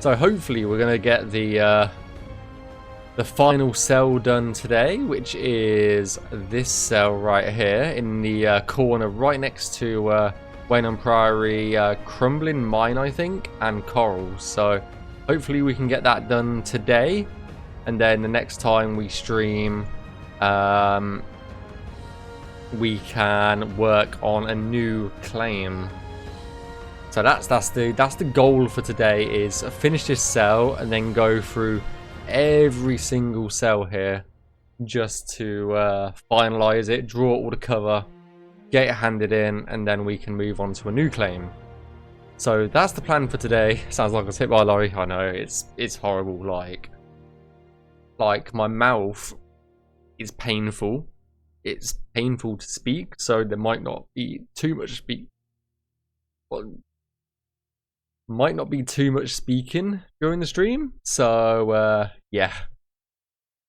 So hopefully we're gonna get the final cell done today, which is this cell right here in the corner right next to Wayne Priory Crumbling Mine, I think, and Coral. So hopefully we can get that done today, and then the next time we stream we can work on a new claim. So that's the goal for today, is finish this cell and then go through every single cell here just to finalize it, draw all the cover, get it handed in, and then we can move on to a new claim. So that's the plan for today. Sounds like I was hit by a lorry. I know, it's horrible. Like my mouth is painful. It's painful to speak, so there might not be too much speaking during the stream. So yeah,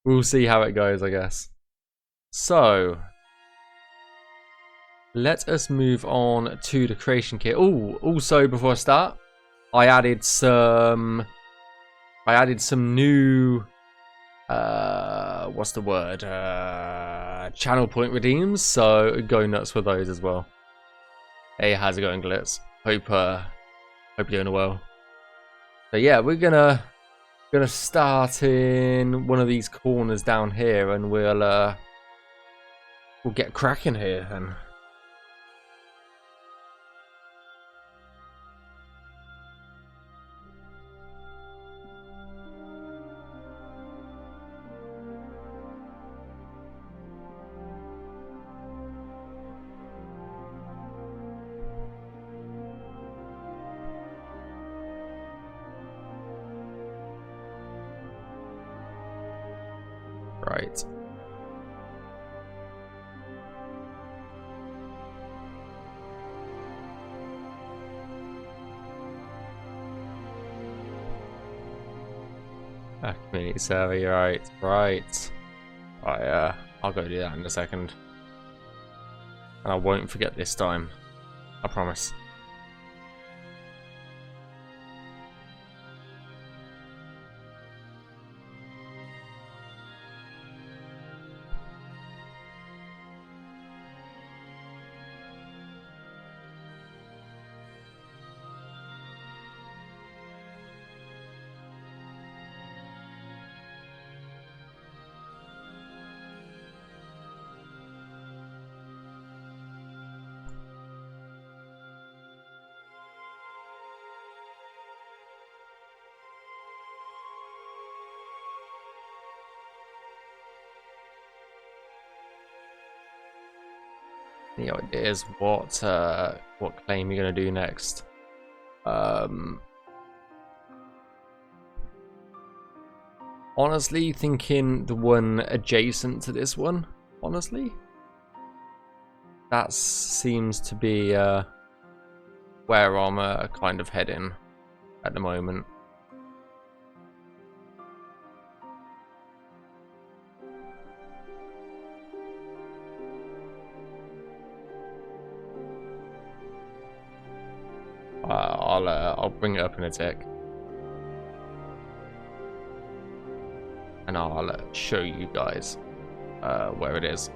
we'll see how it goes, I guess. So let us move on to the creation kit. Oh, also before I start, I added some new what's the word? Channel point redeems, so go nuts with those as well. Hey, how's it going, Glitz? Hope you're doing well. So yeah, we're gonna start in one of these corners down here, and we'll get cracking here then. Right. Community server, you're right. Right. I'll go do that in a second. And I won't forget this time. I promise. Any ideas what claim you're gonna do next? Honestly, thinking the one adjacent to this one. Honestly, that seems to be where I'm kind of heading at the moment. I'll bring it up in a tick, and I'll show you guys where it is.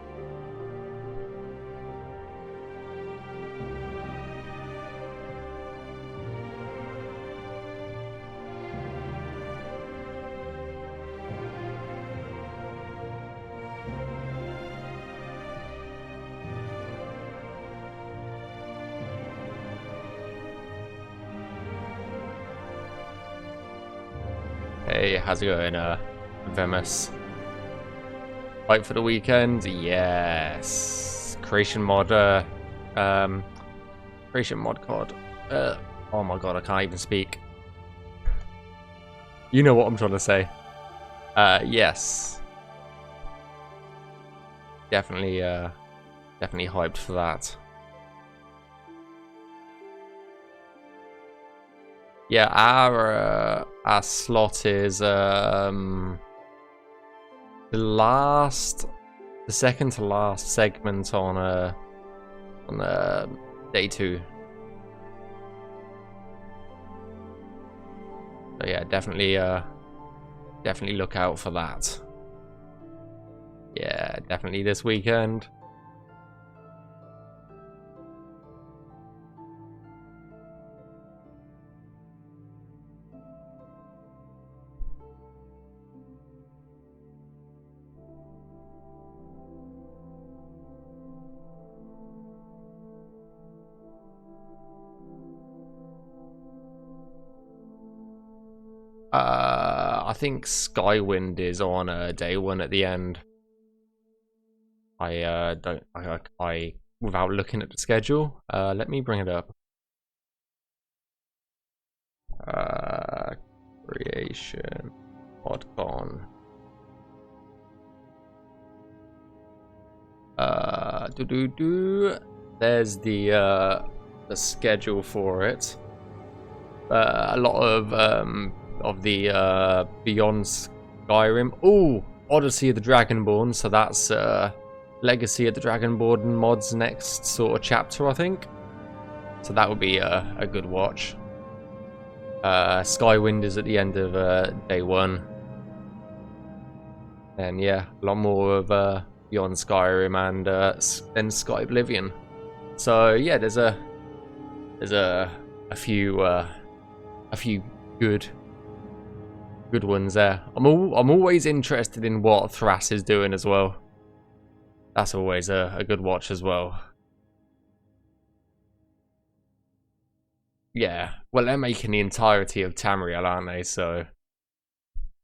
Hey, how's it going, Vemus? Fight for the weekend? Yes. Creation mod card. Oh my god, I can't even speak. You know what I'm trying to say. Yes. Definitely hyped for that. Yeah, our slot is the second to last segment on day 2. So yeah, definitely look out for that. Yeah, definitely this weekend. I think Skywind is on day one at the end. I without looking at the schedule. Let me bring it up. Creation PodCon. There's the schedule for it. A lot of the Beyond Skyrim. Oh, Odyssey of the Dragonborn. So that's Legacy of the Dragonborn mods next sort of chapter, I think. So that would be a good watch. Skywind is at the end of day one. And yeah, a lot more of Beyond Skyrim and then Skyblivion. So yeah, there's a few good ones there. I'm always interested in what Thras is doing as well. That's always a good watch as well. Yeah, well, they're making the entirety of Tamriel, aren't they? So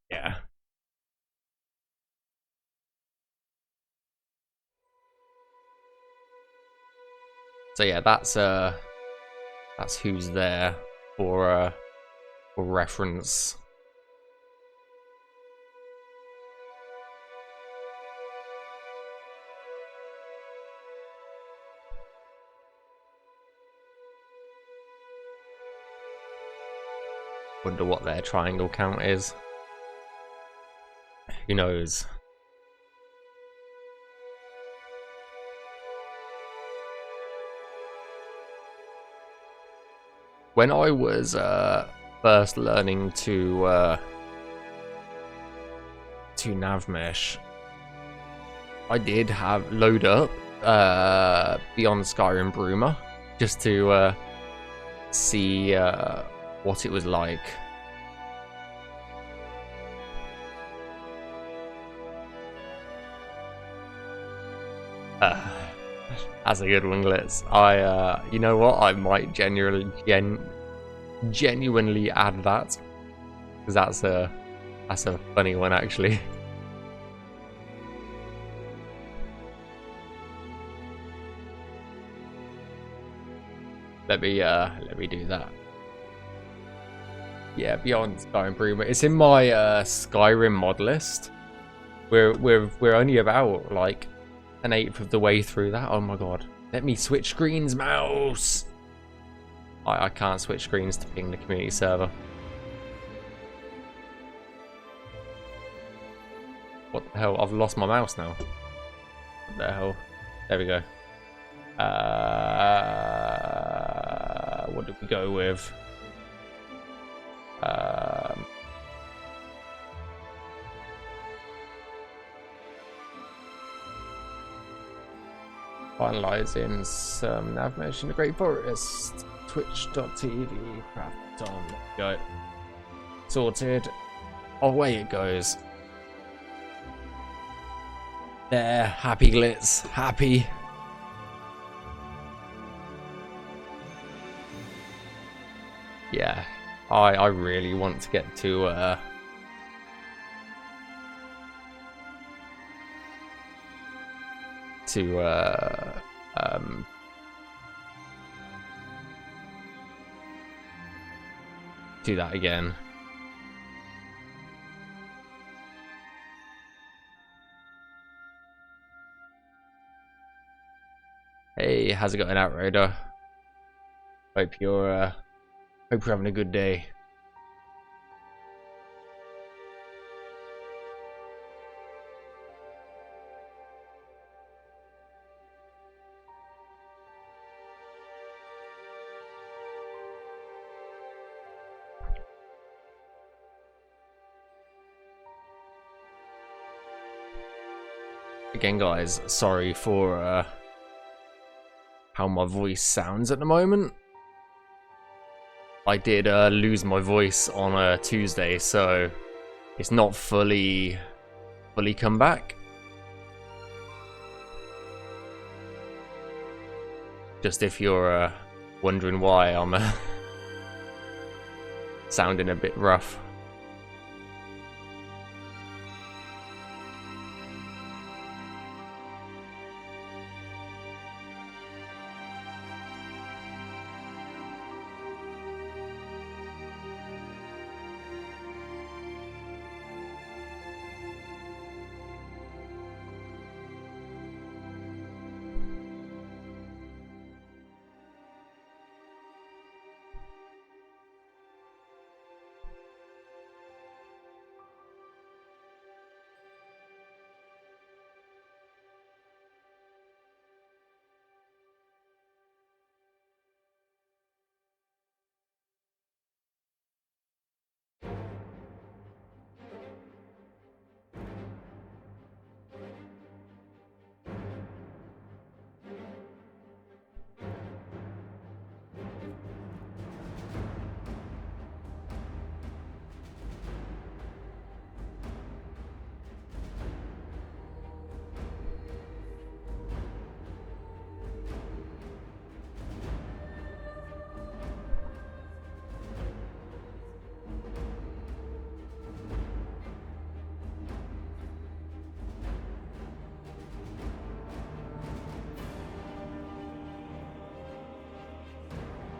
yeah. So yeah, that's who's there for reference. Wonder what their triangle count is. Who knows? When I was first learning to Navmesh, I did have load up Beyond Skyrim Bruma just to see what it was like. That's a good one, Glitz. You know what? I might genuinely add that, because that's a funny one actually. Let me do that. Yeah, Beyond Skyrim Bruma. It's in my Skyrim mod list. We're only about like an eighth of the way through that. Oh my god. Let me switch screens, mouse. I can't switch screens to ping the community server. What the hell? I've lost my mouse now. What the hell? There we go. What did we go with? Finalizing some Navmeshing the Great Forest. Twitch.tv. Craft on. Go. Sorted. Away it goes. There. Happy, Glitz. Happy. Yeah. I really want to get to do that again. Hey, how's it going, Outrider? Hope you're having a good day. Again, guys, sorry for how my voice sounds at the moment. I did lose my voice on a Tuesday, so it's not fully come back. Just if you're wondering why I'm sounding a bit rough.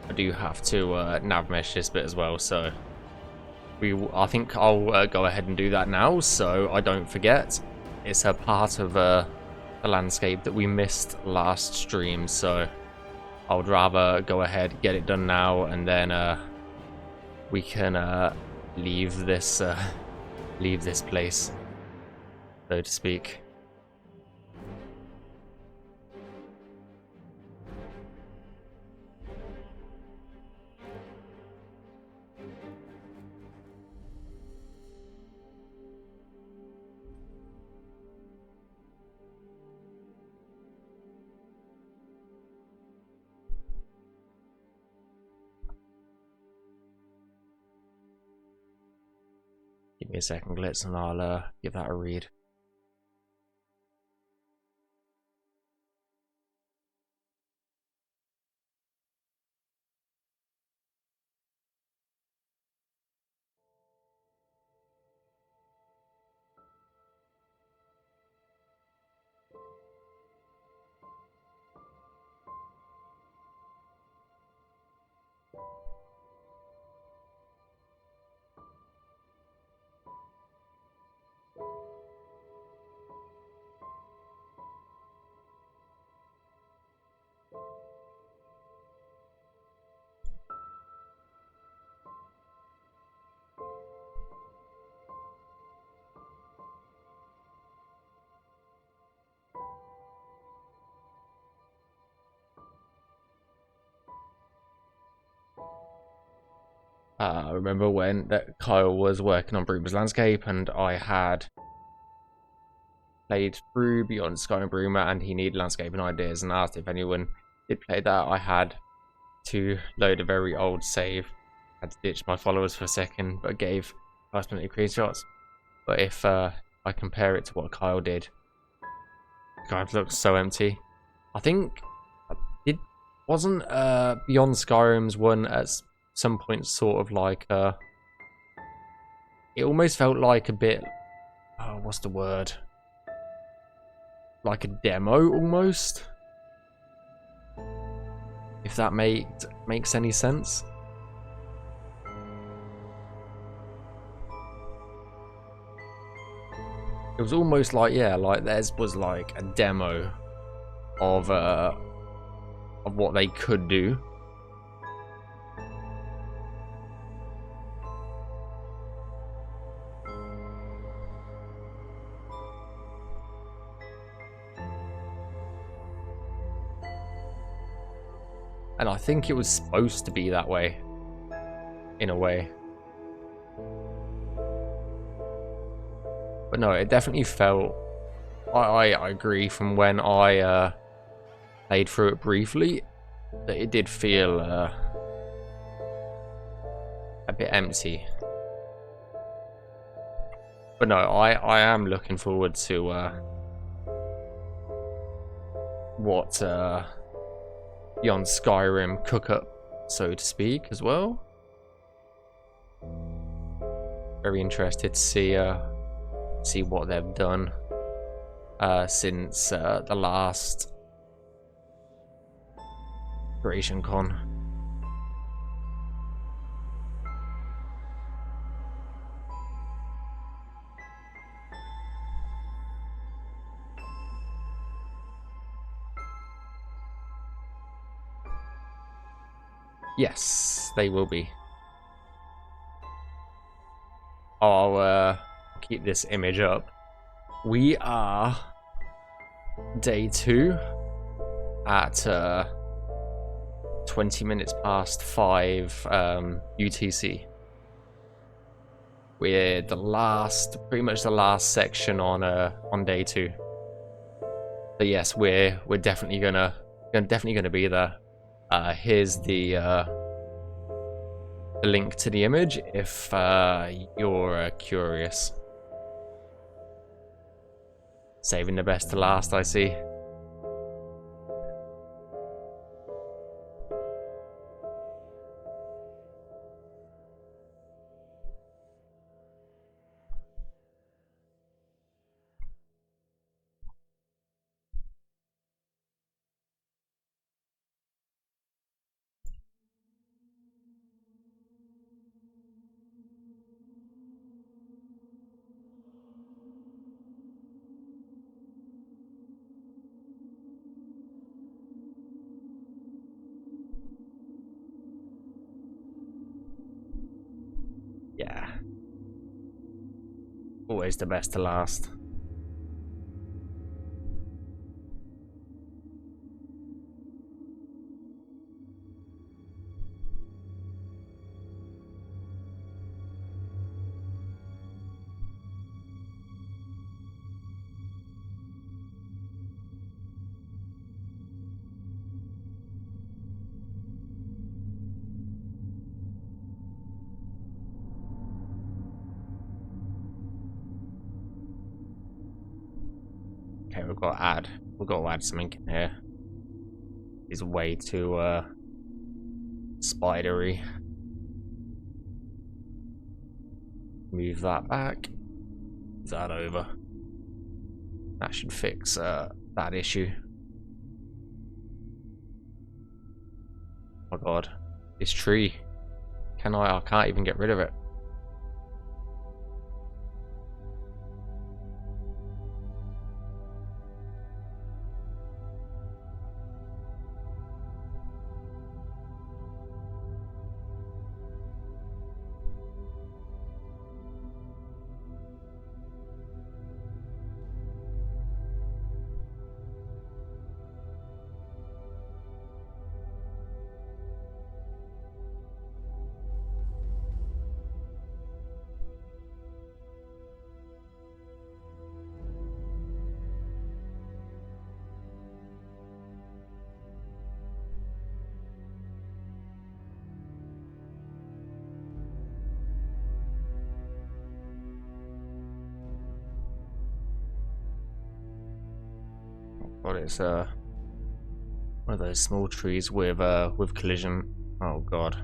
I do have to navmesh this bit as well, so I think I'll go ahead and do that now, so I don't forget. It's a part of the landscape that we missed last stream, so I would rather go ahead, get it done now, and then we can leave this place, so to speak. Give me a second, Glitz, and I'll give that a read. I remember when that Kyle was working on Broomer's Landscape, and I had played through Beyond Sky and Broomer, and he needed landscaping ideas, and asked if anyone did play that. I had to load a very old save. I had to ditch my followers for a second, but gave us plenty of screenshots. But if I compare it to what Kyle did, it kind of looks so empty. I think it wasn't Beyond Skyrim's one at some point sort of like it almost felt like a bit, oh, what's the word, like a demo almost, if that makes any sense. It was almost like, yeah, like theirs was like a demo of what they could do. And I think it was supposed to be that way, in a way. But no, it definitely felt I agree. From when I played through it briefly, that it did feel a bit empty. But no, I am looking forward to what Beyond Skyrim cook up, so to speak, as well. Very interested to see what they've done since the last Creation Con. Yes, they will be. I'll keep this image up. We are day 2 at 20 minutes past 5 UTC. We're pretty much the last section on day 2. But yes, we're definitely gonna be there. Here's the link to the image if you're curious. Saving the best to last, I see. Yeah. Always the best to last. Okay, we've got to add something in here. It's way too spidery. Move that back. Move that over. That should fix that issue. Oh my god, this tree. I can't even get rid of it. But it's one of those small trees with collision. Oh god.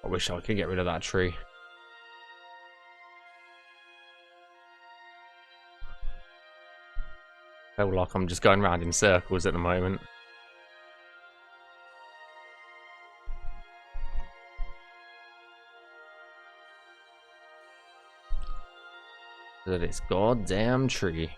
I wish I could get rid of that tree. I feel like I'm just going around in circles at the moment. This goddamn tree.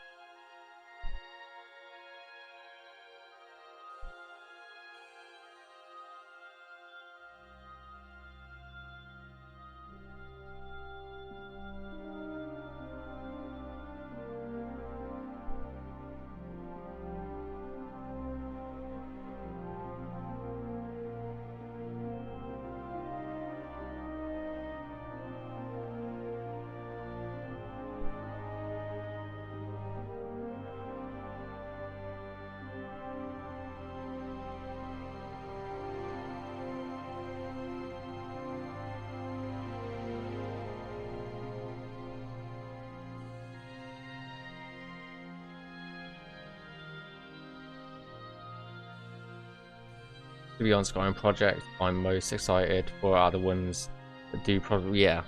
to be on Skyrim project I'm most excited for are the ones that do probably yeah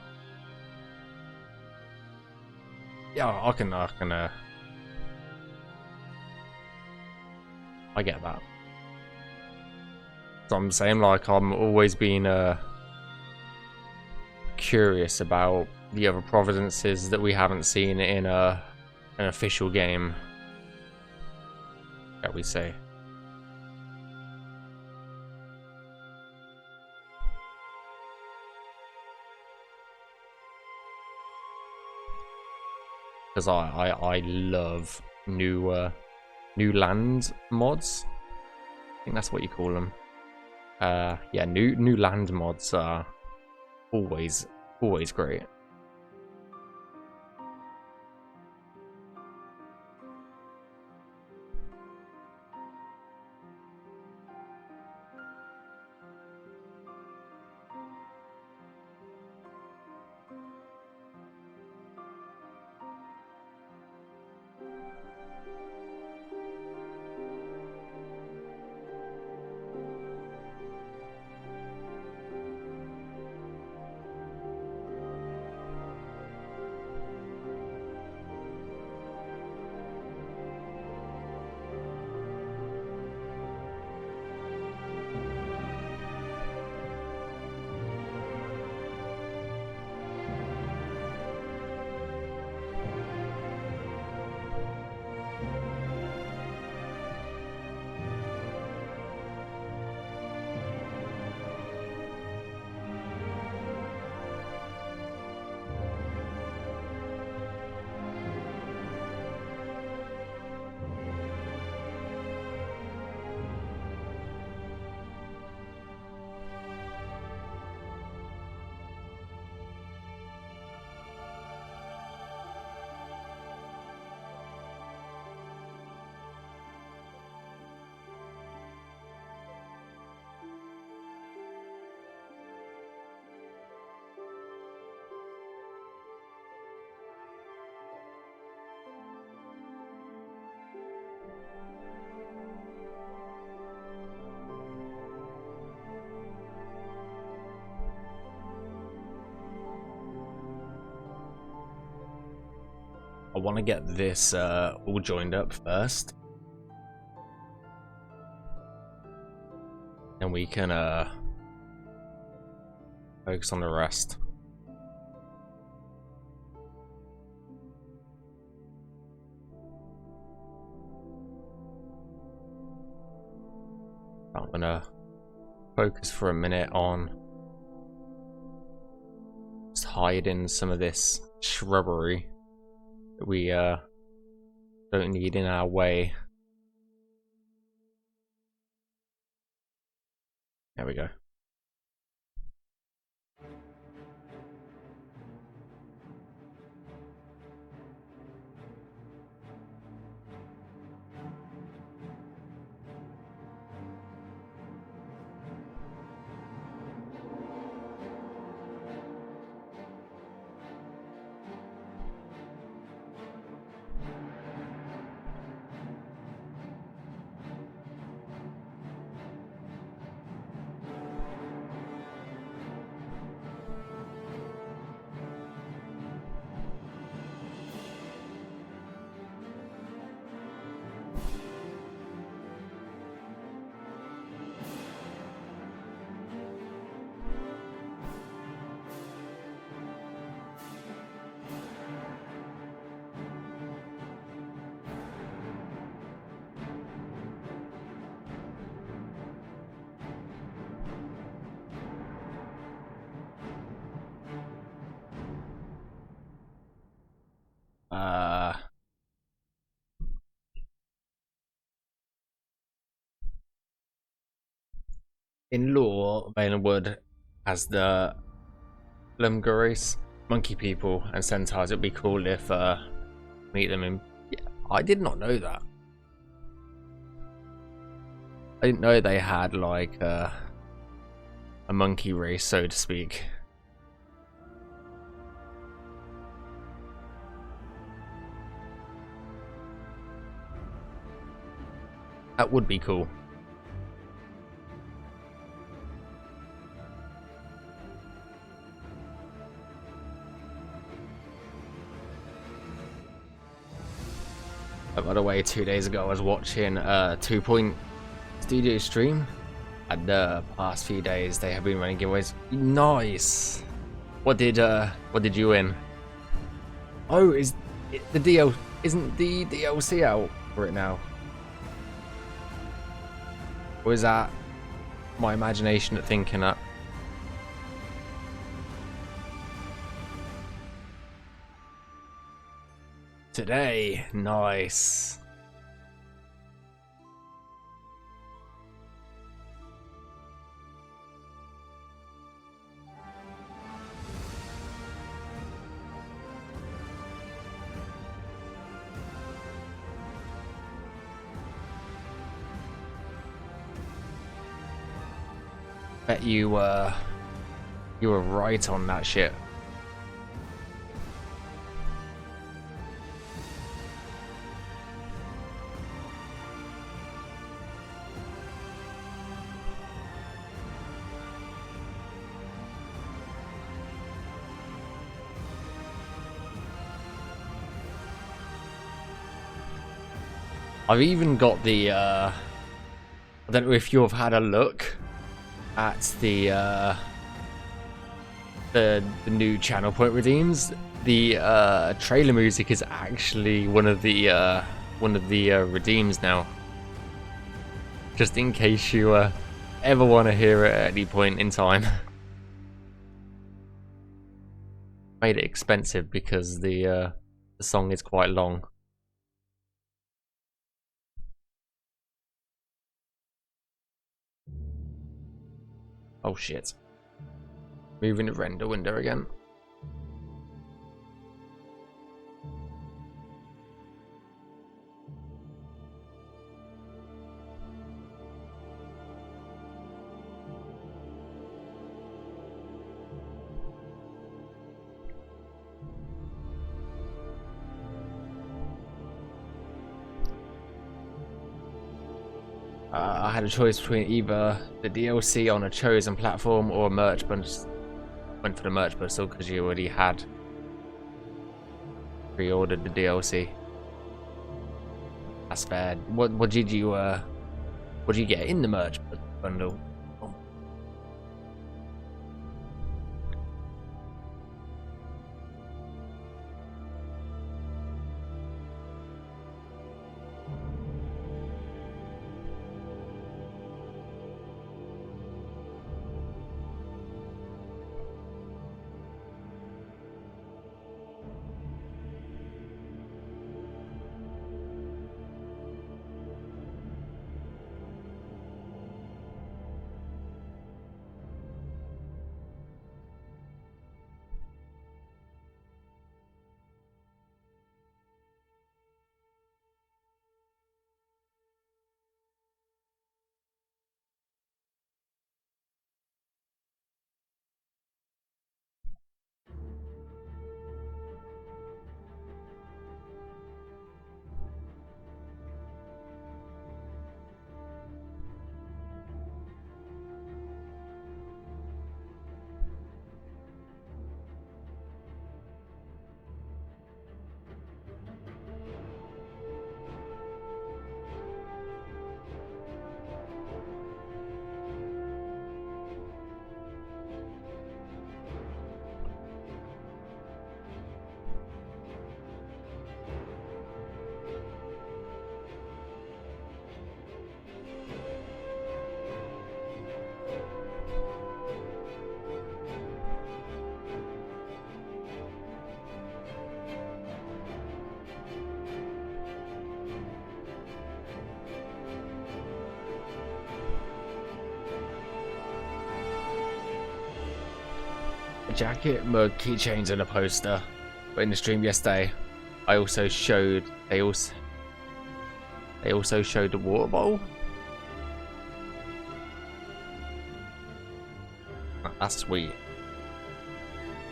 I can I get that. So I'm saying, like, I'm always been curious about the other provinces that we haven't seen in an official game, shall we say. Because I love new land mods. I think that's what you call them. Yeah, new land mods are always great. I want to get this all joined up first. And we can focus on the rest. I'm gonna focus for a minute on just hiding some of this shrubbery that we don't need in our way. There we go. In lore, Valenwood has the Lumguris, monkey people, and centaurs. It'd be cool if meet them in. Yeah, I did not know that. I didn't know they had like a monkey race, so to speak. That would be cool. By the way, 2 days ago I was watching 2 Point Studio stream, and the past few days they have been running giveaways. Nice. What did you win? Oh, isn't the DLC out for it now? Or is that my imagination thinking that? Today, nice. Bet you were right on that shit. I've even got the I don't know if you've had a look at the new channel point redeems. The trailer music is actually one of the redeems now. Just in case you ever want to hear it at any point in time. Made it expensive because the song is quite long. Oh shit. Moving the render window again. I had a choice between either the DLC on a chosen platform or a merch bundle. Went for the merch bundle because you already had pre-ordered the DLC. That's fair. What did you get in the merch bundle? Jacket, mug, keychains, and a poster. But in the stream yesterday, I also showed they also showed the water bowl. That's sweet.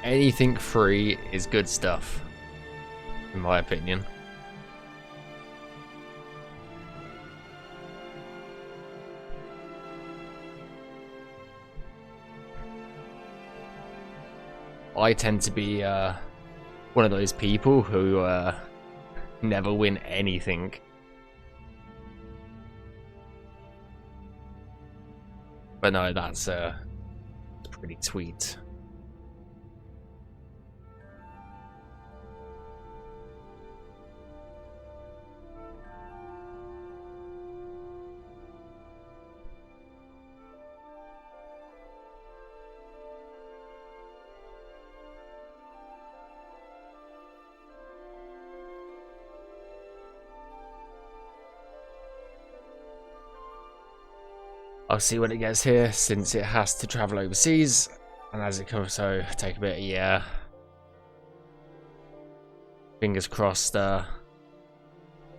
Anything free is good stuff, in my opinion. I tend to be one of those people who never win anything. But no, that's pretty sweet. I'll see when it gets here, since it has to travel overseas, and as it comes, so take a bit. Yeah, fingers crossed. I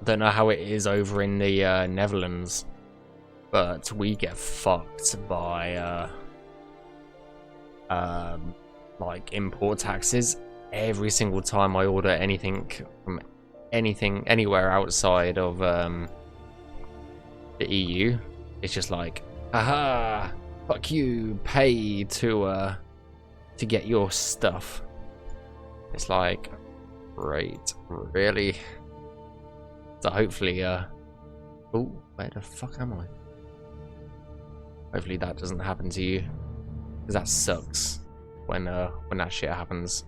don't know how it is over in the Netherlands, but we get fucked by like import taxes every single time I order anything from anywhere outside of the EU. It's just like, aha, fuck you, pay to get your stuff. It's like, great, really? So hopefully, oh, where the fuck am I? Hopefully that doesn't happen to you, because that sucks when that shit happens.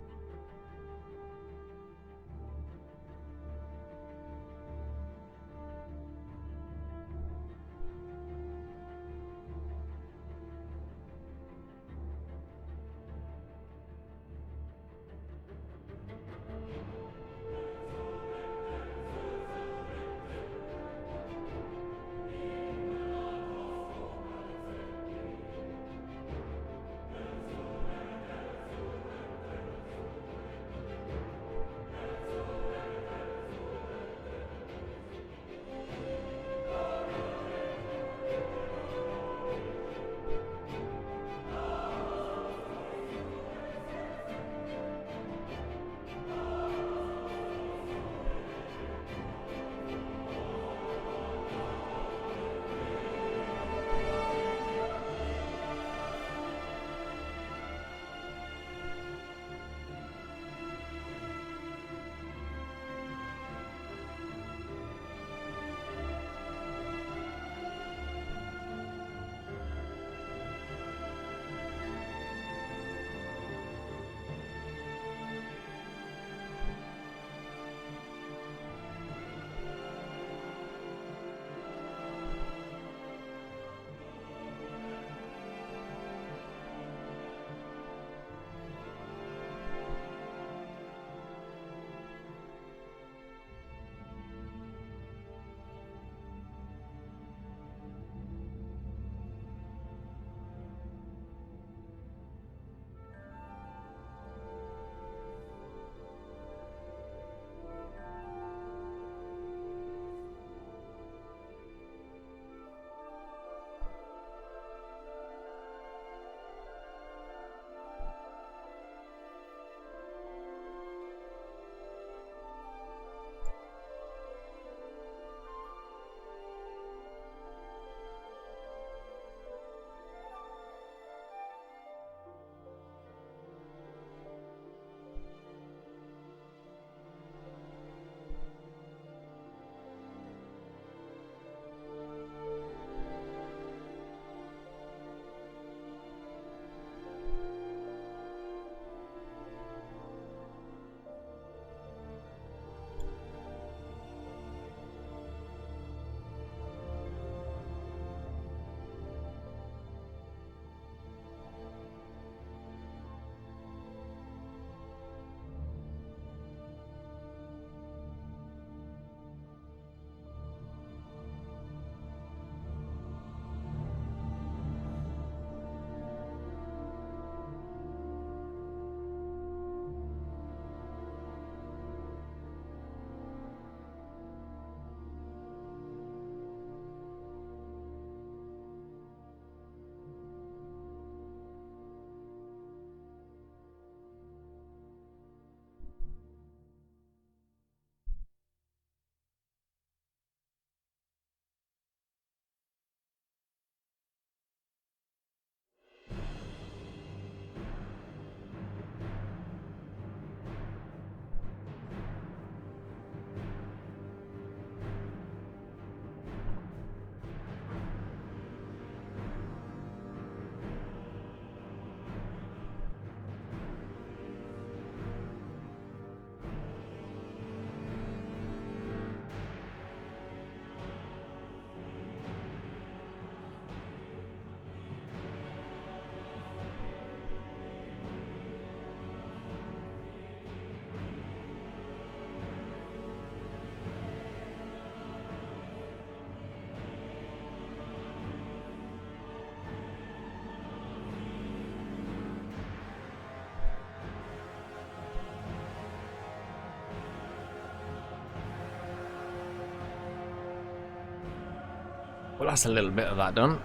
Well, that's a little bit of that done.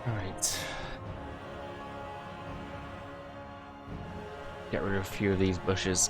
Alright. Get rid of a few of these bushes.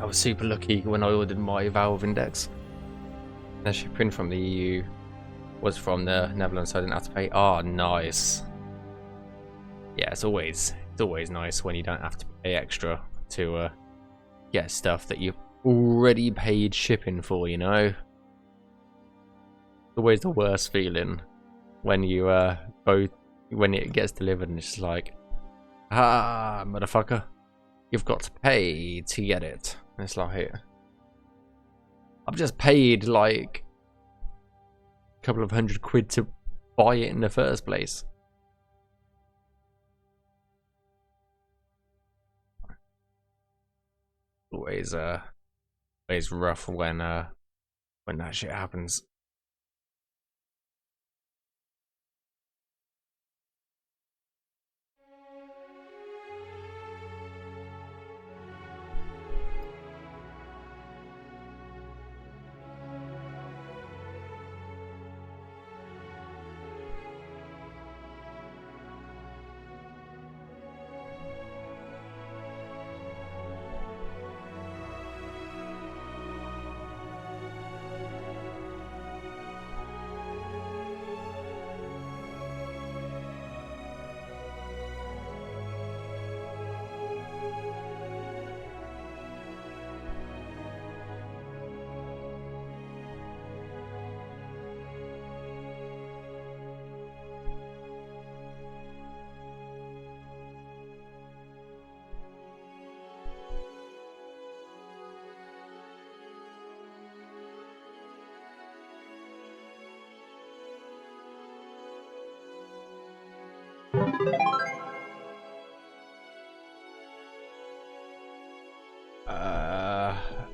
I was super lucky when I ordered my Valve Index. The shipping from the EU was from the Netherlands, so I didn't have to pay. Oh, nice. Yeah, it's always nice when you don't have to pay extra to get stuff that you've already paid shipping for, you know? It's always the worst feeling when you when it gets delivered and it's just like, ah, motherfucker, you've got to pay to get it. And it's like, I've just paid like a couple of £100 to buy it in the first place. Always rough when that shit happens.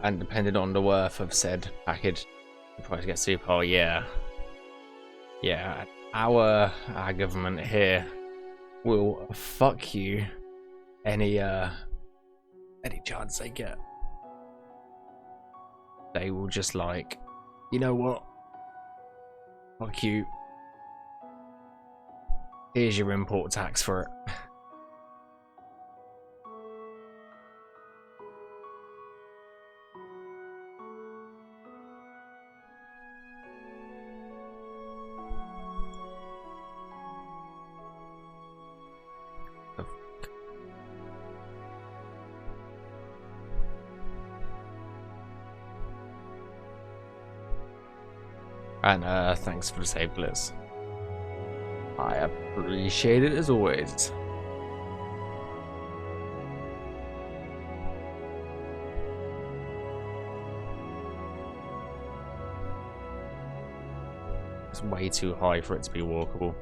And depending on the worth of said package, the price gets super. Oh yeah, yeah. Our government here will fuck you any chance they get. They will just like, you know what? Fuck you. Here's your import tax for it. And thanks for the save, Blitz. I appreciate it as always. It's way too high for it to be walkable.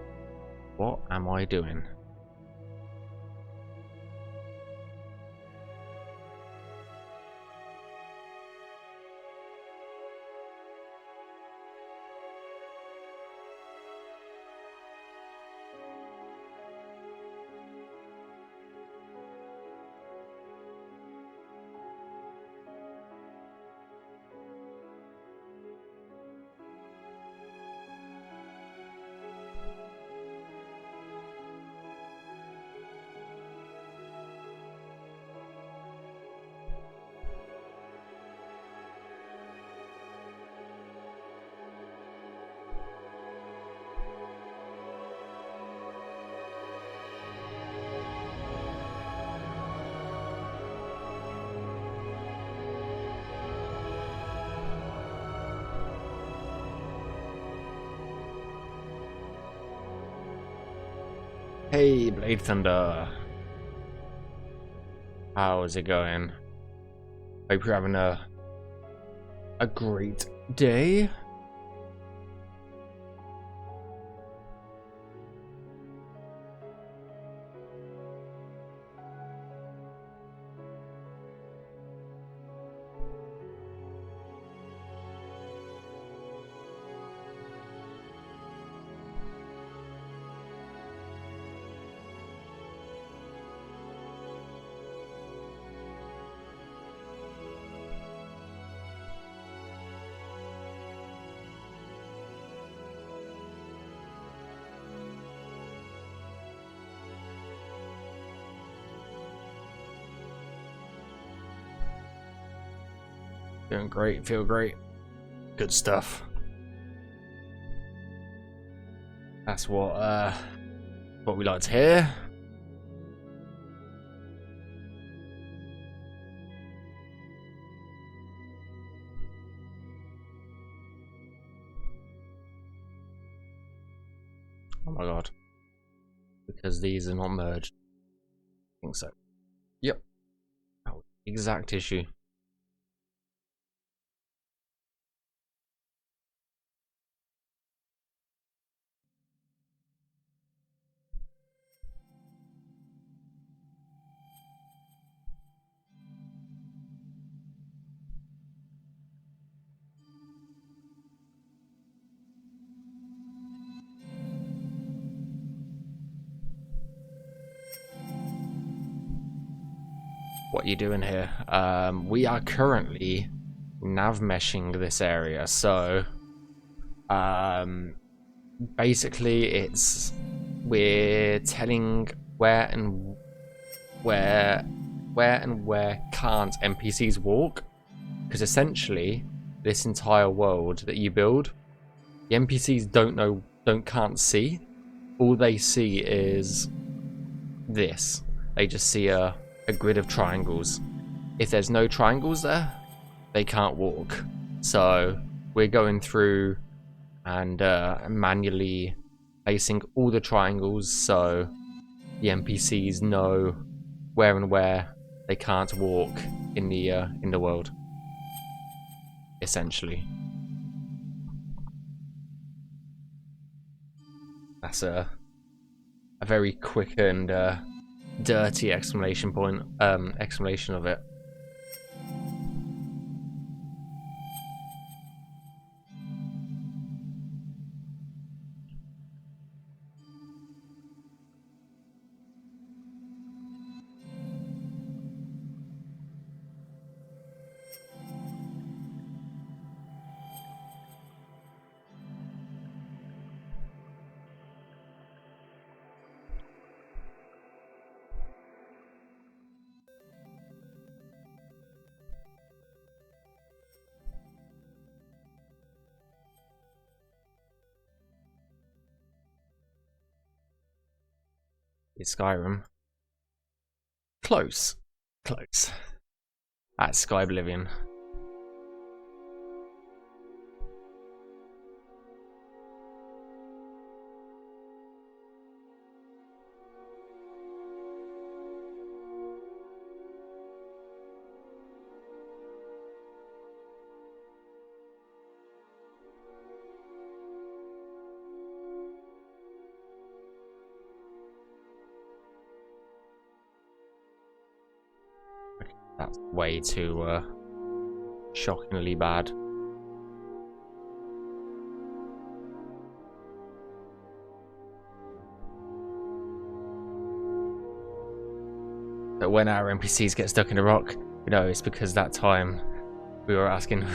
What am I doing? Hey, Blade Thunder. How's it going? Hope you're having a great day. Doing great, feel great. Good stuff. That's what we like to hear. Oh my god. Because these are not merged. I think so. Yep. Oh, exact issue. What are you doing here? We are currently navmeshing this area, so basically we're telling where can't NPCs walk, because essentially this entire world that you build, the NPCs can't see. All they see is this. They just see a grid of triangles. If there's no triangles there, they can't walk. So we're going through and manually placing all the triangles so the NPCs know where they can't walk in the world, essentially. That's a very quick and dirty explanation of it. Is Skyrim close? Close. At Skyblivion. That's way too shockingly bad. But when our NPCs get stuck in a rock, you know, it's because that time we were asking.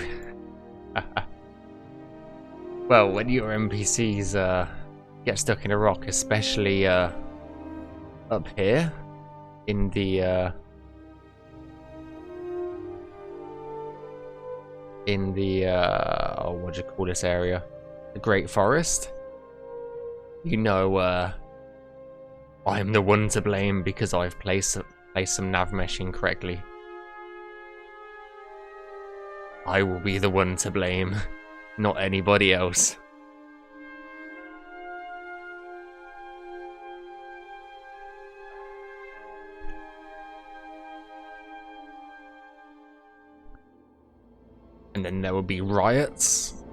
Well, when your NPCs get stuck in a rock, especially up here in the oh, what do you call this area? The Great Forest. You know, I'm the one to blame because I've placed some Navmeshing correctly. I will be the one to blame, not anybody else. And then there will be riots,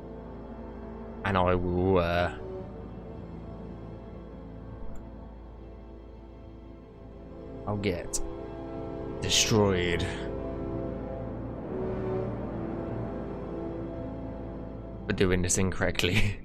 and I will I'll get destroyed. For doing this incorrectly.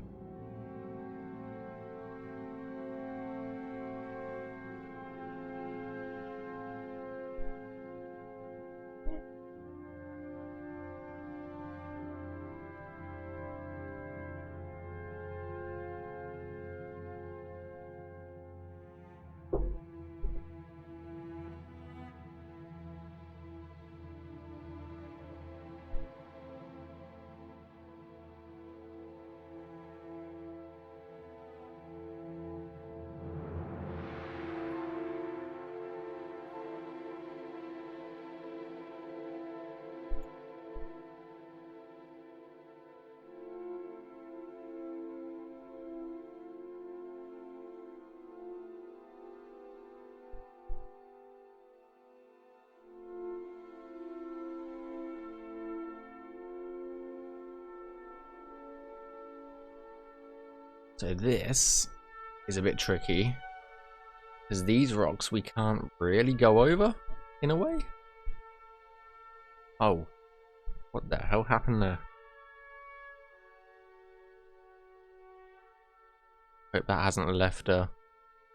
So this is a bit tricky, because these rocks we can't really go over, in a way. Oh, what the hell happened there? Hope that hasn't left a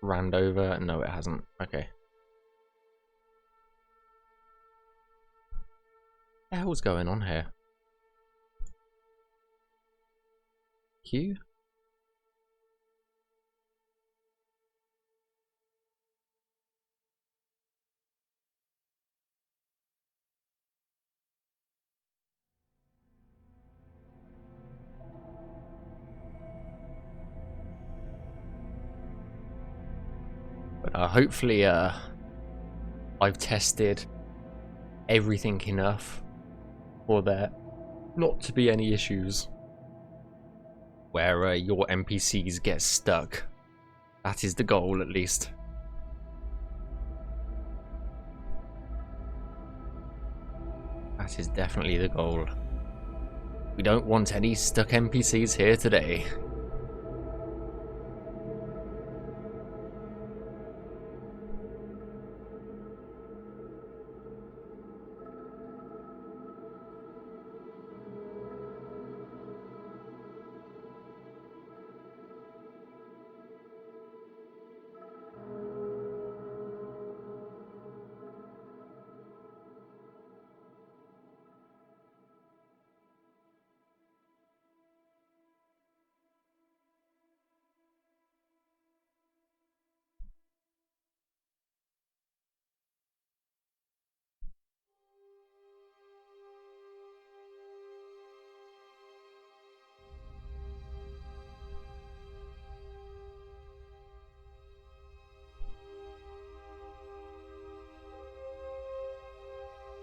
rand over. No, it hasn't. Okay. What the hell's going on here? Q? But hopefully I've tested everything enough for there not to be any issues where your NPCs get stuck. That is the goal, at least. That is definitely the goal. We don't want any stuck NPCs here today.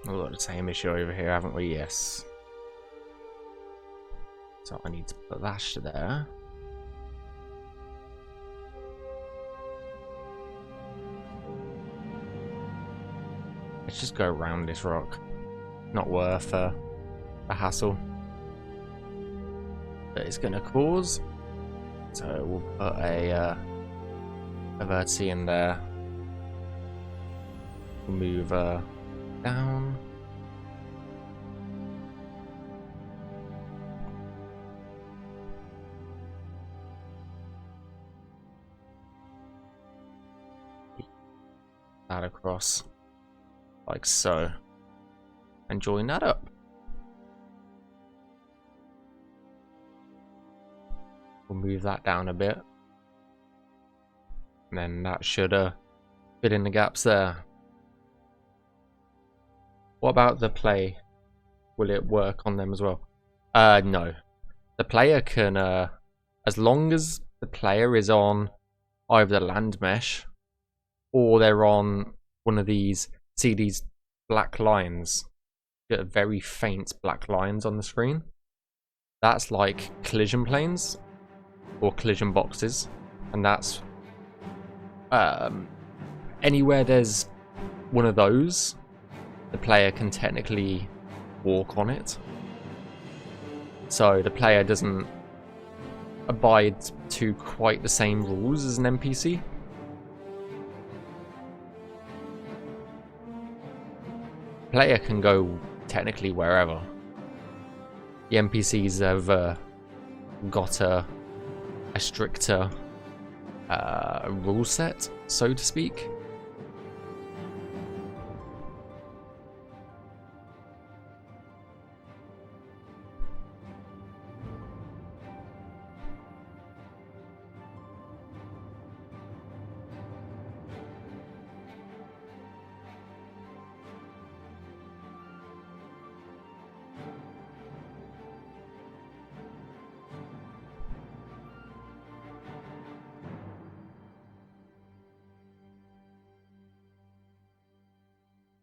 We've got the same issue over here, haven't we? Yes. So I need to put that there. Let's just go around this rock. Not worth the hassle that it's going to cause. So we'll put a vertice in there. We'll move down. that across like so, and join that up. We'll move that down a bit, and then that should fit in the gaps there. What about the play? Will it work on them as well? No. The player can, as long as the player is on either the land mesh or they're on one of these, see these black lines, very faint black lines on the screen. That's like collision planes or collision boxes, and that's anywhere there's one of those, the player can technically walk on it. So the player doesn't abide to quite the same rules as an NPC. Player can go technically wherever. The NPCs have got a stricter rule set, so to speak.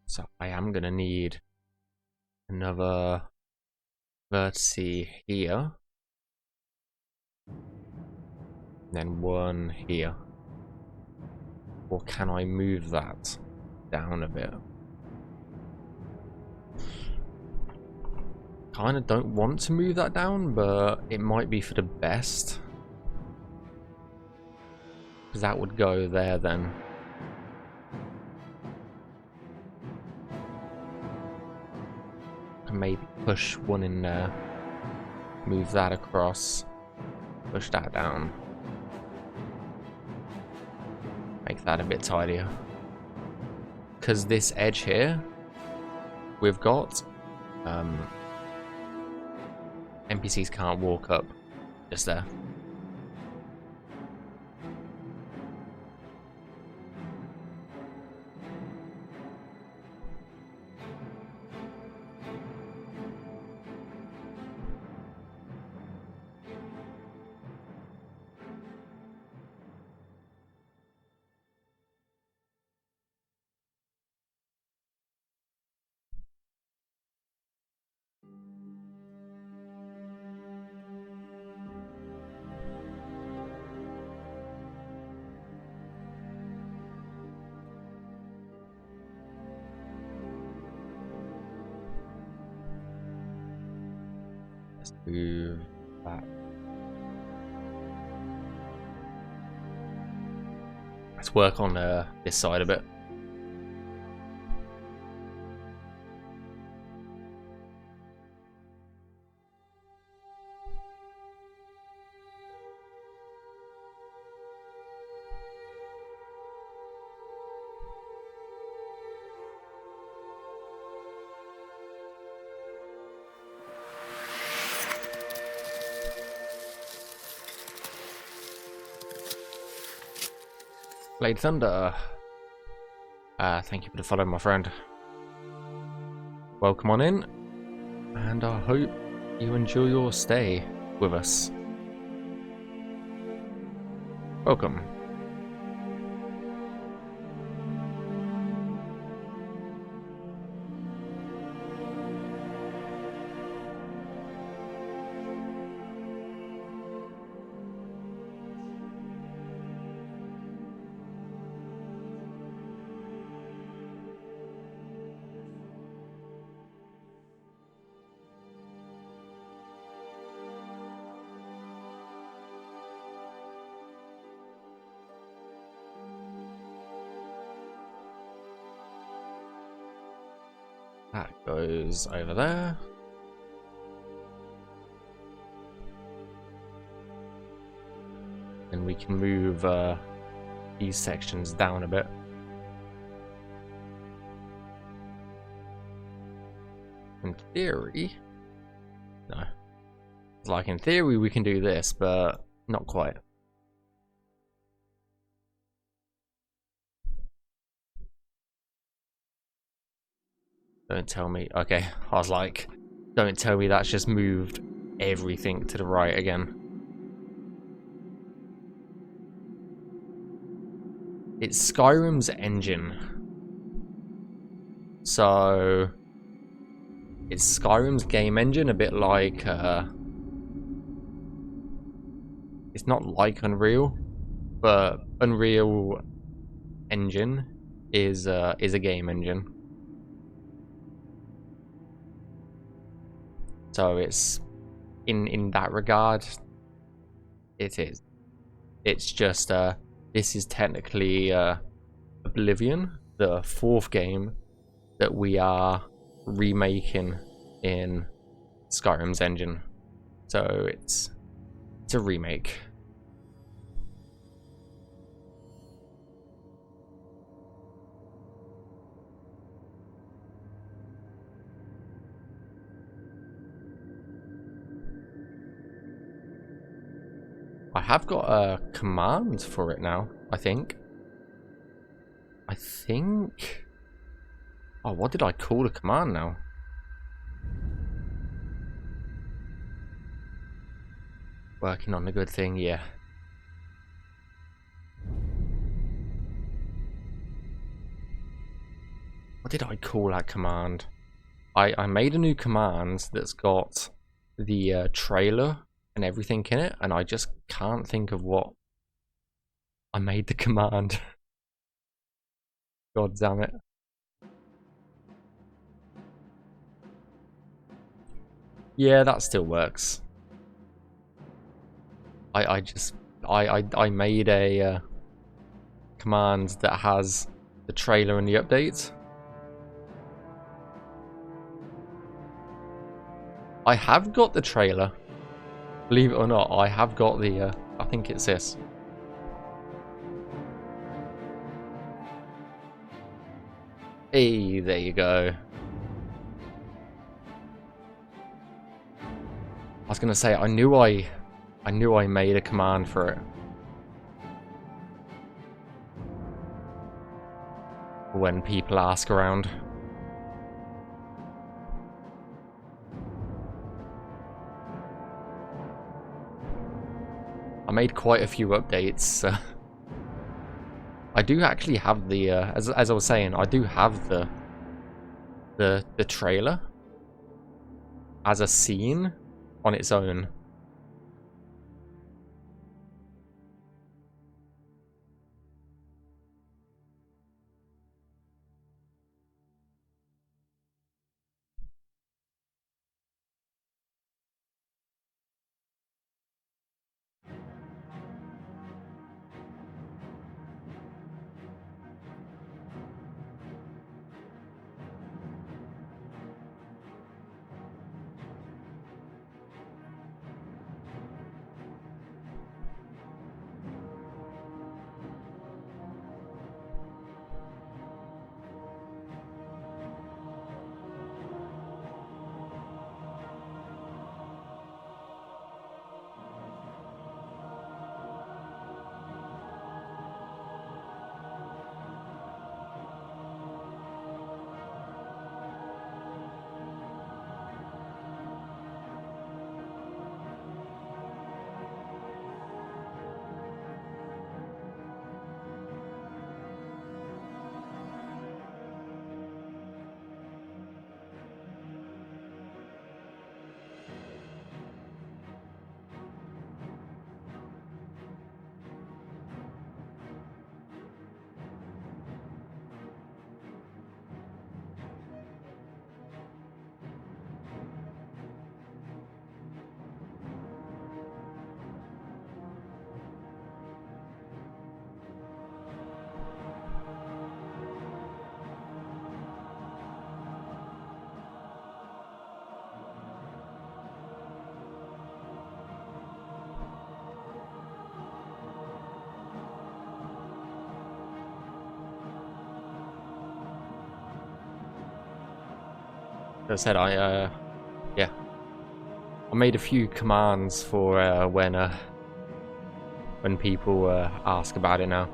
So I am going to need another vertice here, and then one here. Or can I move that down a bit? Kind of don't want to move that down, but it might be for the best, because that would go there then. Maybe push one in there, move that across, push that down, make that a bit tidier. Because this edge here we've got, NPCs can't walk up just there. Let's move that. Let's work on this side a bit. Blade Thunder. Thank you for the follow, my friend. Welcome on in, and I hope you enjoy your stay with us. Welcome. That goes over there. And we can move these sections down a bit. in theory... No. Like, in theory we can do this, but not quite. Don't tell me... Okay, I was like, don't tell me that's just moved everything to the right again. It's Skyrim's engine. So... It's Skyrim's game engine, a bit like... It's not like Unreal, but Unreal Engine is a game engine. So it's in that regard, it is. It's just this is technically Oblivion, the 4th game that we are remaking in Skyrim's engine. So it's a remake. I have got a command for it now, I think. Oh, what did I call the command now? Working on a good thing, yeah. What did I call that command? I made a new command that's got the trailer and everything in it, and I just can't think of what I made the command. God damn it. Yeah, that still works. I made a command that has the trailer and the updates. I have got the trailer. Believe it or not, I have got the, I think it's this. Hey, there you go. I was gonna say, I knew I made a command for it. When people ask around. I made quite a few updates. I do actually have the, as I was saying, I do have the trailer as a scene on its own. I said, yeah, I made a few commands for when people ask about it now.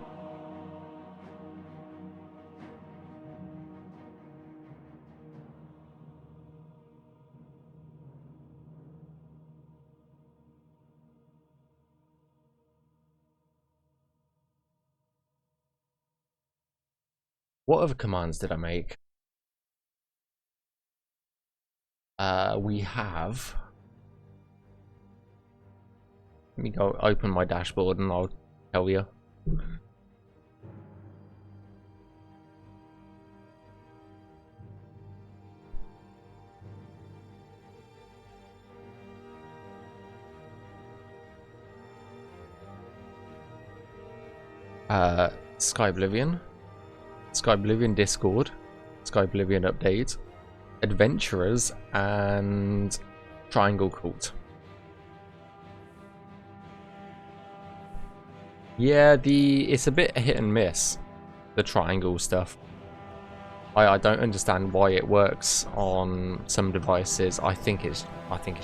What other commands did I make? We have. Let me go open my dashboard and I'll tell you. Skyblivion, Skyblivion Discord, Skyblivion Update, Adventurers, and Triangle Cult. Yeah, it's a bit hit and miss, the triangle stuff. I don't understand why it works on some devices. I think it's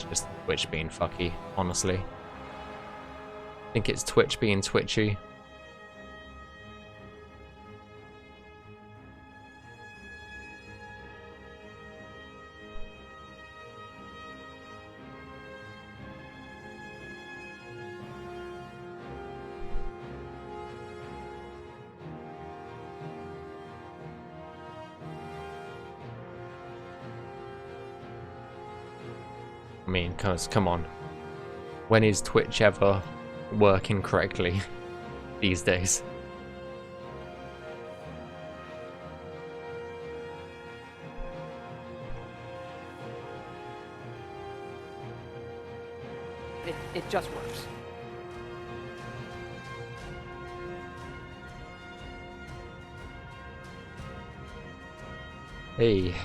just Twitch being fucky, honestly. I think it's Twitch being twitchy. I mean, come on. When is Twitch ever working correctly these days? It just works. Hey.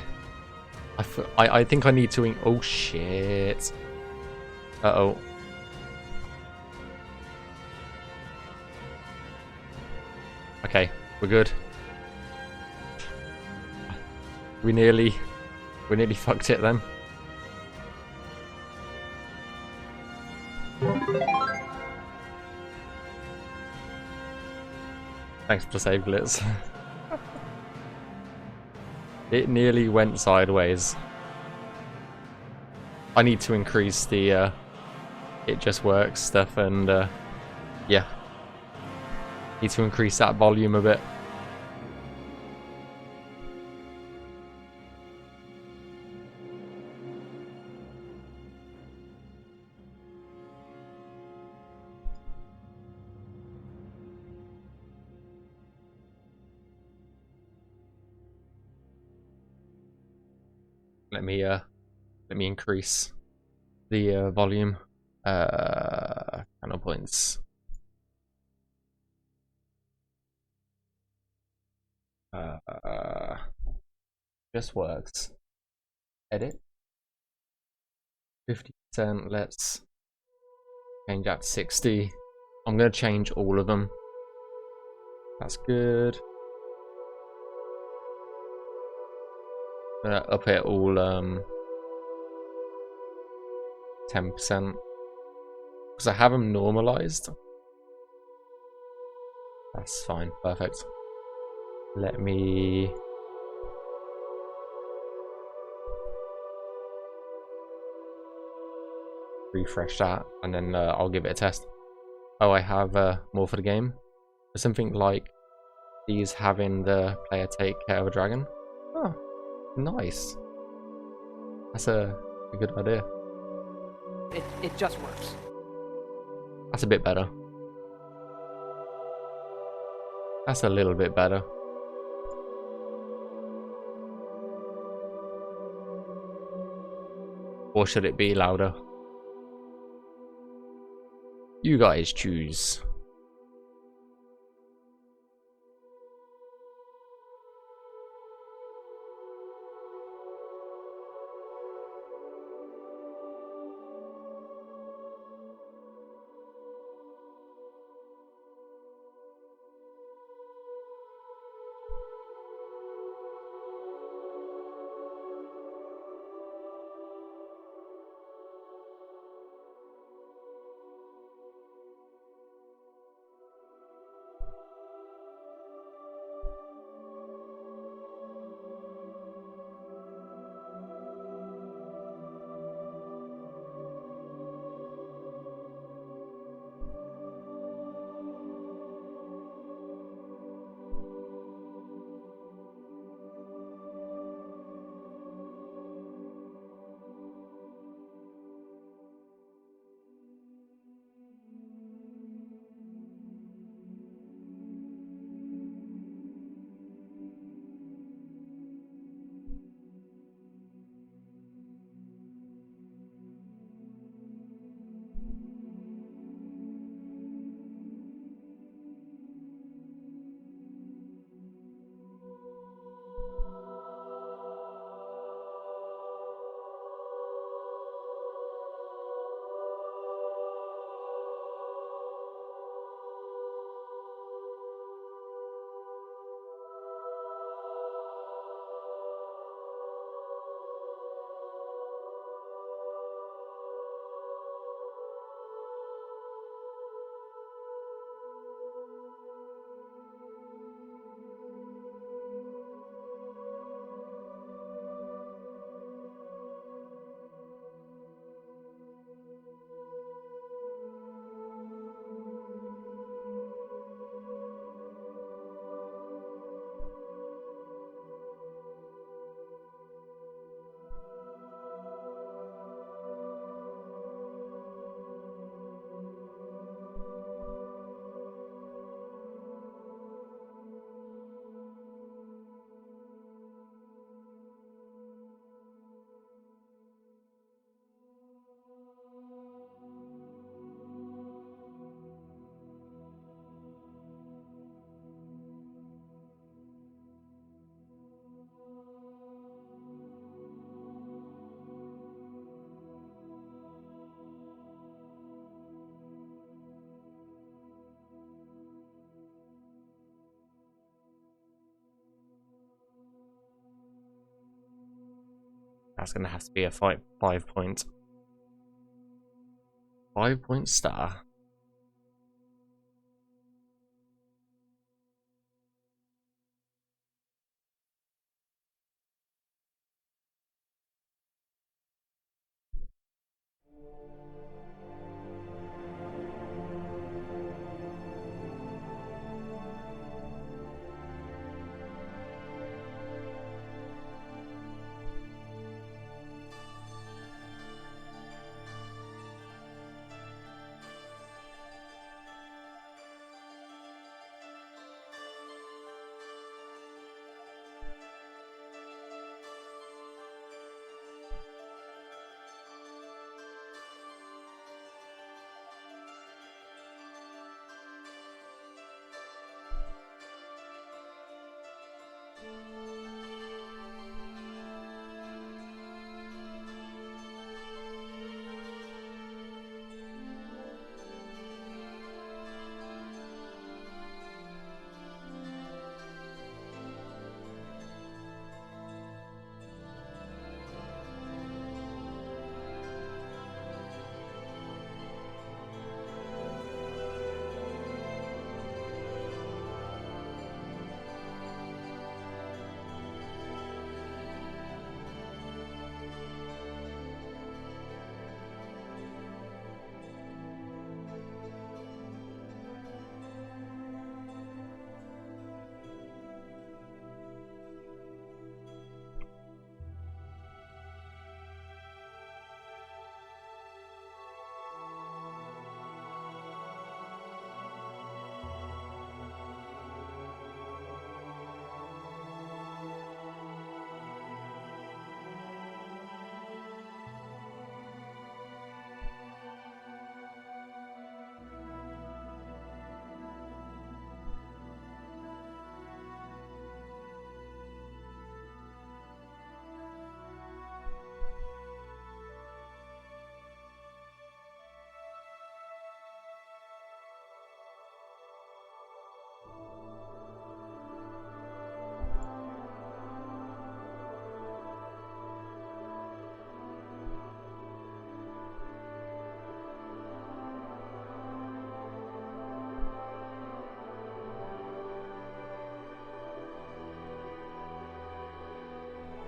I think I need to... Oh, shit. Uh-oh. Okay, we're good. We nearly fucked it then. Thanks for save glitz. It nearly went sideways. I need to increase the it just works stuff and yeah. Need to increase that volume a bit. Let me increase the volume. Channel points. Just works. Edit. 50%. Let's change that to 60. I'm gonna change all of them. That's good. I'm gonna up it all 10% because I have them normalized. That's fine, perfect. Let me refresh that and then I'll give it a test. Oh, I have more for the game. Something like these having the player take care of a dragon. Oh, nice. That's a good idea. It just works. That's a bit better. That's a little bit better. Or should it be louder? You guys choose. That's going to have to be a 5-point. 5-point star.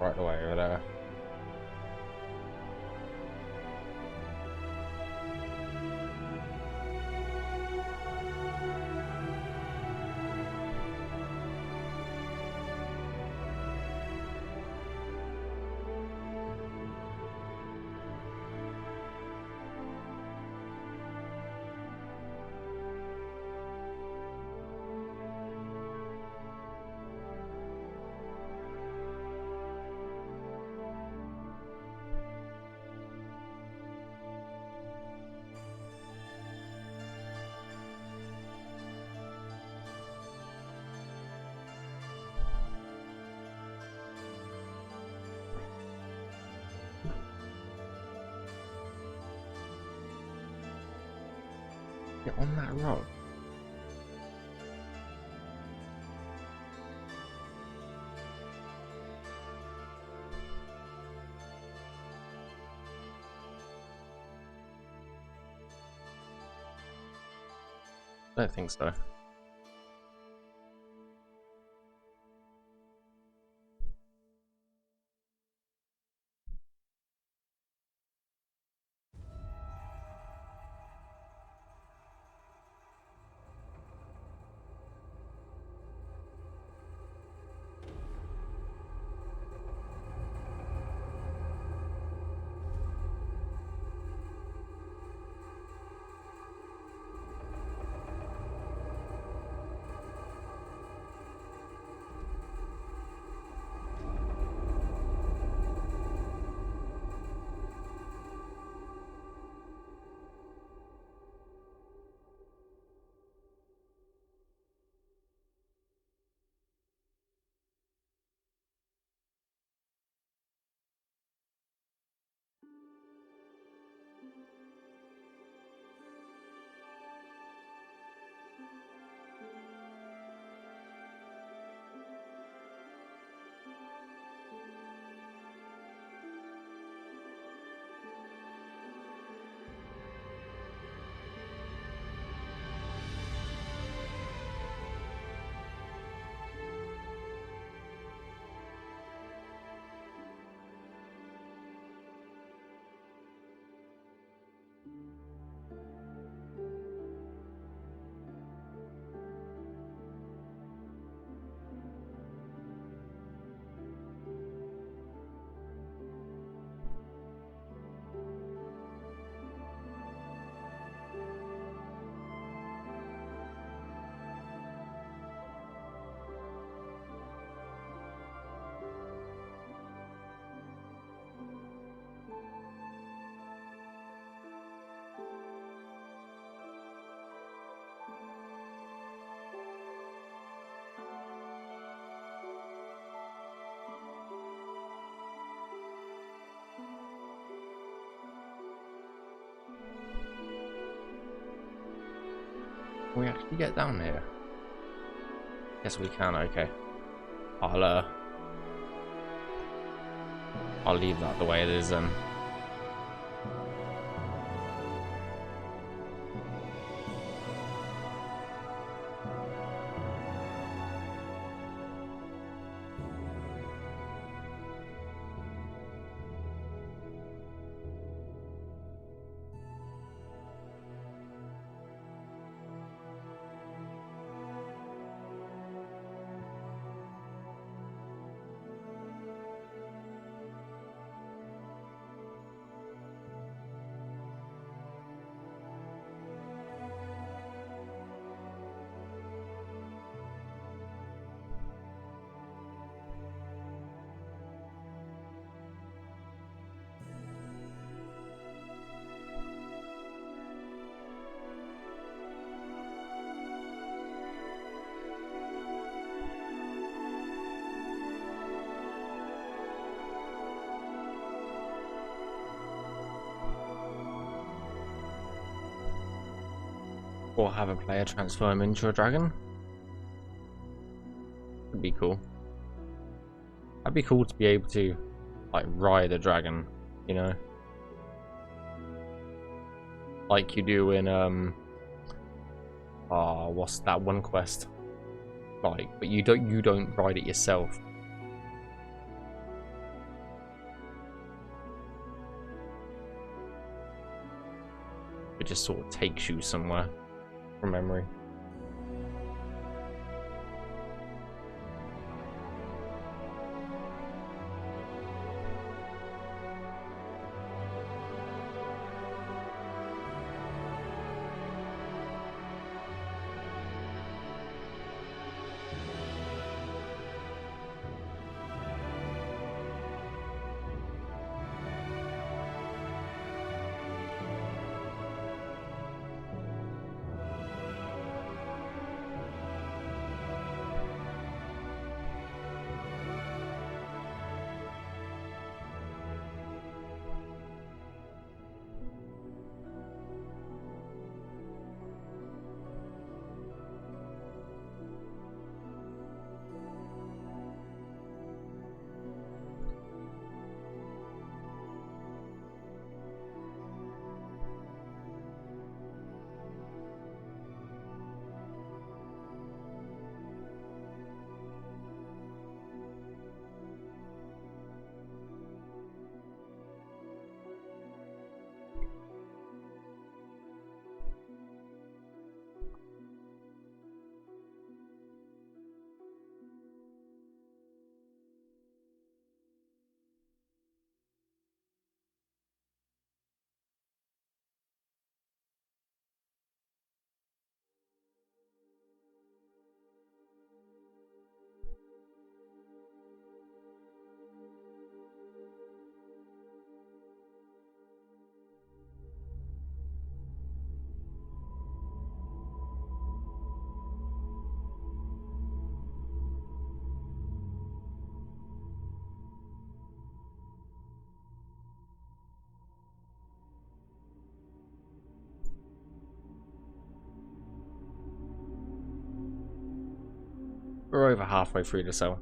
Right away over there. Get on that rock. I don't think so. Can we actually get down here? Yes, we can. Okay. I'll leave that the way it is. Or have a player transform into a dragon. Would be cool. That'd be cool to be able to, like, ride a dragon, you know, like you do in what's that one quest? Like, but you don't ride it yourself. It just sort of takes you somewhere from memory. We're over halfway through the cell.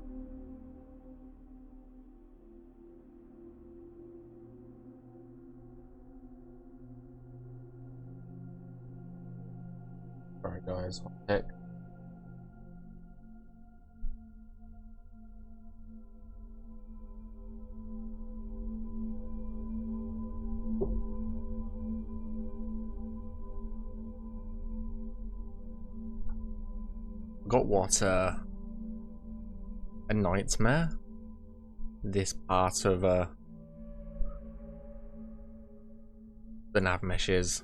Alright guys, one sec. Got what a nightmare this part of the Navmesh is.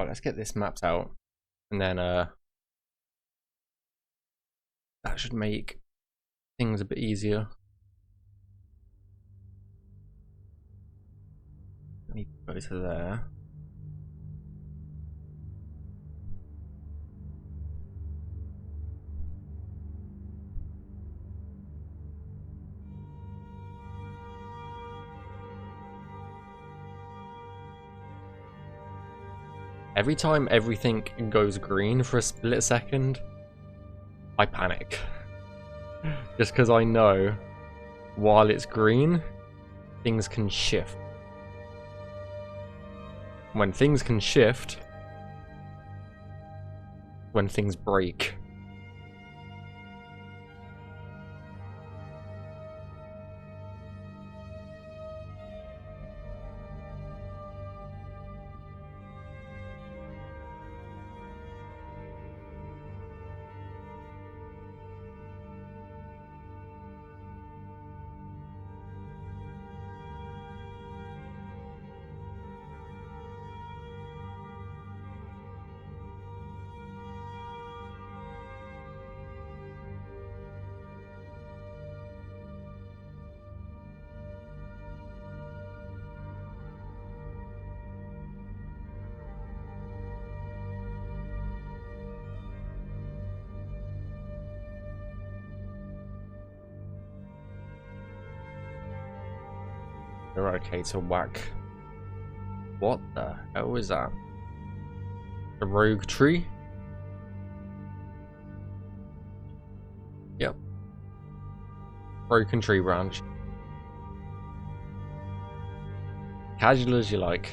Right, let's get this mapped out, and then that should make things a bit easier. I need to go to there. Every time everything goes green for a split second, I panic. Just because I know while it's green, things can shift. When things can shift, when things break. They're okay to whack. What the hell is that? A rogue tree? Yep. Broken tree branch. Casual as you like.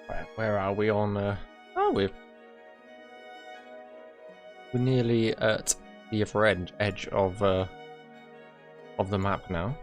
Right, where are we on? Oh, we're nearly at the other edge of the map now.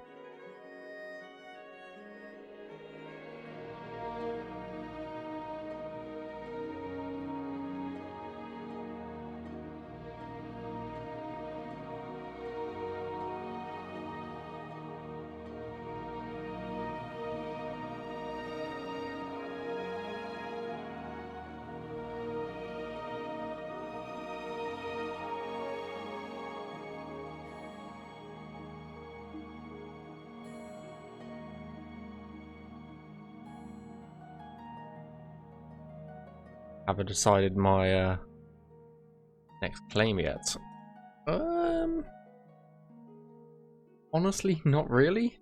Have I decided my next claim yet? Honestly, not really.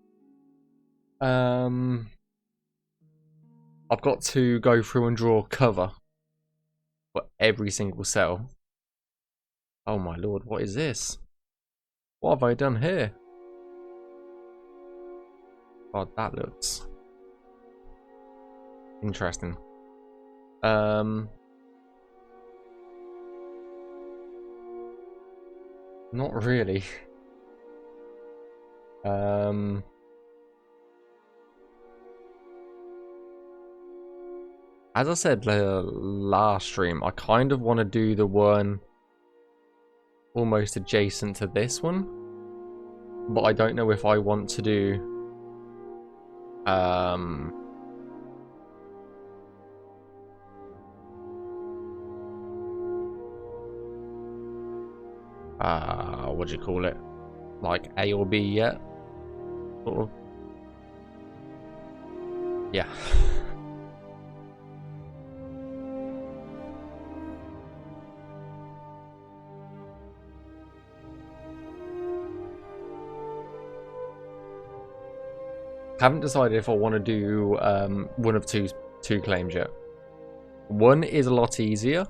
I've got to go through and draw cover for every single cell. Oh my lord, what is this? What have I done here? God, that looks interesting. Not really. As I said last stream, I kind of want to do the one almost adjacent to this one, but I don't know if I want to do what do you call it, like A or B yet, sort of. Yeah. Haven't decided if I want to do one of two claims yet. One is a lot easier.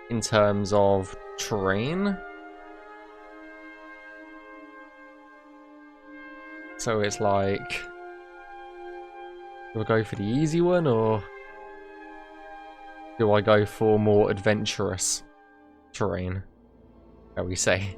In terms of terrain. So it's like, do I go for the easy one or do I go for more adventurous terrain, shall we say?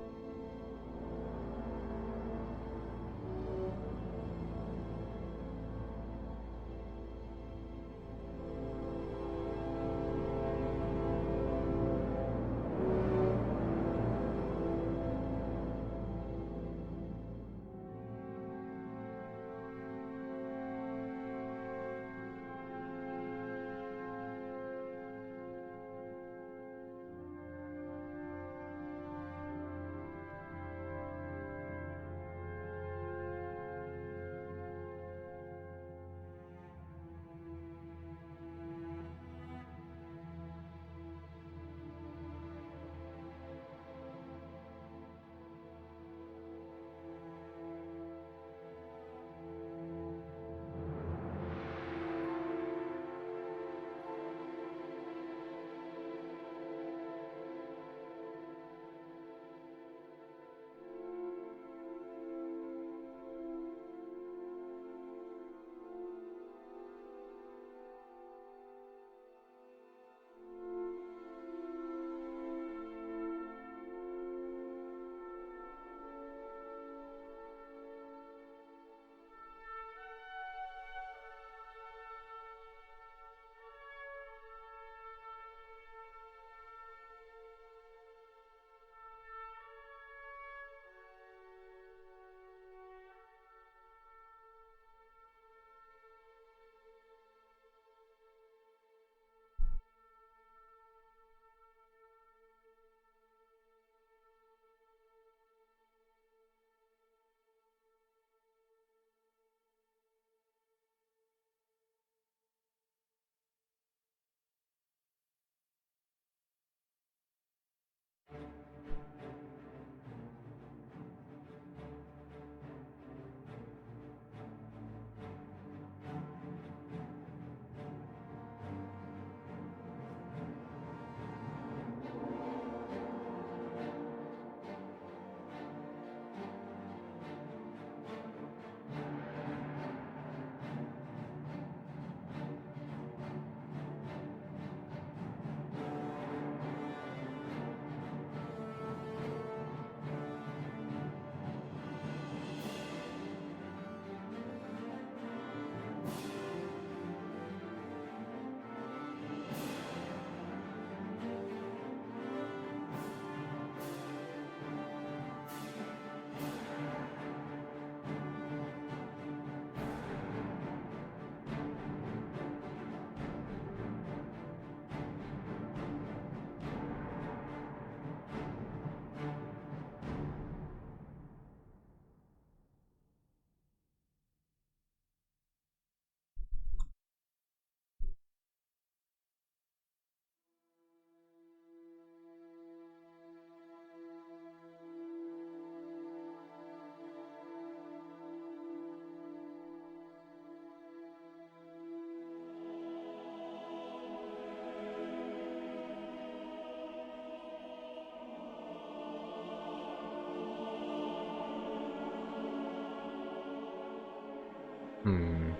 Hmm.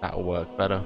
That'll work better.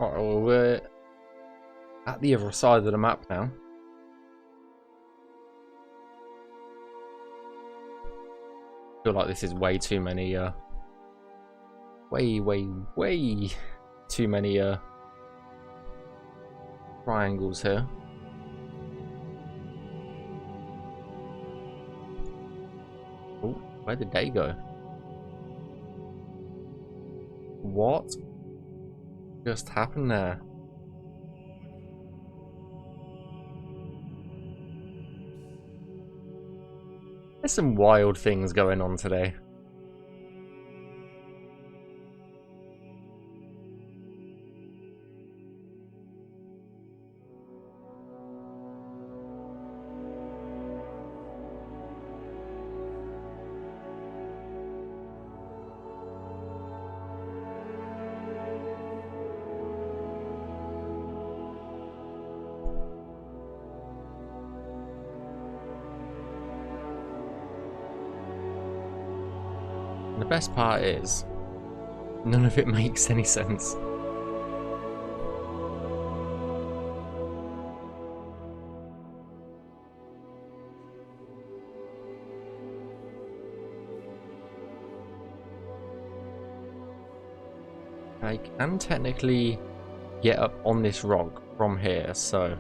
Alright, well, we're at the other side of the map now. I feel like this is way too many, way too many, triangles here. Oh, where did they go? What just happened there? There's some wild things going on today. And the best part is, none of it makes any sense. I can technically get up on this rock from here, so...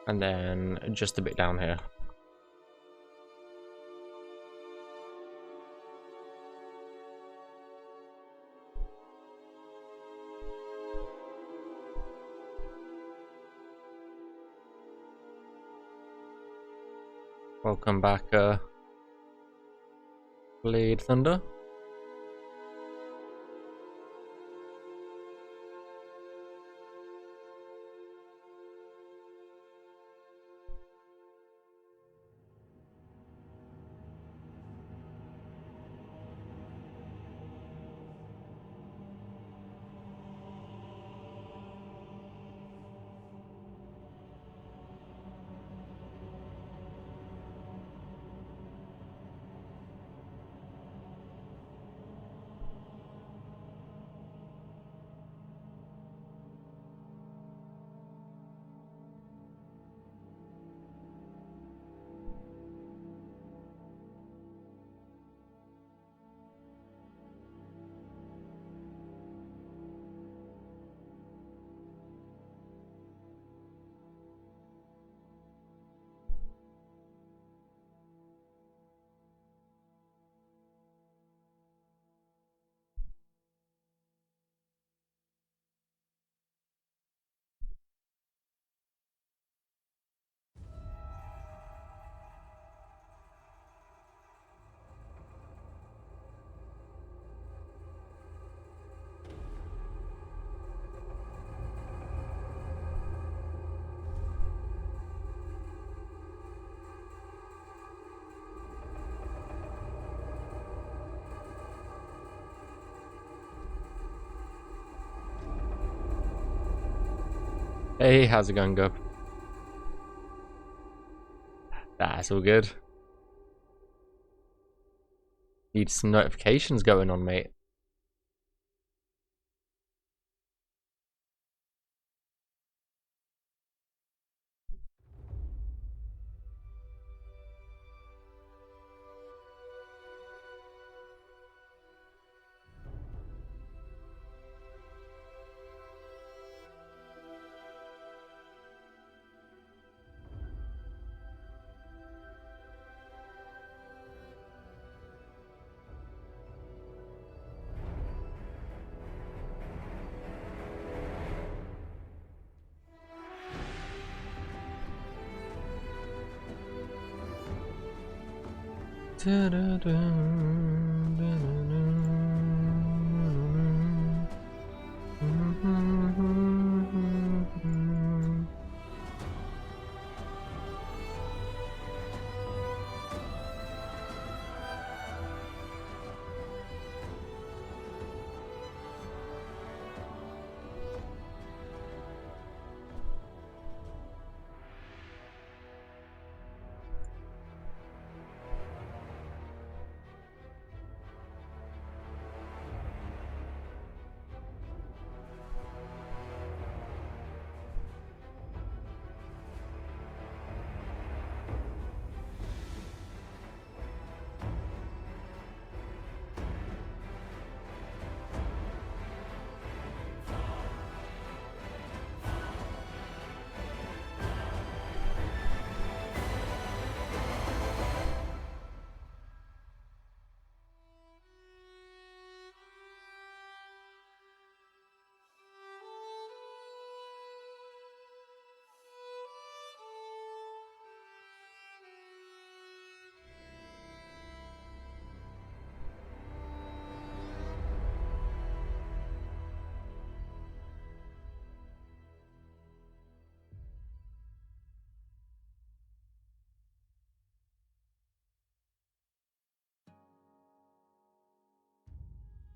And then just a bit down here. Welcome back, Blade Thunder. Hey, how's it going, Gub? That's all good. Need some notifications going on, mate.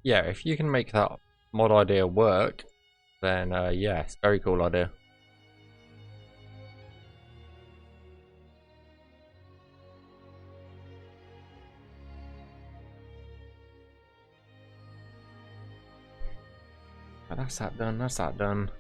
Yeah, if you can make that mod idea work, then yeah, it's a very cool idea. But that's that done, that's that done.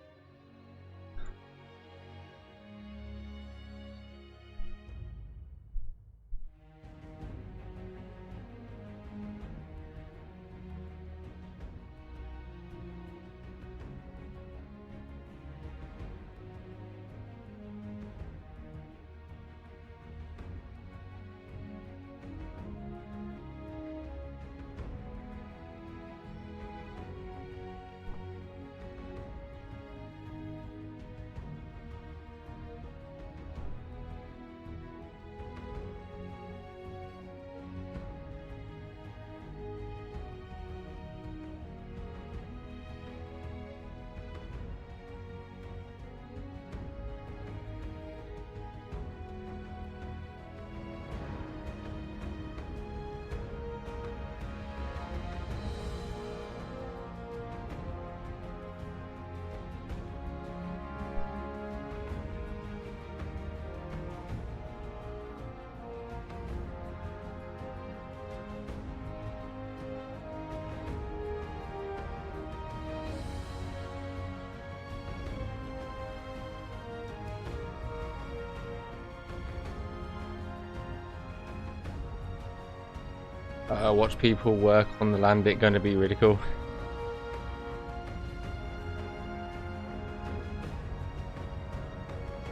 Watch people work on the land bit, going to be really cool.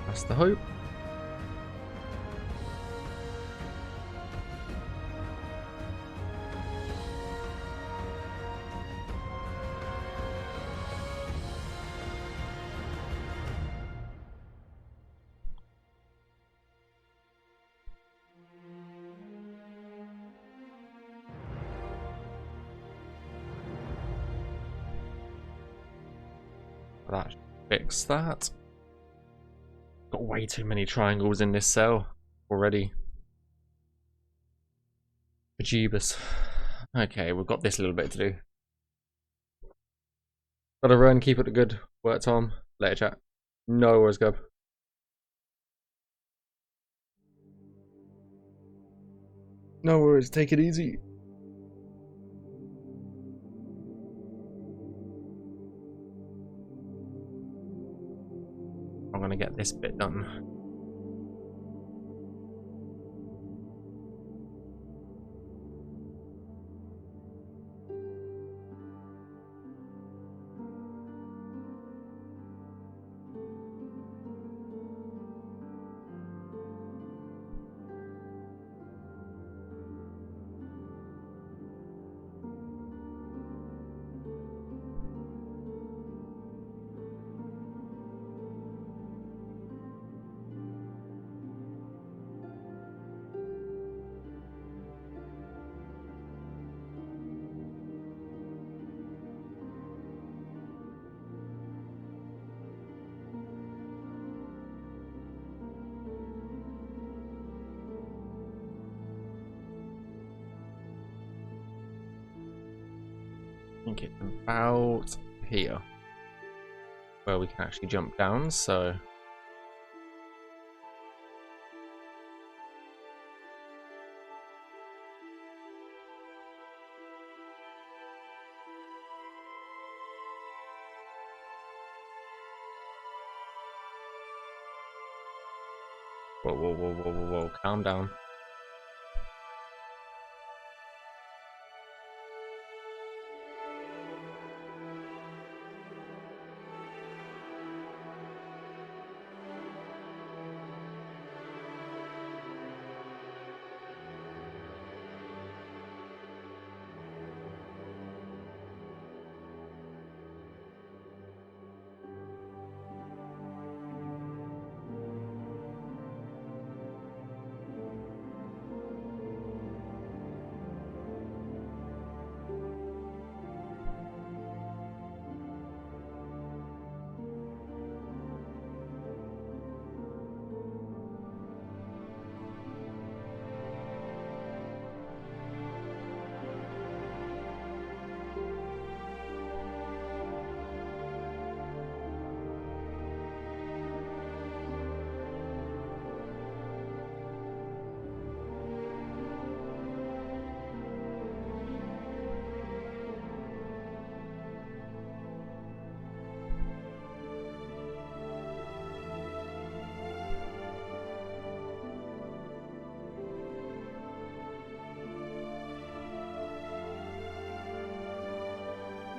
That's the hope. That should fix that. Got way too many triangles in this cell already. Jeebus. Okay, we've got this little bit to do. Gotta run, keep it good work, Tom. Later, chat. No worries, Gub. No worries, take it easy. I'm gonna get this bit done. I think it's about here where we can actually jump down, so whoa, calm down.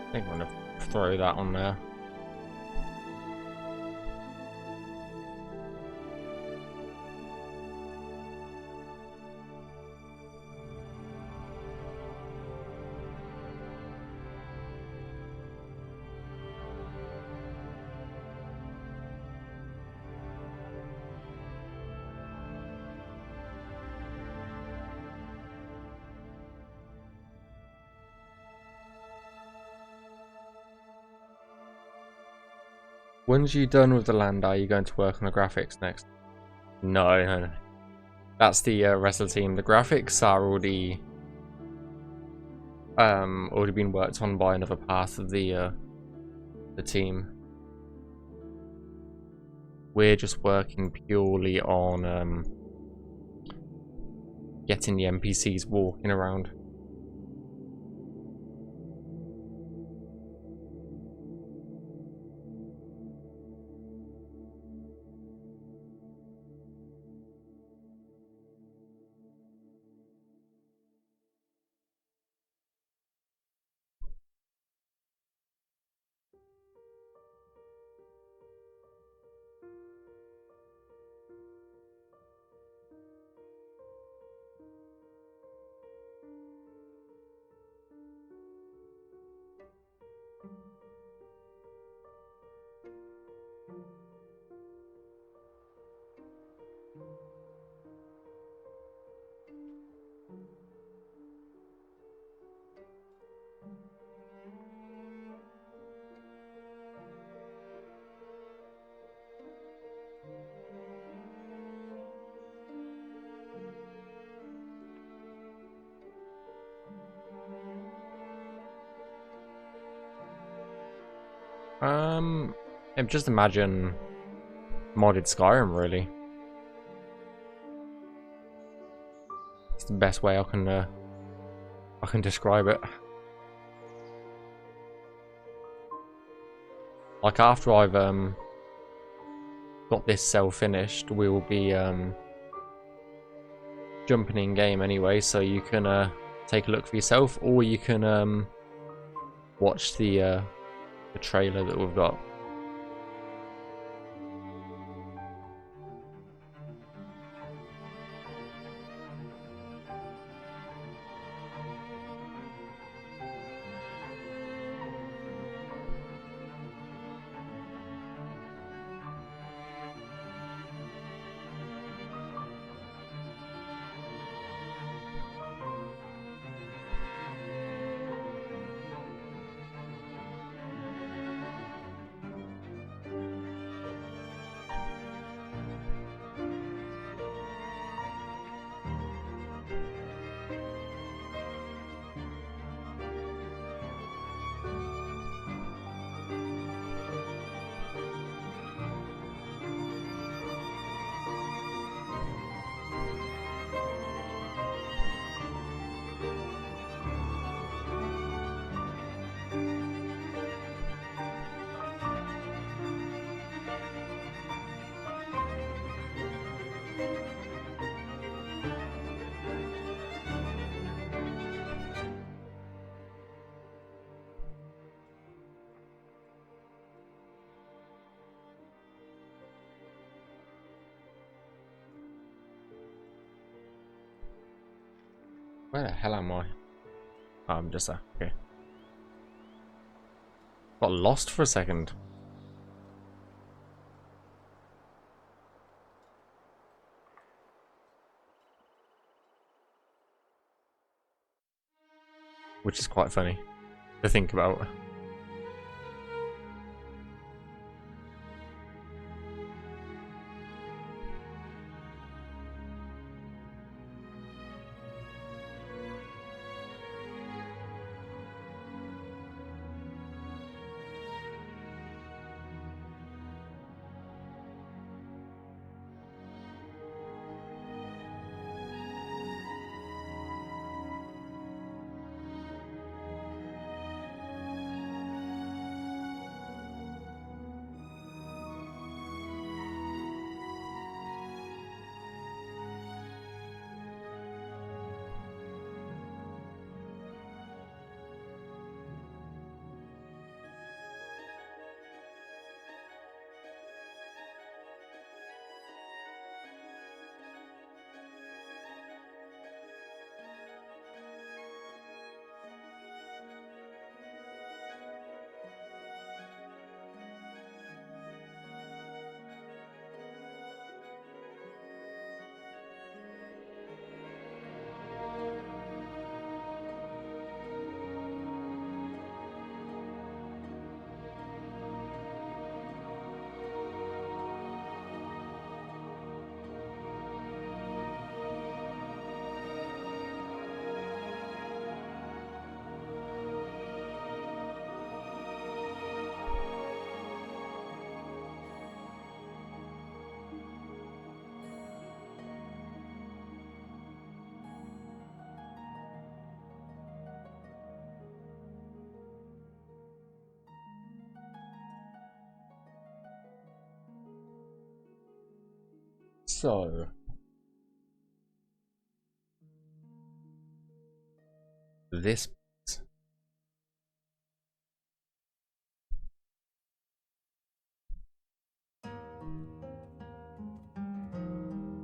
I think I'm gonna throw that on there. Once you're done with the land, are you going to work on the graphics next? No. That's the rest of the team. The graphics are already been worked on by another part of the team. We're just working purely on getting the NPCs walking around. And just imagine modded Skyrim, really. It's the best way I can describe it. Like after I've got this cell finished, we will be jumping in game anyway, so you can take a look for yourself, or you can watch the trailer that we've got. Where the hell am I? Oh, I'm just there. Okay. Got lost for a second. Which is quite funny to think about. So, this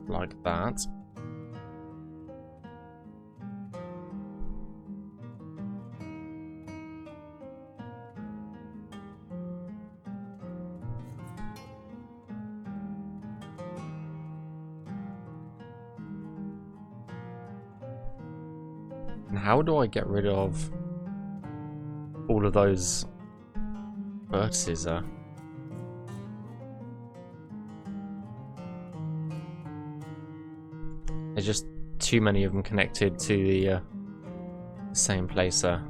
like that. And how do I get rid of all of those vertices there? There's just too many of them connected to the same place there.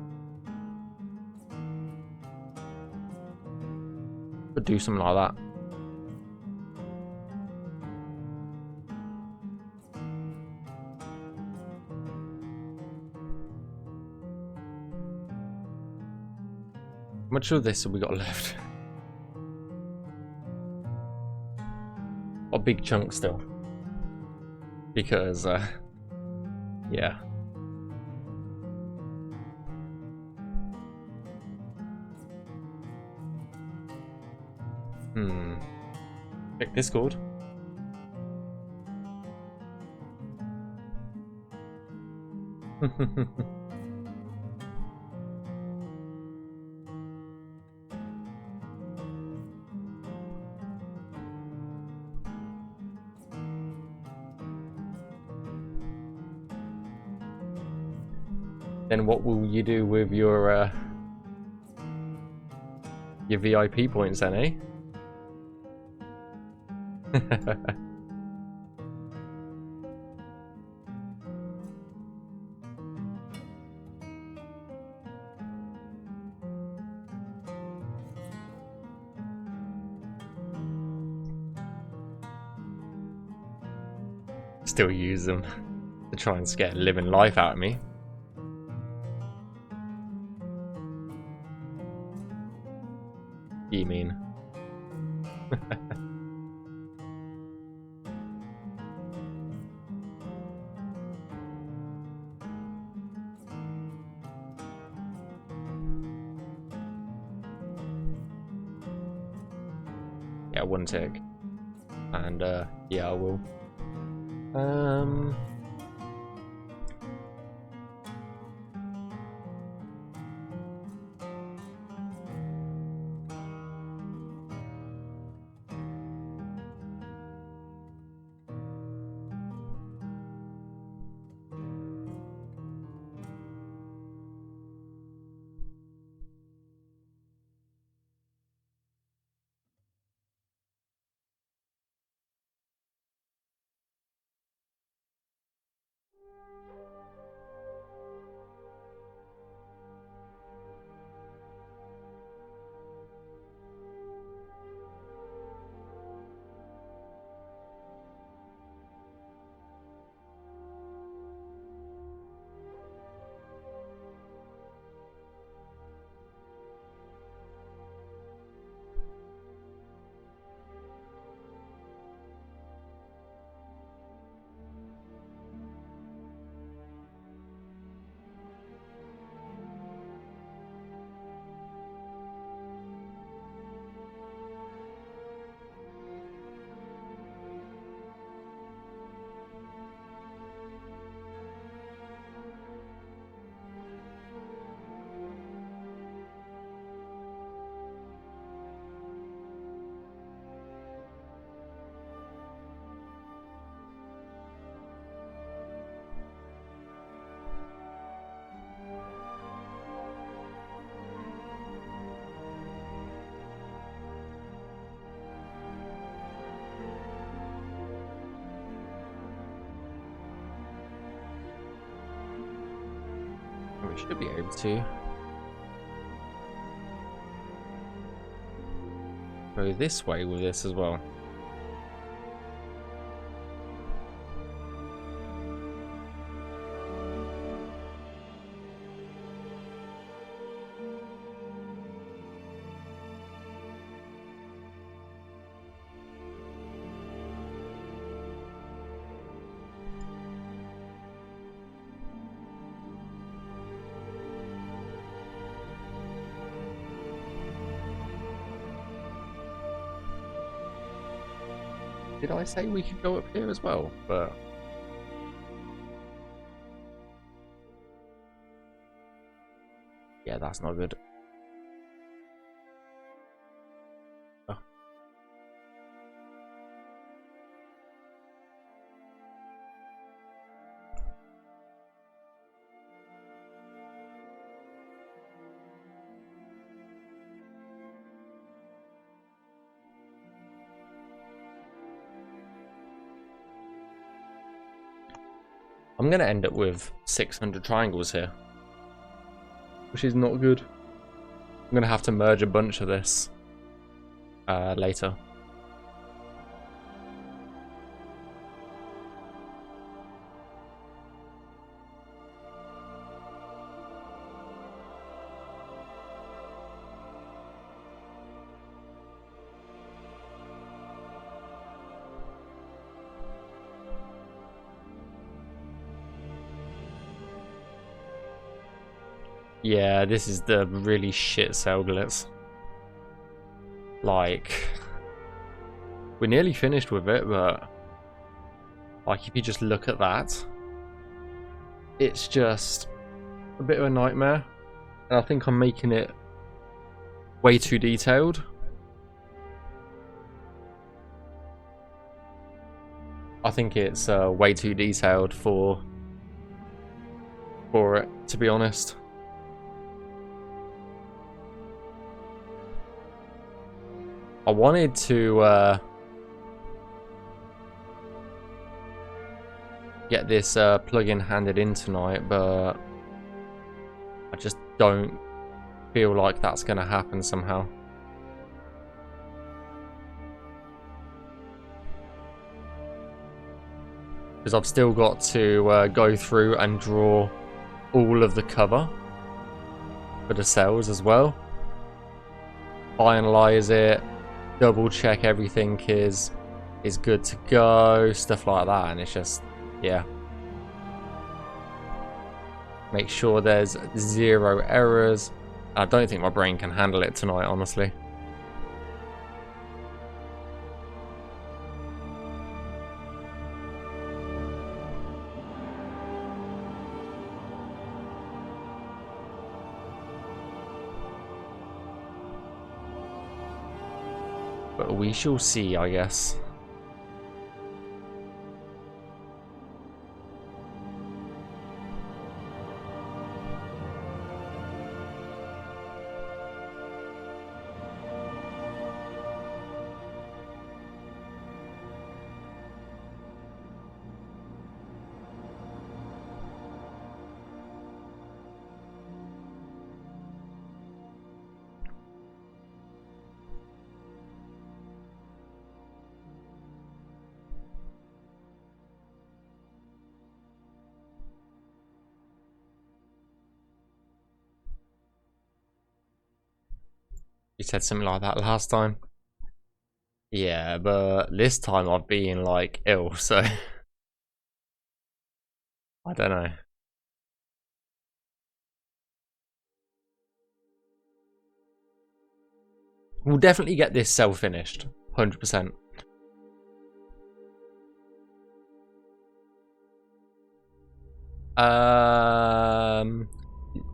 Could do something like that. much of this have we got left? A big chunk still. Because, yeah. Check Discord. Then what will you do with your VIP points then, eh? Still use them to try and scare living life out of me. You mean? Yeah, one tick. And yeah, I will. We should be able to go this way with this as well. Did I say we could go up here as well? But yeah, that's not good. Oh. I'm gonna end up with 600 triangles here, which is not good. I'm gonna have to merge a bunch of this later. Yeah, this is the really shit cell glitz. Like, we're nearly finished with it, but like if you just look at that, it's just a bit of a nightmare. And I think I'm making it way too detailed. I think it's way too detailed for it, to be honest. I wanted to get this plugin handed in tonight, but I just don't feel like that's going to happen somehow. Because I've still got to go through and draw all of the cover for the cells as well. Finalize it, double check everything is good to go, stuff like that, and it's just, yeah. Make sure there's 0 errors. I don't think my brain can handle it tonight, honestly. But we shall see, I guess. You said something like that last time. Yeah, but this time I've been like ill, so I don't know. We'll definitely get this cell finished, 100%.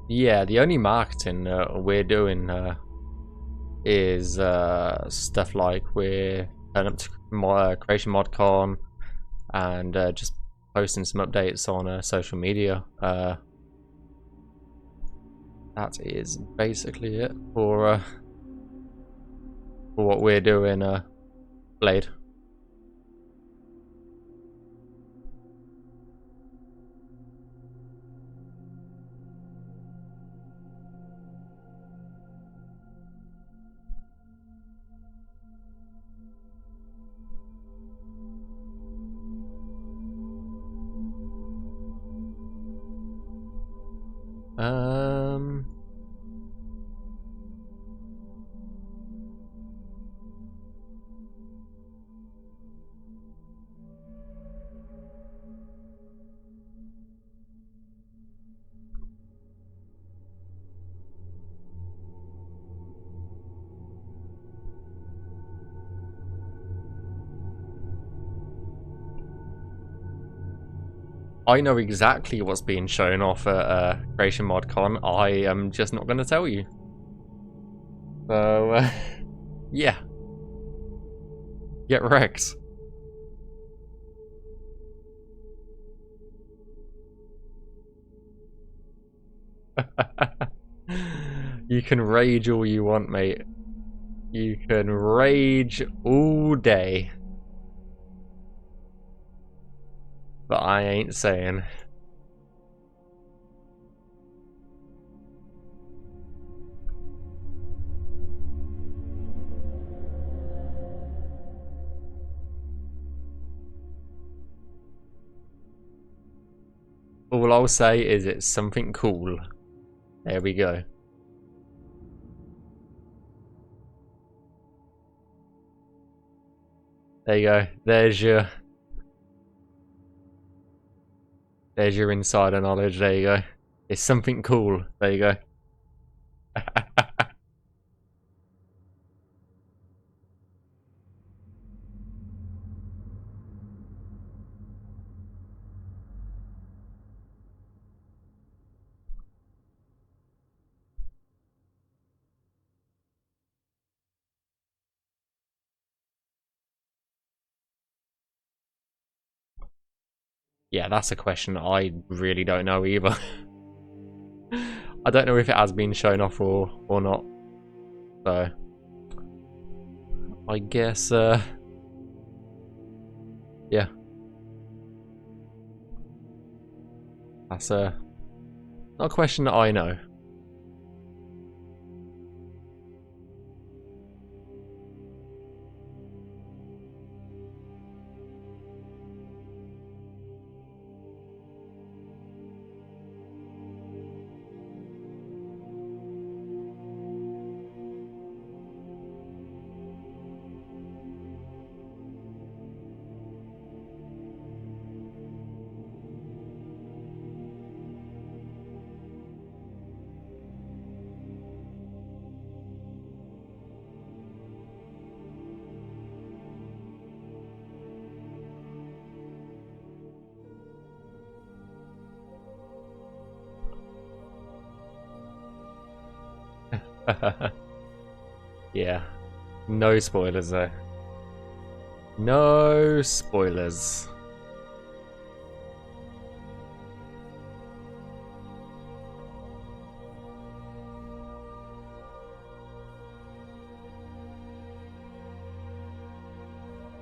Yeah, the only marketing we're doing is stuff like we're turning up to Creation ModCon and just posting some updates on social media. That is basically it for what we're doing, Blade. I know exactly what's being shown off at Creation ModCon. I am just not going to tell you. So, yeah. Get wrecked. You can rage all you want, mate. You can rage all day. But I ain't saying. All I'll say is it's something cool. There we go. There you go. There's your insider knowledge. There you go. It's something cool. There you go. Yeah, that's a question I really don't know either. I don't know if it has been shown off or not. So I guess yeah. That's not a question that I know. Yeah. No spoilers though. No spoilers.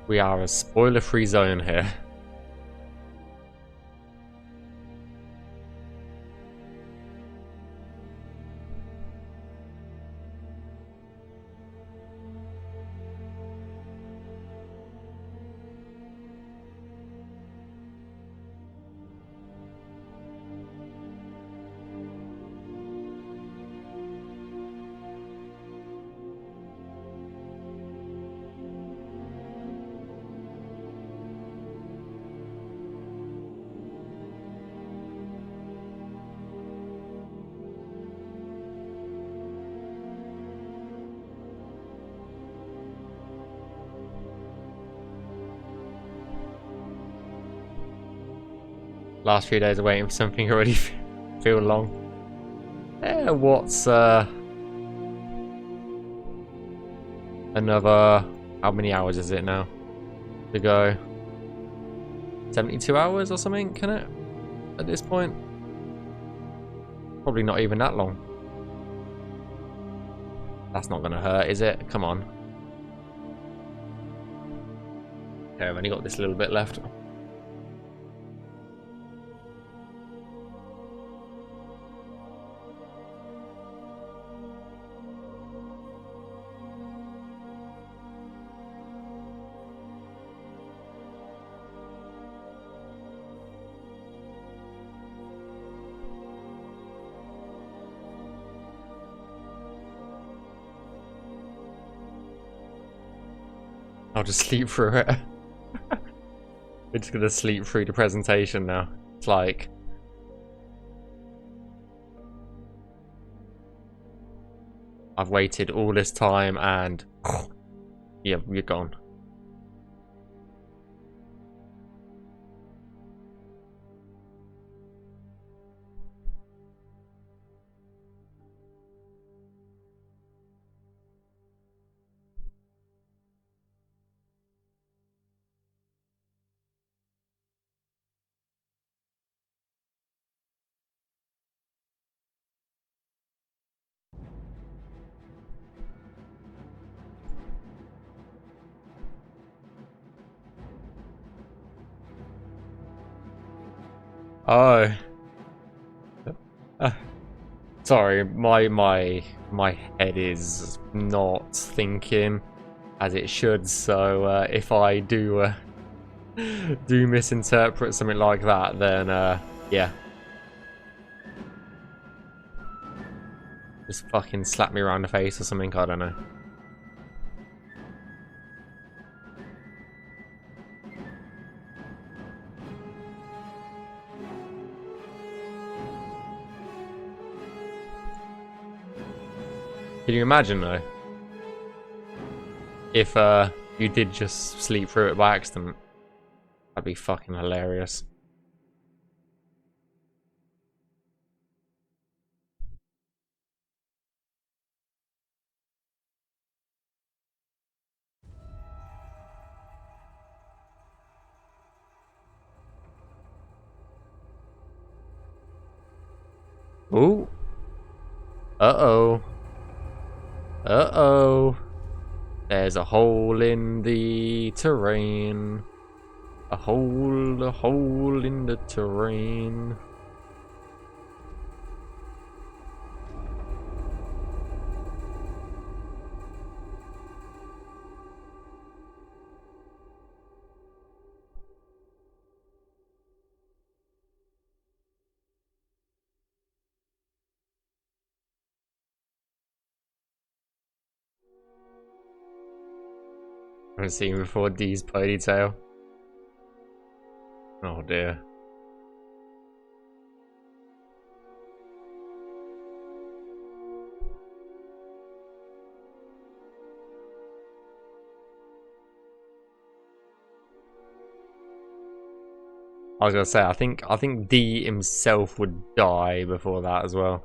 We are a spoiler-free zone here. Last few days of waiting for something already feel long. What's another, how many hours is it now to go? 72 hours or something, can it? At this point? Probably not even that long. That's not gonna hurt, is it? Come on. Okay, I've only got this little bit left. I'll just sleep through it. We're just gonna sleep through the presentation now. It's like... I've waited all this time and... yeah, you're gone. Oh. Sorry, my head is not thinking as it should, so if I do do misinterpret something like that, then yeah. Just fucking slap me around the face or something, I don't know. Can you imagine though? If you did just sleep through it by accident. That'd be fucking hilarious. Ooh. Uh-oh. Uh-oh. There's a hole in the terrain. A hole in the terrain. I haven't seen before Dee's ponytail. Oh dear. I was gonna say, I think D himself would die before that as well.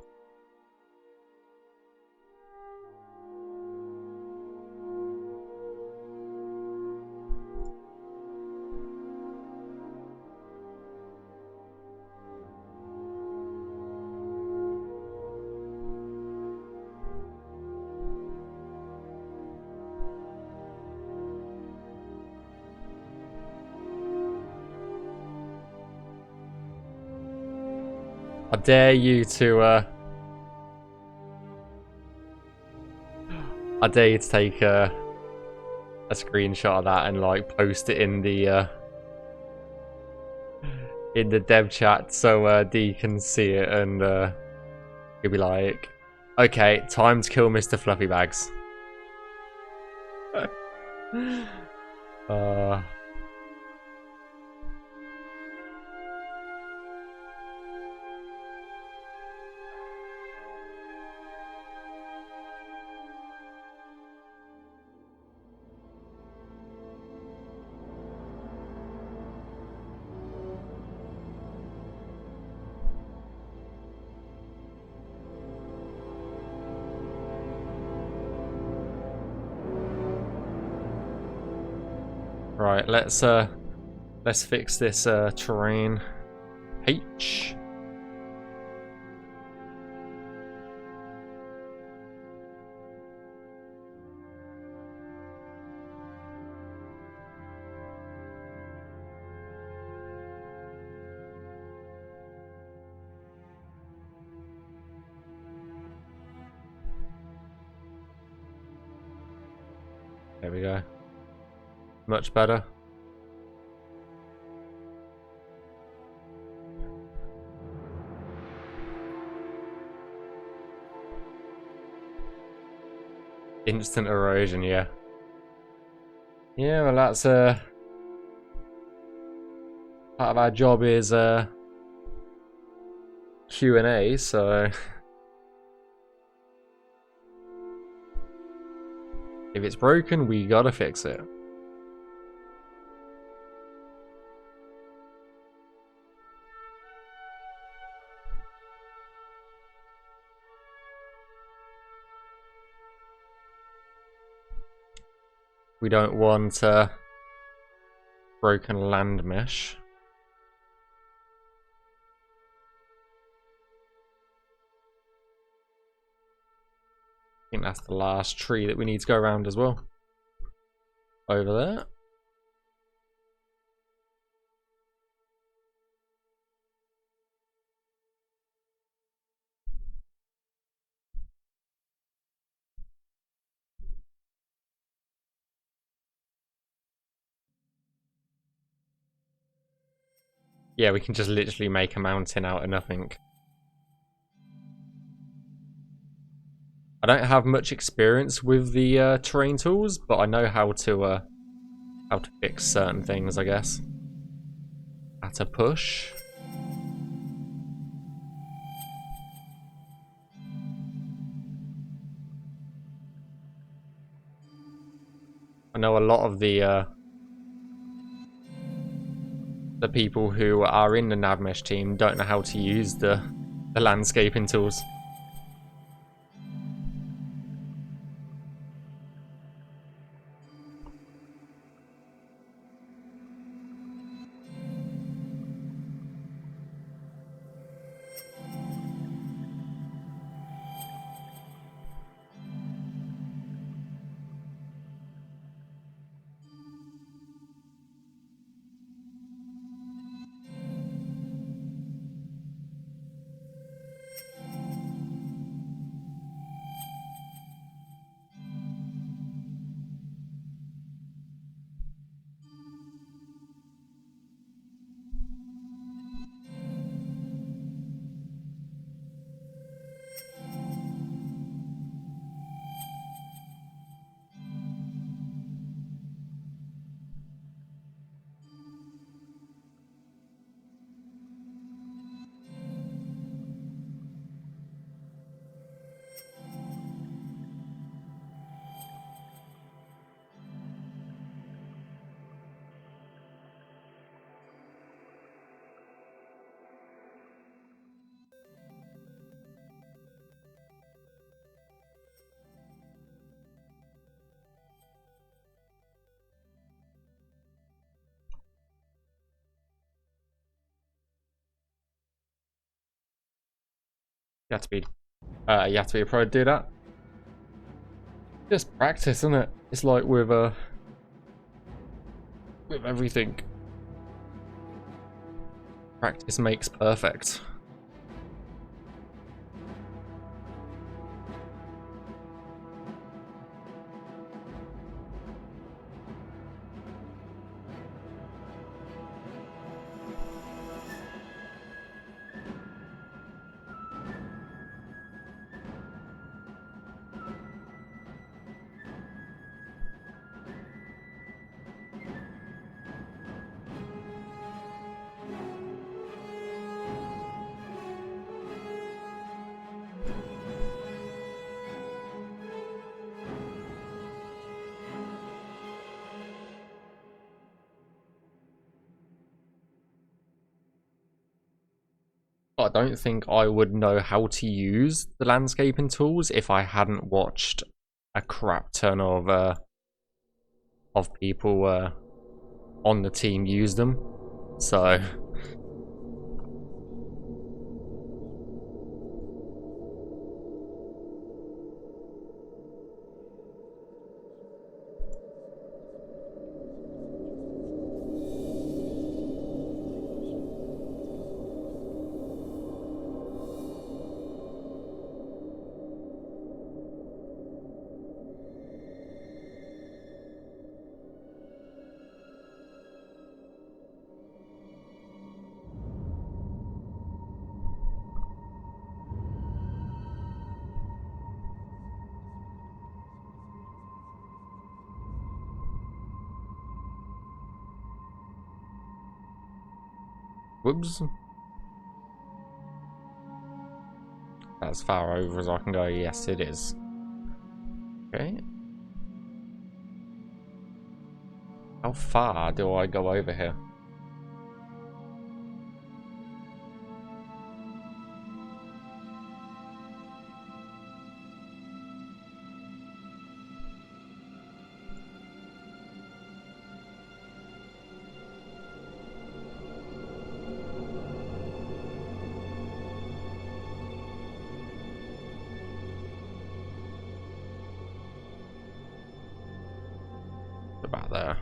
I dare you to I dare you to take a screenshot of that and like post it in the dev chat so D can see it and he'll be like, okay, time to kill Mr. Fluffy Bags. Right, let's fix this terrain. H. There we go. Much better. Instant erosion, yeah. Yeah, well that's part of our job is Q&A, so if it's broken, we gotta fix it. We don't want broken land mesh. I think that's the last tree that we need to go around as well. Over there. Yeah, we can just literally make a mountain out of nothing. I don't have much experience with the terrain tools, but I know how to fix certain things, I guess. How to push. I know a lot of the people who are in the Navmesh team don't know how to use the landscaping tools. You have to be a pro to do that. Just practice, isn't it? It's like with everything. Practice makes perfect. I don't think I would know how to use the landscaping tools if I hadn't watched a crap ton of people on the team use them. So whoops. As far over as I can go, yes it is. Okay. How far do I go over here? About there.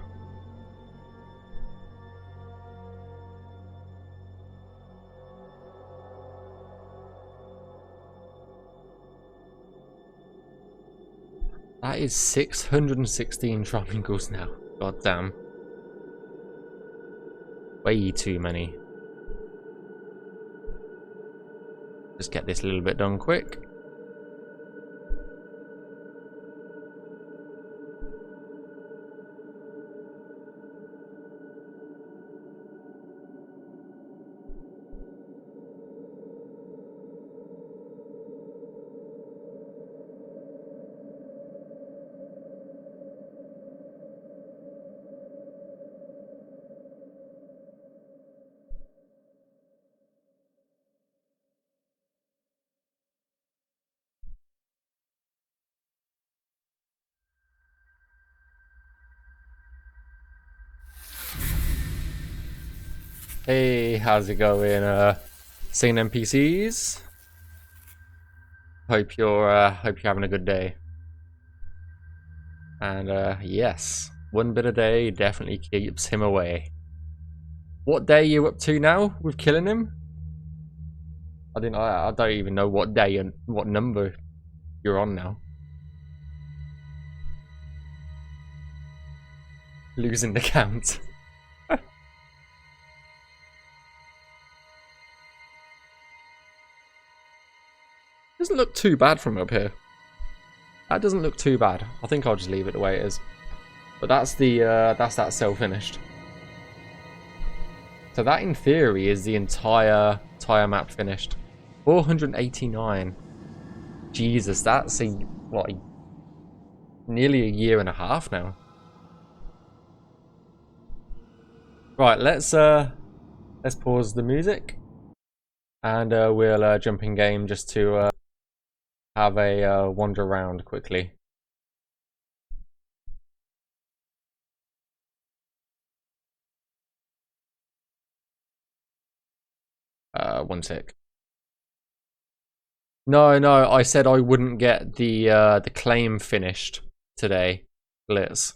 That is 616 triangles now. God damn. Way too many. Just get this a little bit done quick. Hey, how's it going? Seeing NPCs? Hope you're having a good day. And yes, one bit a day definitely keeps him away. What day are you up to now with killing him? I don't even know what day and what number you're on now. Losing the count. Doesn't look too bad from up here. That doesn't look too bad. I think I'll just leave it the way it is. But that's that cell finished. So that in theory is the entire map finished. 489. Jesus, that's nearly a year and a half now. Right, let's pause the music, and we'll jump in game just to have a wander around quickly. One sec. No, I said I wouldn't get the claim finished today, Blitz.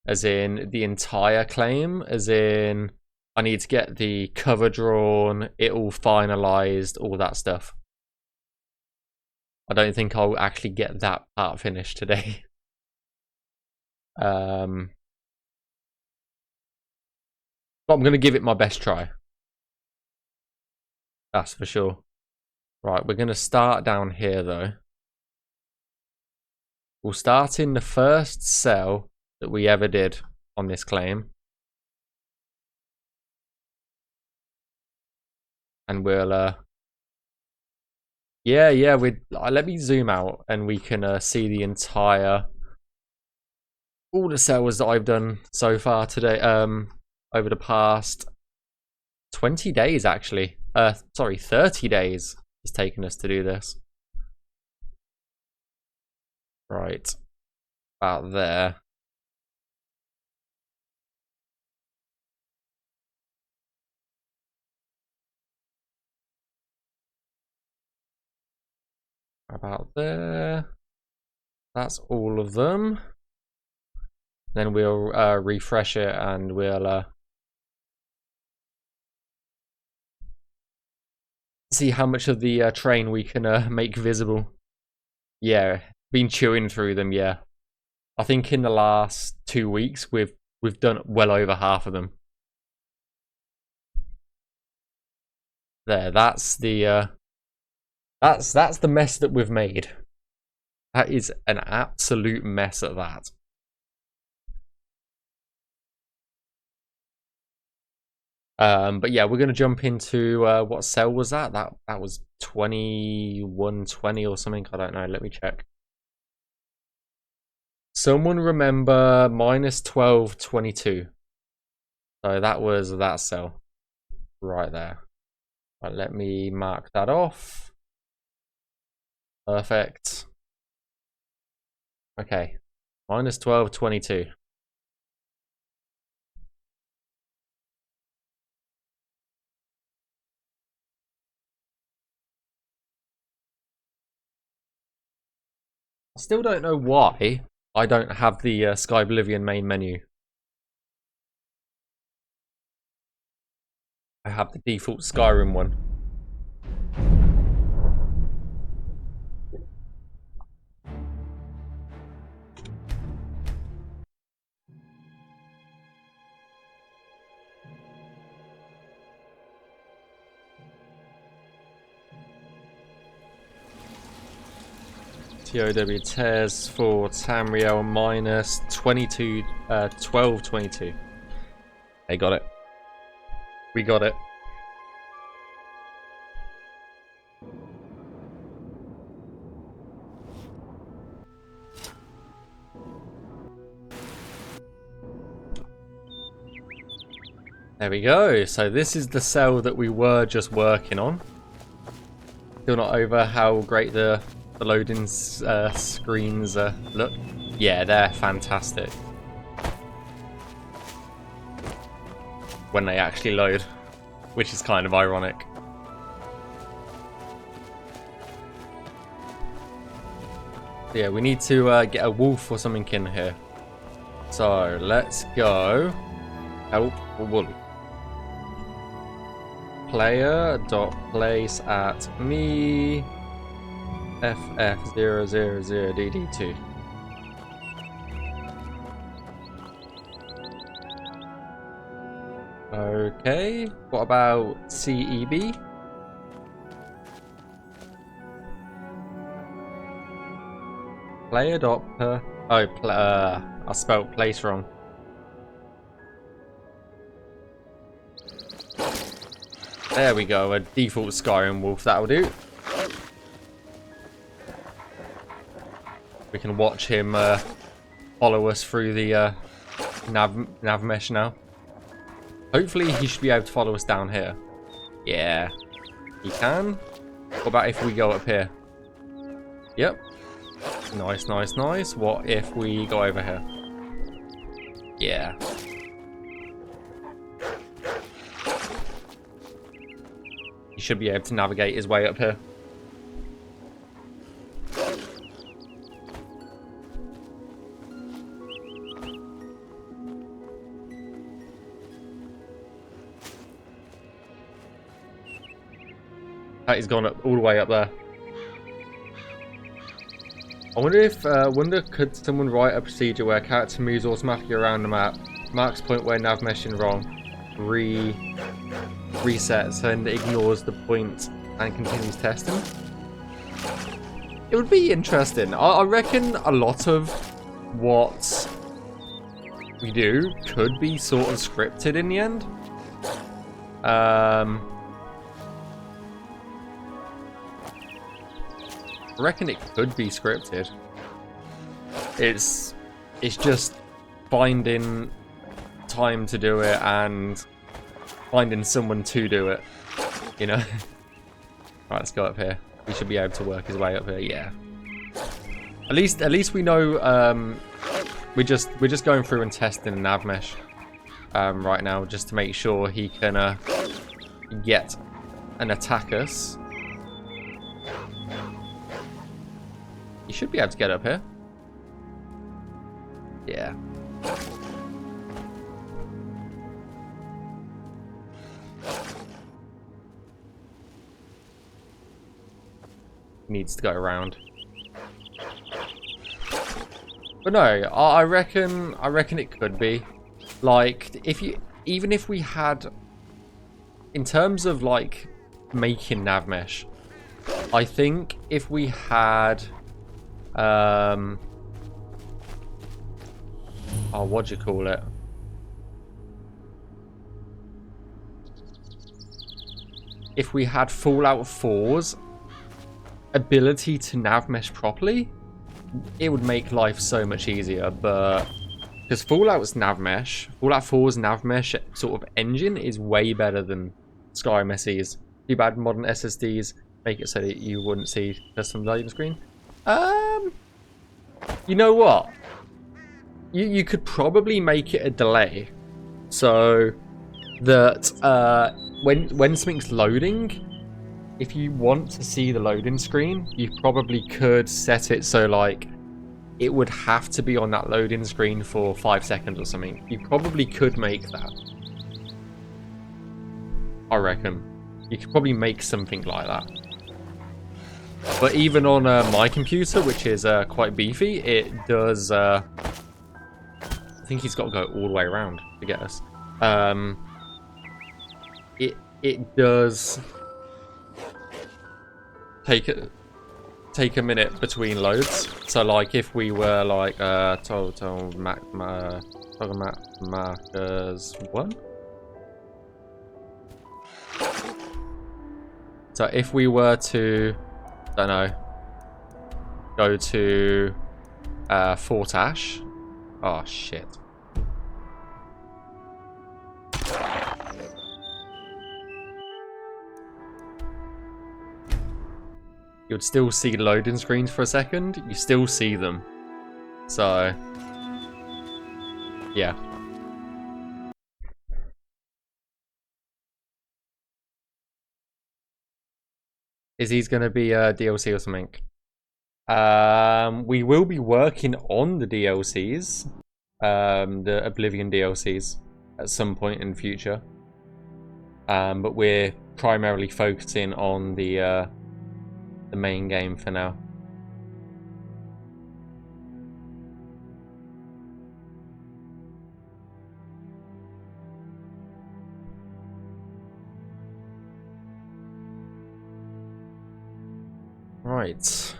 As in the entire claim, as in I need to get the cover drawn, it all finalized, all that stuff. I don't think I'll actually get that part finished today. But I'm going to give it my best try. That's for sure. Right, we're going to start down here though. We'll start in the first cell that we ever did on this claim. And we'll yeah, let me zoom out and we can see the entire all the cells that I've done so far today, over the past 20 days actually. Sorry, 30 days it's taken us to do this. Right. About there. About there. That's all of them. Then we'll refresh it and we'll see how much of the train we can make visible. Yeah, been chewing through them. Yeah, I think in the last 2 weeks we've done well over half of them. There, that's the that's the mess that we've made. That is an absolute mess at that. But yeah, we're gonna jump into what cell was that? That was 2120 or something. I don't know. Let me check. Someone remember -1222. So that was that cell right there. Right, let me mark that off. Perfect. Okay, -1222. I still don't know why I don't have the Skyblivion main menu. I have the default Skyrim one. TOW tears for Tamriel -22 1222. They got it. We got it. There we go. So this is the cell that we were just working on. Still not over how great the loading screens look. Yeah, they're fantastic when they actually load. which is kind of ironic. Yeah, we need to get a wolf or something in here. So let's go help Wooly. Player.place at me FF000DD2. Okay, what about CEB? Player.per. Oh, I spelled place wrong. There we go, a default Skyrim wolf, that'll do. We can watch him follow us through the Navmesh now. Hopefully he should be able to follow us down here. Yeah, he can. What about if we go up here? Yep. Nice, nice, nice. What if we go over here? Yeah. He should be able to navigate his way up here. He's gone up all the way up there. I wonder if, could someone write a procedure where a character moves automatically around the map, marks point where navmeshing wrong, resets and ignores the point and continues testing? It would be interesting. I reckon a lot of what we do could be sort of scripted in the end. I reckon it could be scripted. It's just finding time to do it and finding someone to do it, you know. Right, let's go up here. He should be able to work his way up here. Yeah. At least we know. We're just going through and testing Navmesh right now, just to make sure he can get and attack us. You should be able to get up here. Yeah. Needs to go around. But no, I reckon it could be. Like, even if we had, in terms of like making Navmesh, I think if we had oh, what do you call it? If we had Fallout 4's ability to navmesh properly, it would make life so much easier. But because Fallout 4's navmesh sort of engine is way better than Skyrim SE's. Too bad modern SSDs make it so that you wouldn't see custom loading screen. You know what? You could probably make it a delay, so that when something's loading, if you want to see the loading screen, you probably could set it so like it would have to be on that loading screen for 5 seconds or something. You probably could make that. I reckon you could probably make something like that. But even on my computer, which is quite beefy, it does. I think he's got to go all the way around to get us. It does take a minute between loads. So like if we were like total markers 1. So if we were to, don't know, go to Fort Ash. Oh shit. You would still see loading screens for a second. You still see them. So yeah. is he's going to be a DLC or something. We will be working on the DLCs, the Oblivion DLCs, at some point in the future. But we're primarily focusing on the main game for now. Right.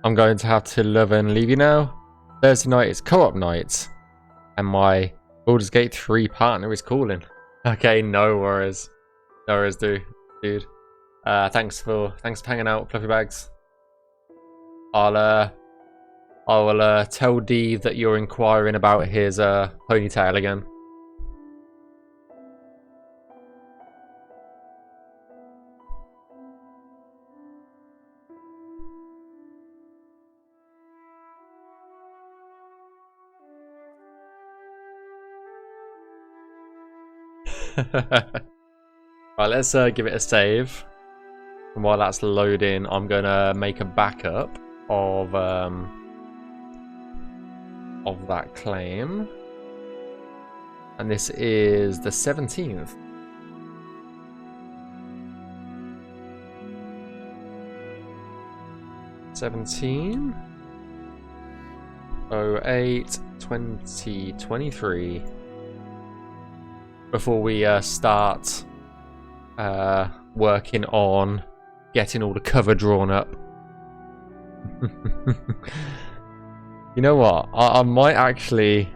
I'm going to have to love and leave you now. Thursday night is co-op night, and my Baldur's Gate 3 partner is calling. Okay, no worries. No worries, dude. Thanks for hanging out, Fluffy Bags. I will tell Dee that you're inquiring about his ponytail again. Right, let's give it a save. And while that's loading, I'm gonna make a backup of that claim. And this is the 17th. (17) 08 2023. Before we start working on getting all the cover drawn up. You know what? I might actually...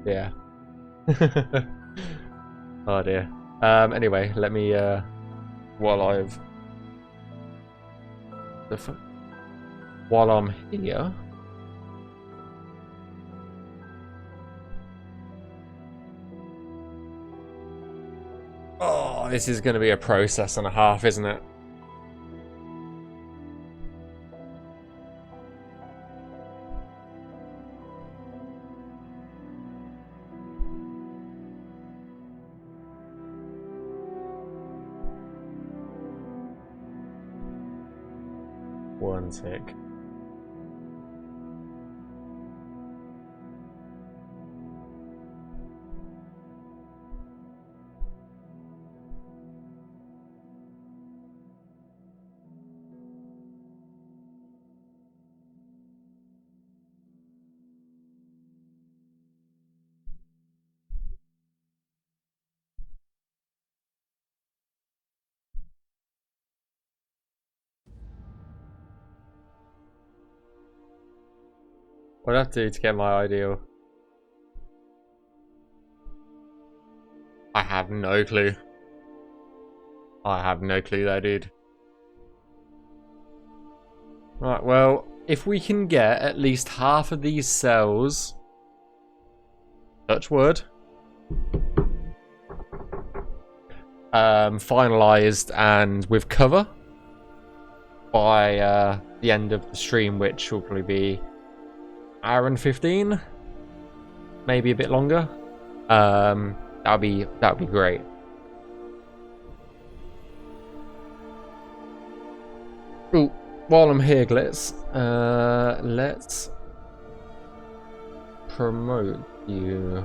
Yeah. Oh dear. Anyway, let me while I'm here, oh, this is going to be a process and a half, isn't it? One sec. What do I have to do to get my ideal? I have no clue. I have no clue there, dude. Right, well, if we can get at least half of these cells, touch wood, finalized and with cover by the end of the stream, which will probably be hour and 15, maybe a bit longer. That'd be great. Ooh, while I'm here, let's promote you.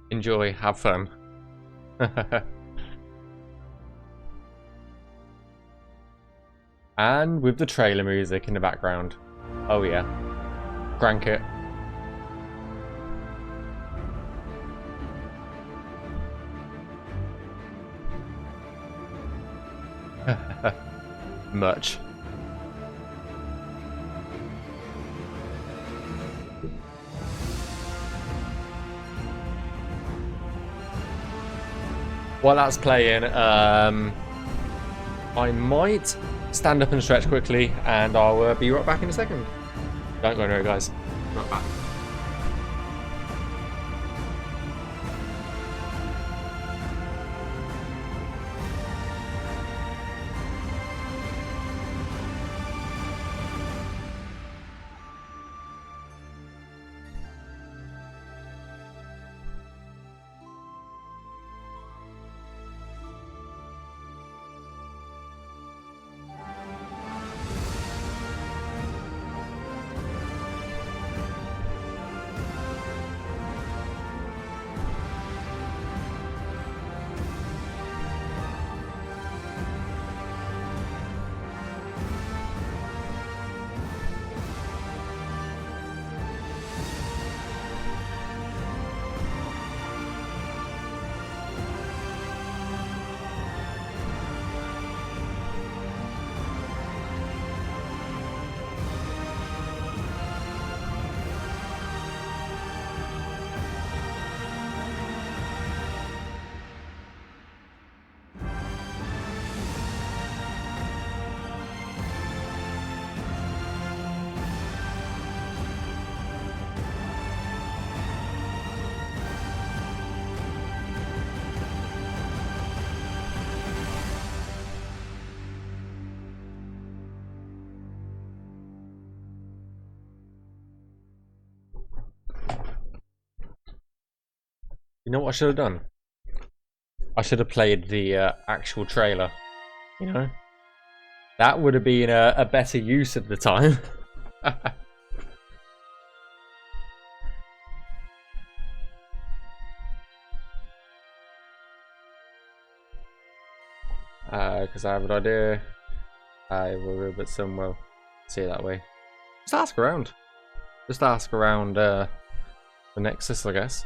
Enjoy, have fun. And with the trailer music in the background. Oh yeah. Crank it. Much. while that's playing, I might stand up and stretch quickly, and I'll be right back in a second. Don't go anywhere, guys. Right back. You know what I should have done? I should have played the actual trailer. You know? That would have been a better use of the time. Because I have an idea. I will, but some will see it that way. Just ask around. Just ask around the Nexus, I guess.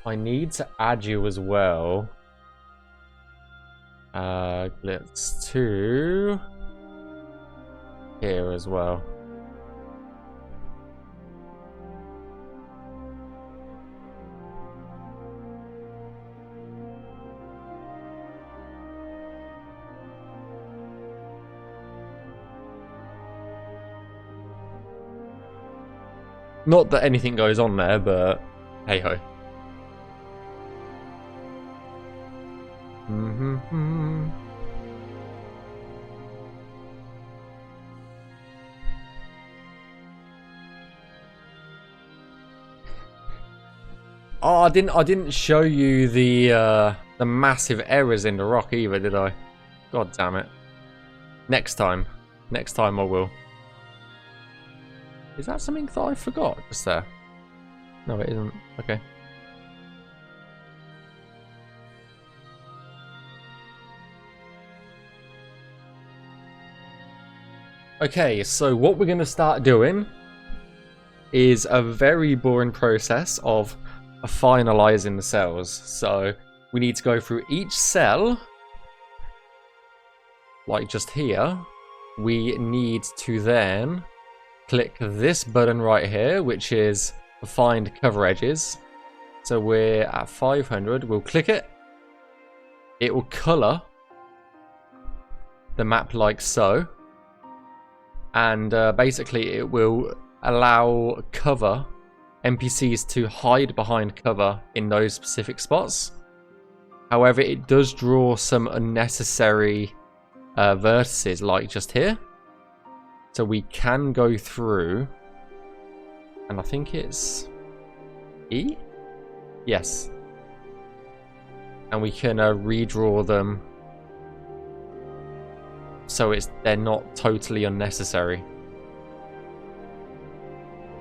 I need to add you as well. Let's to here as well. Not that anything goes on there, but hey ho. Oh, I didn't show you the massive errors in the rock either, did I? God damn it. Next time I will. Is that something that I forgot just there? No, it isn't. Okay. Okay, so what we're going to start doing is a very boring process of finalizing the cells. So we need to go through each cell, like just here. We need to then click this button right here, which is find cover edges. So we're at 500. We'll click it. It will color the map like so. And basically it will allow cover NPCs to hide behind cover in those specific spots. However, it does draw some unnecessary vertices like just here. So we can go through, and I think it's E? Yes. And we can redraw them so they're not totally unnecessary.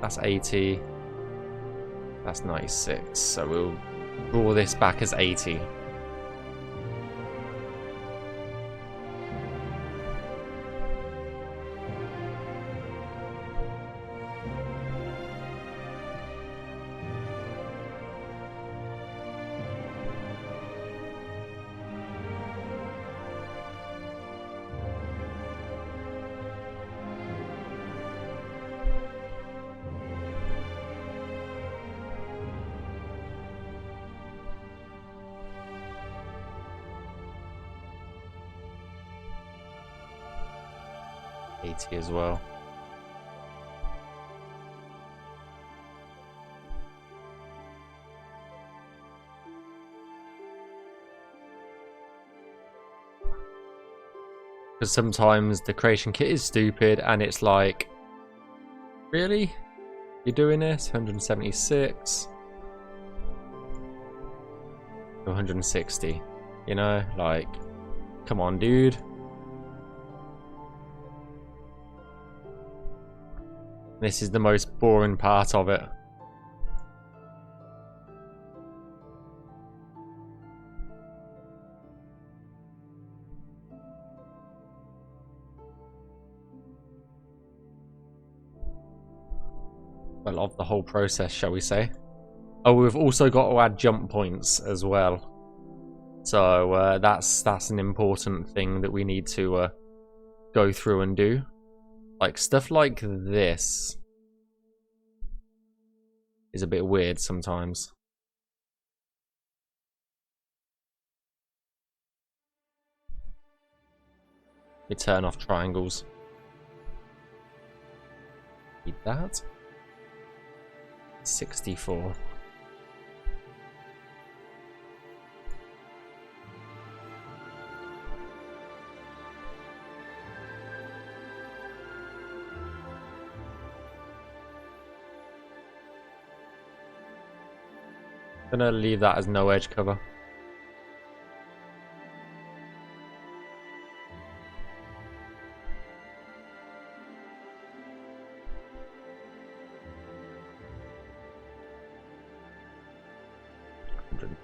That's 80. That's 96. So we'll draw this back as 80. 80 as well. Because sometimes the creation kit is stupid and it's like, really? You're doing this? 176. 160. You know, like, come on, dude. This is the most boring part of it. Well, of the whole process, shall we say. Oh, we've also got to add jump points as well. So that's an important thing that we need to go through and do. Like, stuff like this is a bit weird sometimes. We turn off triangles. Need that. 64. Gonna leave that as no edge cover.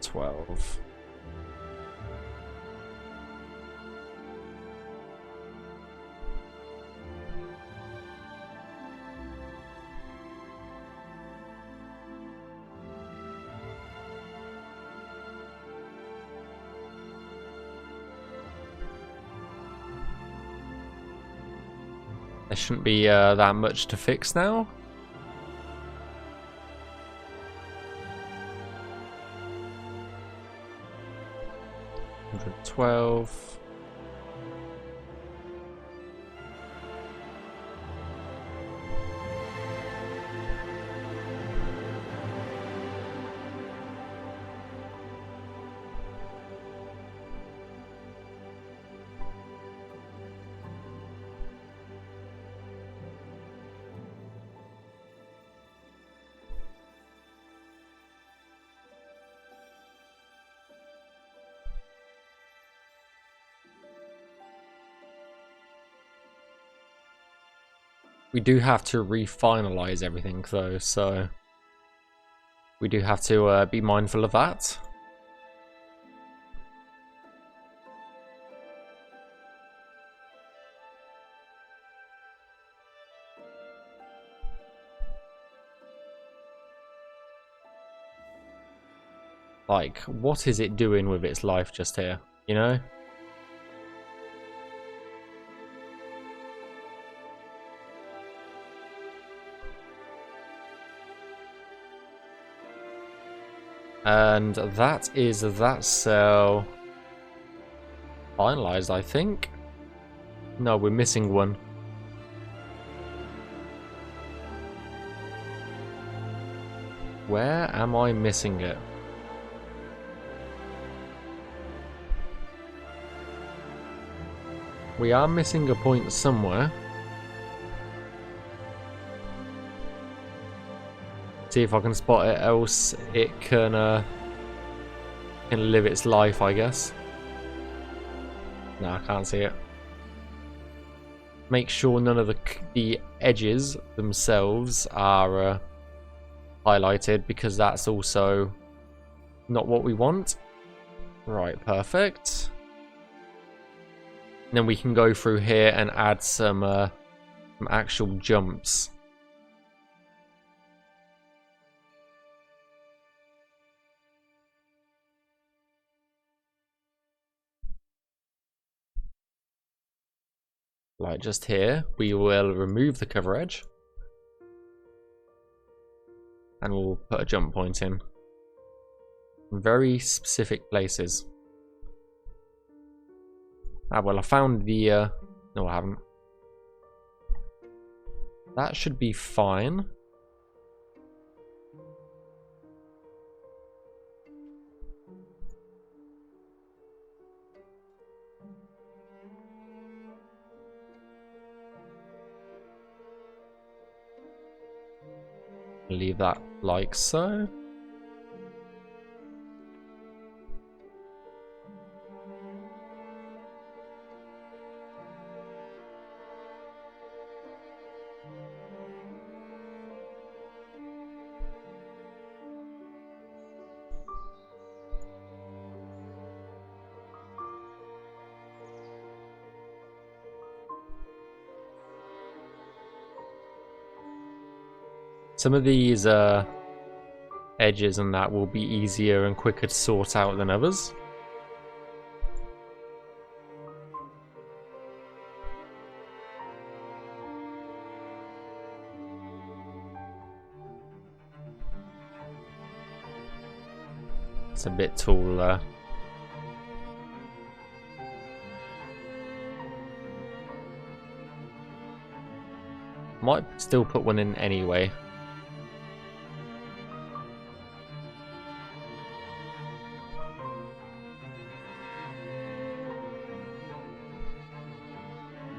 $112. There shouldn't be that much to fix now. $112. We do have to refinalize everything though, so we do have to be mindful of that. Like, what is it doing with its life just here, you know? And that is that cell finalized, I think. No, we're missing one. Where am I missing it? We are missing a point somewhere. See if I can spot it, else it can live its life, I guess. No, I can't see it. Make sure none of the edges themselves are highlighted, because that's also not what we want. Right, perfect. And then we can go through here and add some actual jumps. Like just here, we will remove the cover edge. And we'll put a jump point in. Very specific places. Ah, well, I found the... no, I haven't. That should be fine. Leave that like so. Some of these edges and that will be easier and quicker to sort out than others. It's a bit tall there. Might still put one in anyway.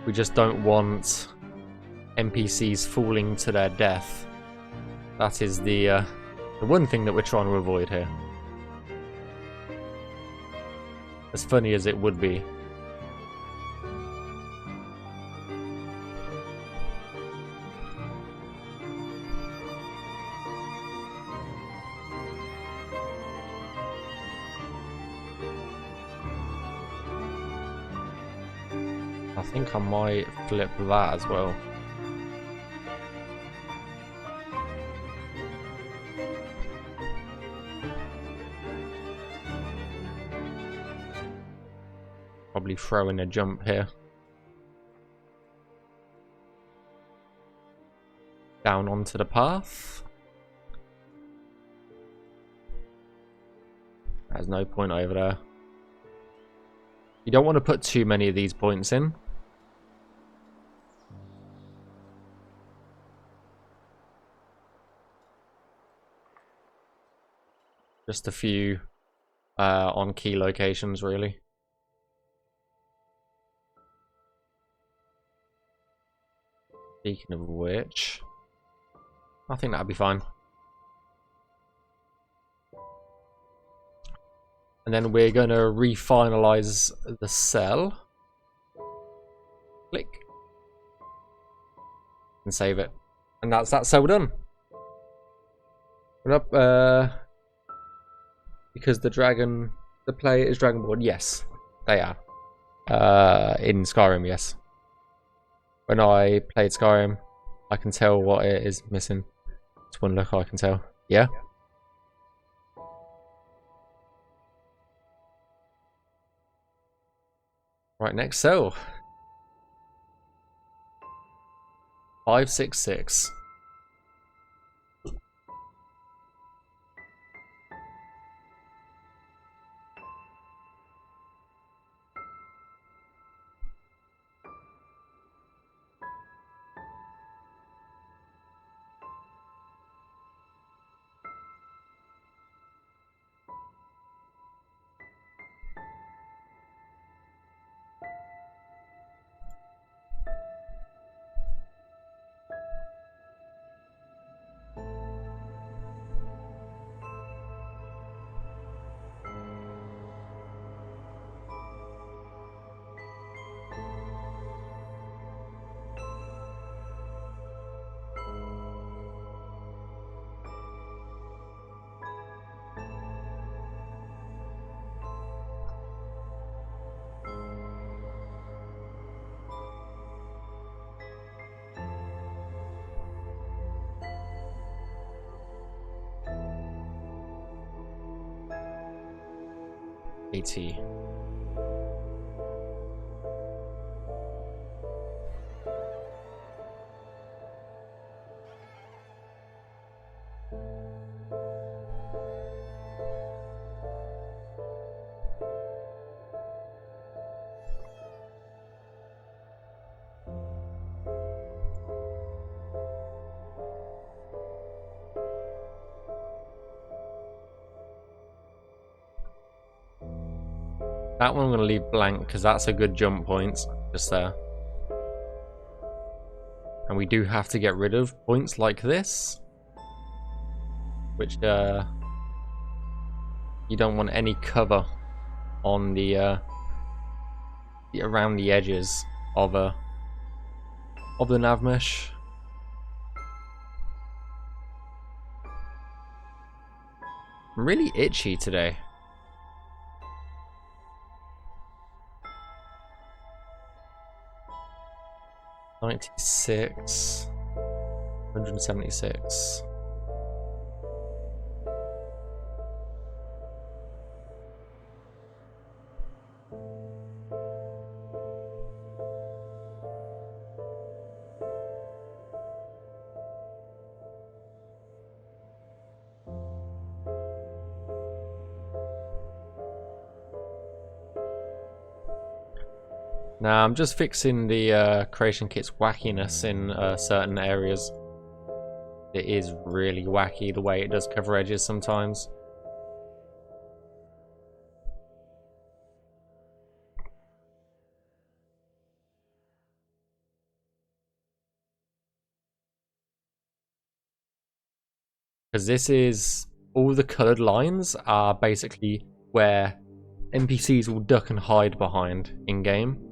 We just don't want NPCs falling to their death. That is the one thing that we're trying to avoid here. As funny as it would be. I think I might flip that as well. Probably throw in a jump here. Down onto the path. There's no point over there. You don't want to put too many of these points in. Just a few on key locations, really. Speaking of which, I think that'd be fine. And then we're going to refinalize the cell. Click. And save it. And that's that cell done. We're up, because the player is Dragonborn. Yes, they are. In Skyrim, yes. When I played Skyrim, I can tell what it is missing. It's one look I can tell. Yeah. Right, next cell. 566. AT. That one I'm going to leave blank because that's a good jump point just there. And we do have to get rid of points like this, which you don't want any cover on the around the edges of the Navmesh. I'm really itchy today. $96, $176. Now I'm just fixing the creation kit's wackiness in certain areas. It is really wacky the way it does cover edges sometimes. Because this is, all the coloured lines are basically where NPCs will duck and hide behind in game.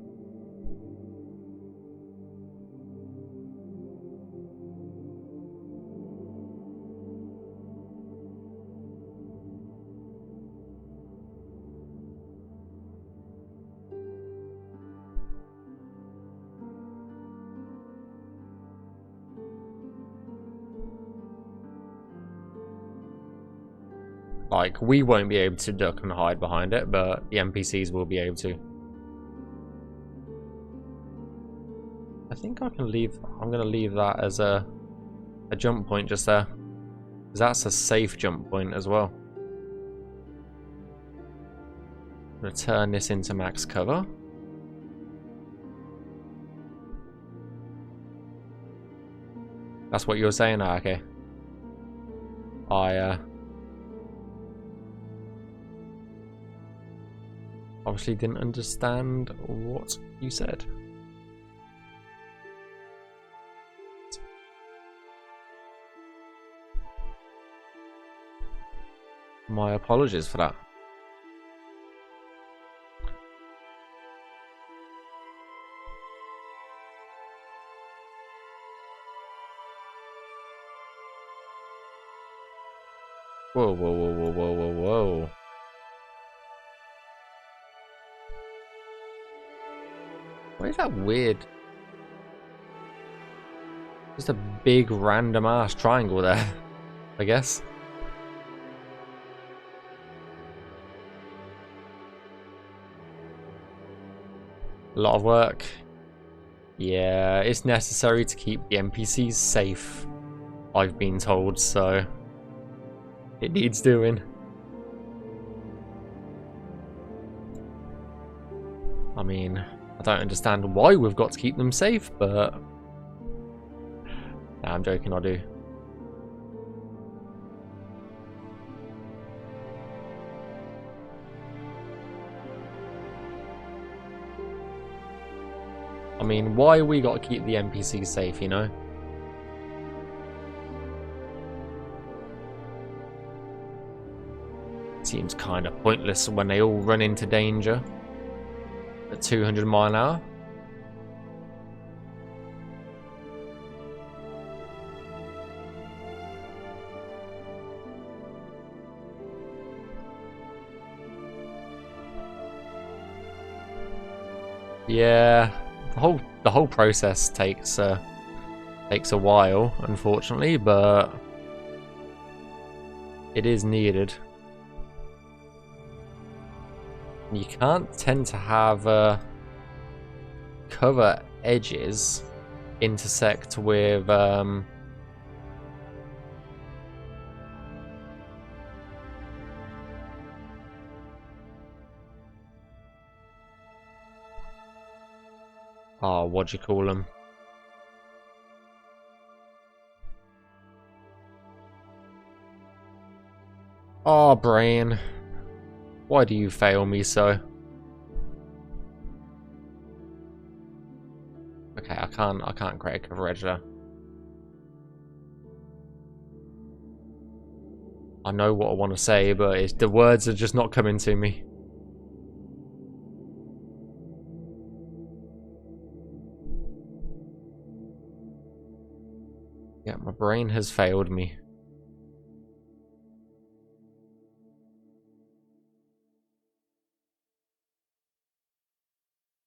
Like, we won't be able to duck and hide behind it, but the NPCs will be able to. I think I can leave, I'm going to leave that as a jump point just there. Because that's a safe jump point as well. I'm going to turn this into max cover. That's what you were saying? Ah, okay. I obviously didn't understand what you said. My apologies for that. Whoa, whoa, whoa, whoa, whoa, whoa, whoa. What is that weird? Just a big random ass triangle there, I guess. A lot of work. Yeah, it's necessary to keep the NPCs safe, I've been told, so it needs doing. I mean, I don't understand why we've got to keep them safe, but nah, I'm joking, I do. I mean, why we got to keep the NPCs safe, you know? Seems kind of pointless when they all run into danger at 200 miles an hour. Yeah, the whole process takes a while, unfortunately, but it is needed. You can't tend to have cover edges intersect with what do you call them? Oh, brain. Why do you fail me so? Okay, I can't create a cover edge there. I know what I want to say, but the words are just not coming to me. Yeah, my brain has failed me.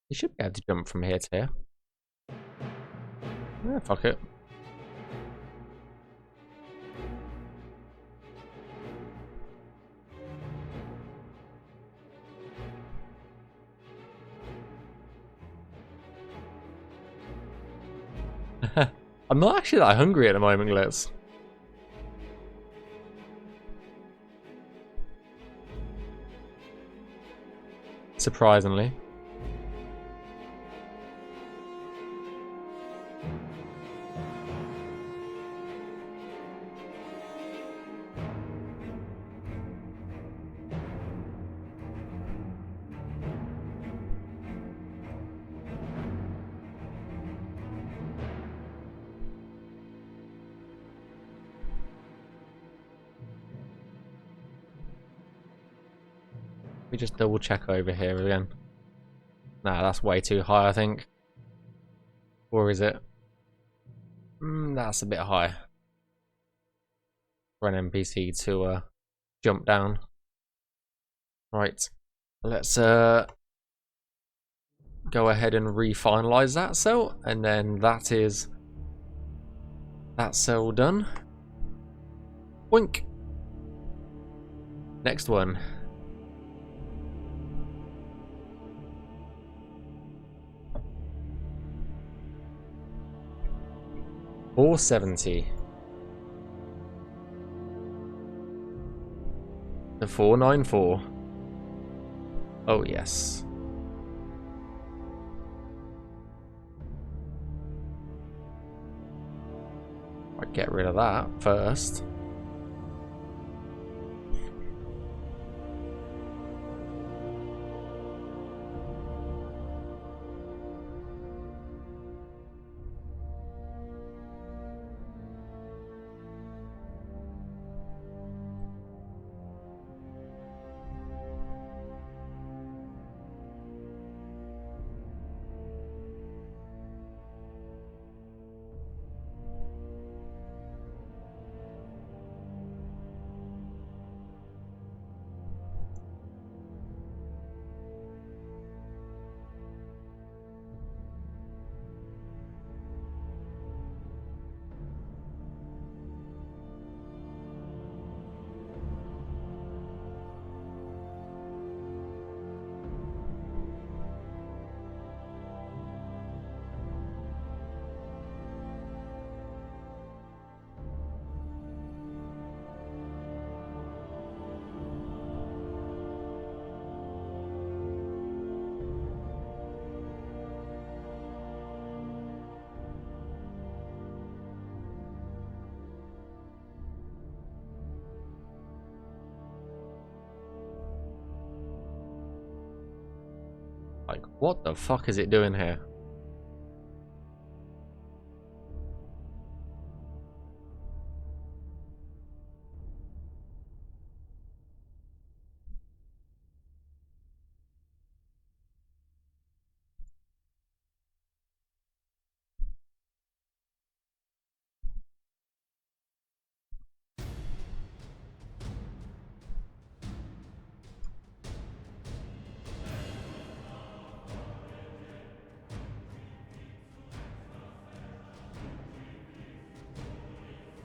You should be able to jump from here to here. Yeah, fuck it. I'm not actually that hungry at the moment, Glitz. Surprisingly. We just double check over here again. Nah, that's way too high, I think. Or is it? That's a bit high for an NPC to jump down. Right, let's go ahead and refinalize that cell, and then that is that cell done. Wink. Next one. $470. The 494. Oh yes. I'd get rid of that first. Like, what the fuck is it doing here?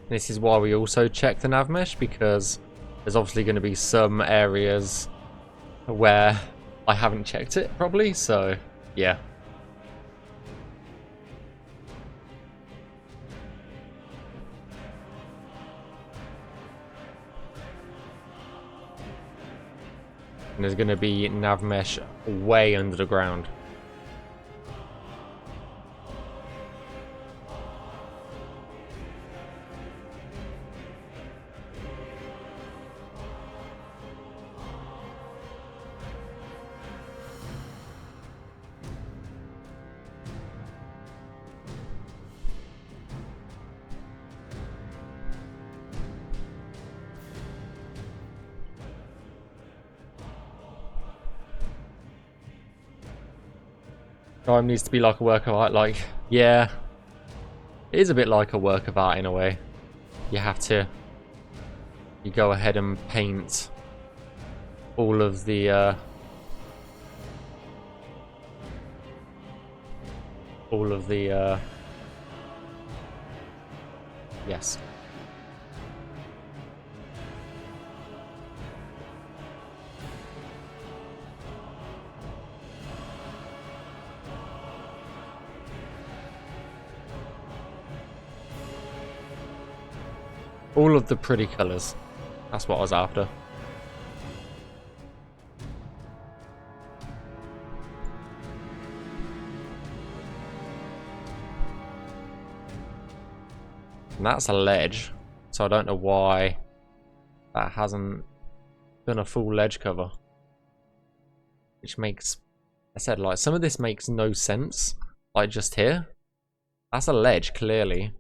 This is why we also check the Navmesh, because there's obviously going to be some areas where I haven't checked it probably, so yeah. And there's going to be Navmesh way under the ground. Time needs to be like a work of art. Like, yeah, it is a bit like a work of art in a way. You have to, you go ahead and paint all of the yes. All of the pretty colours. That's what I was after. And that's a ledge, so I don't know why that hasn't done a full ledge cover. Which makes, I said, like, some of this makes no sense. Like, just here. That's a ledge, clearly.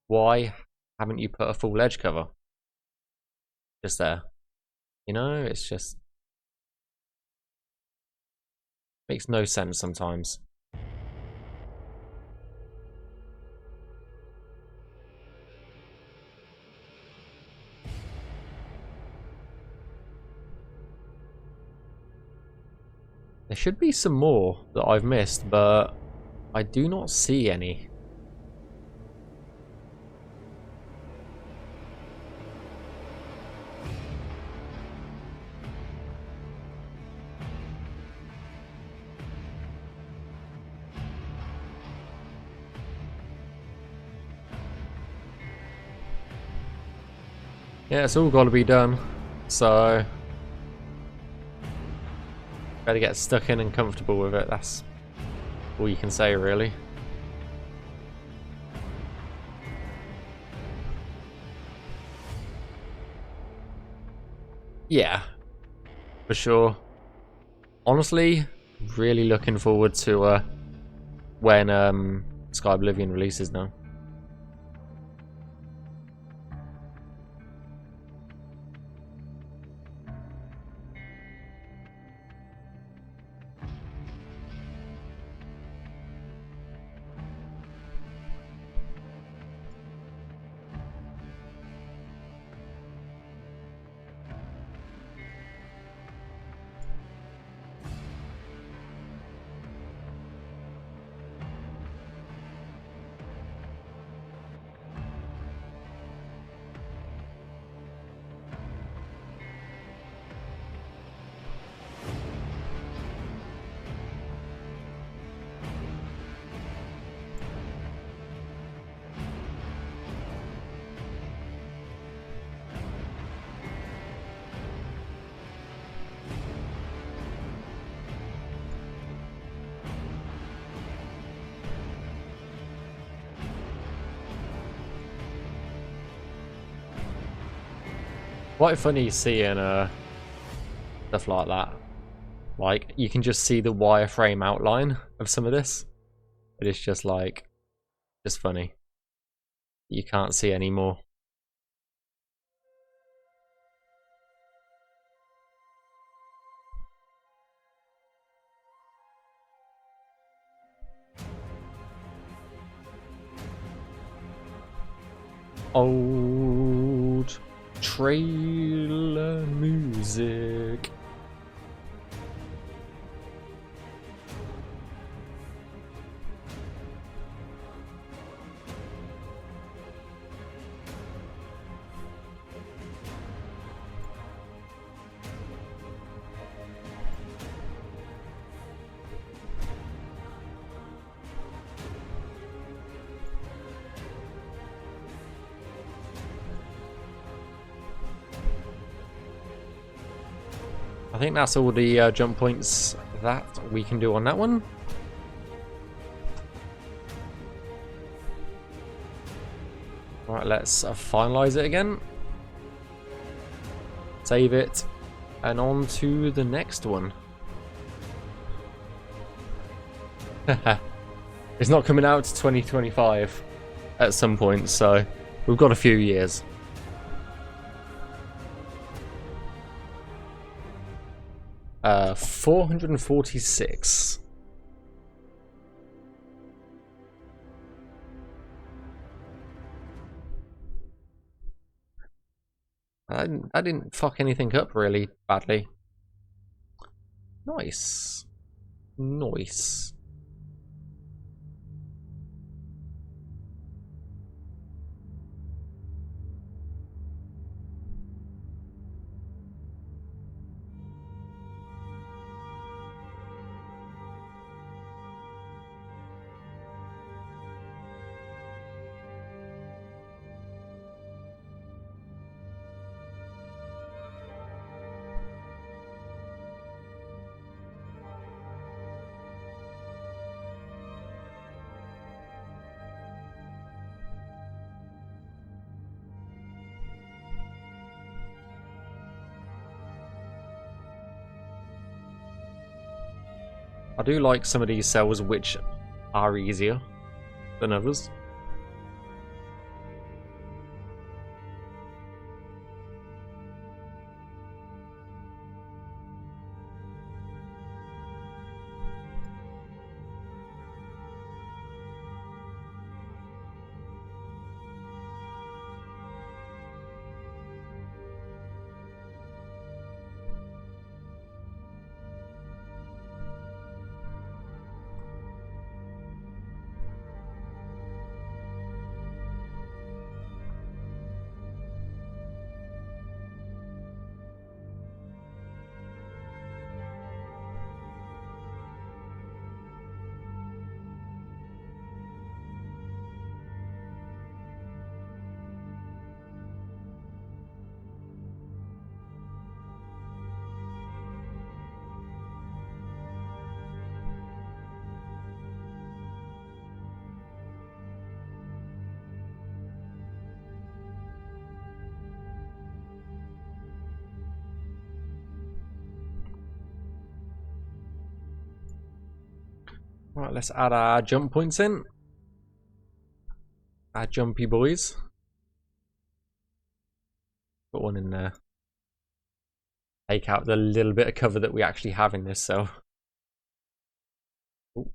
Why haven't you put a full ledge cover? Just there. You know, it's just... makes no sense sometimes. There should be some more that I've missed, but I do not see any. Yeah, it's all got to be done, so better get stuck in and comfortable with it. That's all you can say, really. Yeah, for sure. Honestly, really looking forward to when Skyblivion releases now. Quite funny seeing stuff like that. Like, you can just see the wireframe outline of some of this. But it's just like, just funny. You can't see any more. Old trailer music. I think that's all the jump points that we can do on that one. Alright, let's finalize it again. Save it. And on to the next one. It's not coming out to 2025 at some point, so we've got a few years. $446. I didn't fuck anything up really badly. Nice. Nice. I do like some of these cells which are easier than others. Right, let's add our jump points in. Our jumpy boys. Put one in there. Take out the little bit of cover that we actually have in this cell. Ooh.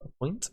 A point.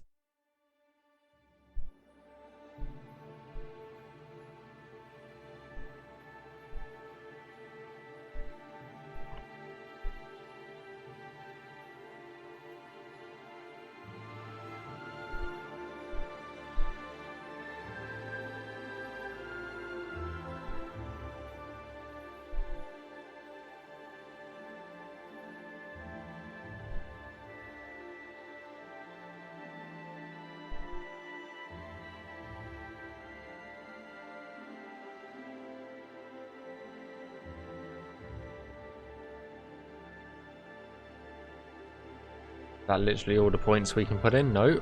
That literally all the points we can put in? No.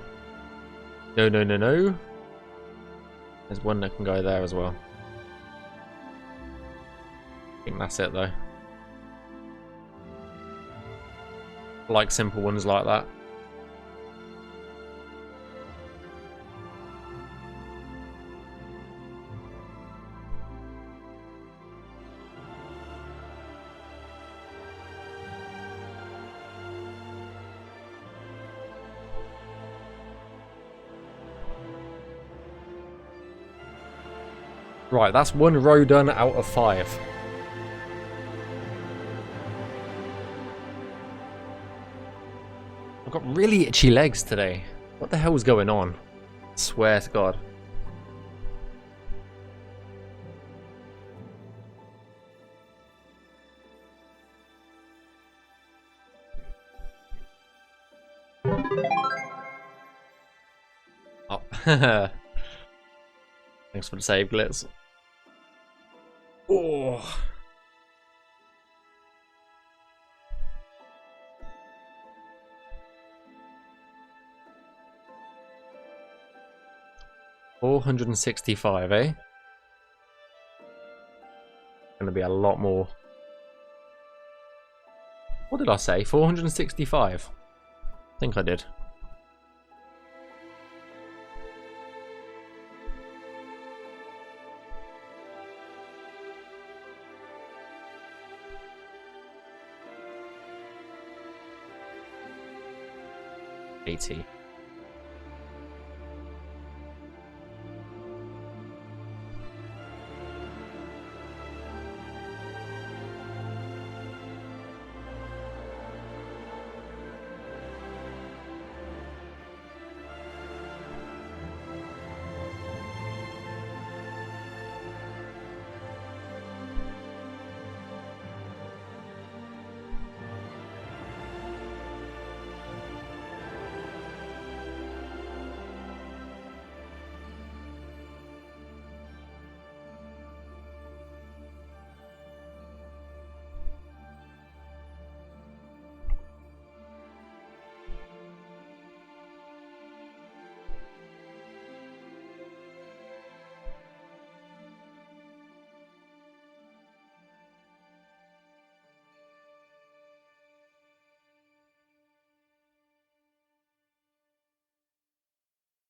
No, no, no, no. There's one that can go there as well. I think that's it though. I like simple ones like that. Right, that's one row done out of 5. I've got really itchy legs today. What the hell's going on? I swear to God. Oh. Thanks for the save, Glitz. Oh. $465, eh? Gonna be a lot more. What did I say? 465? I think I did. $80.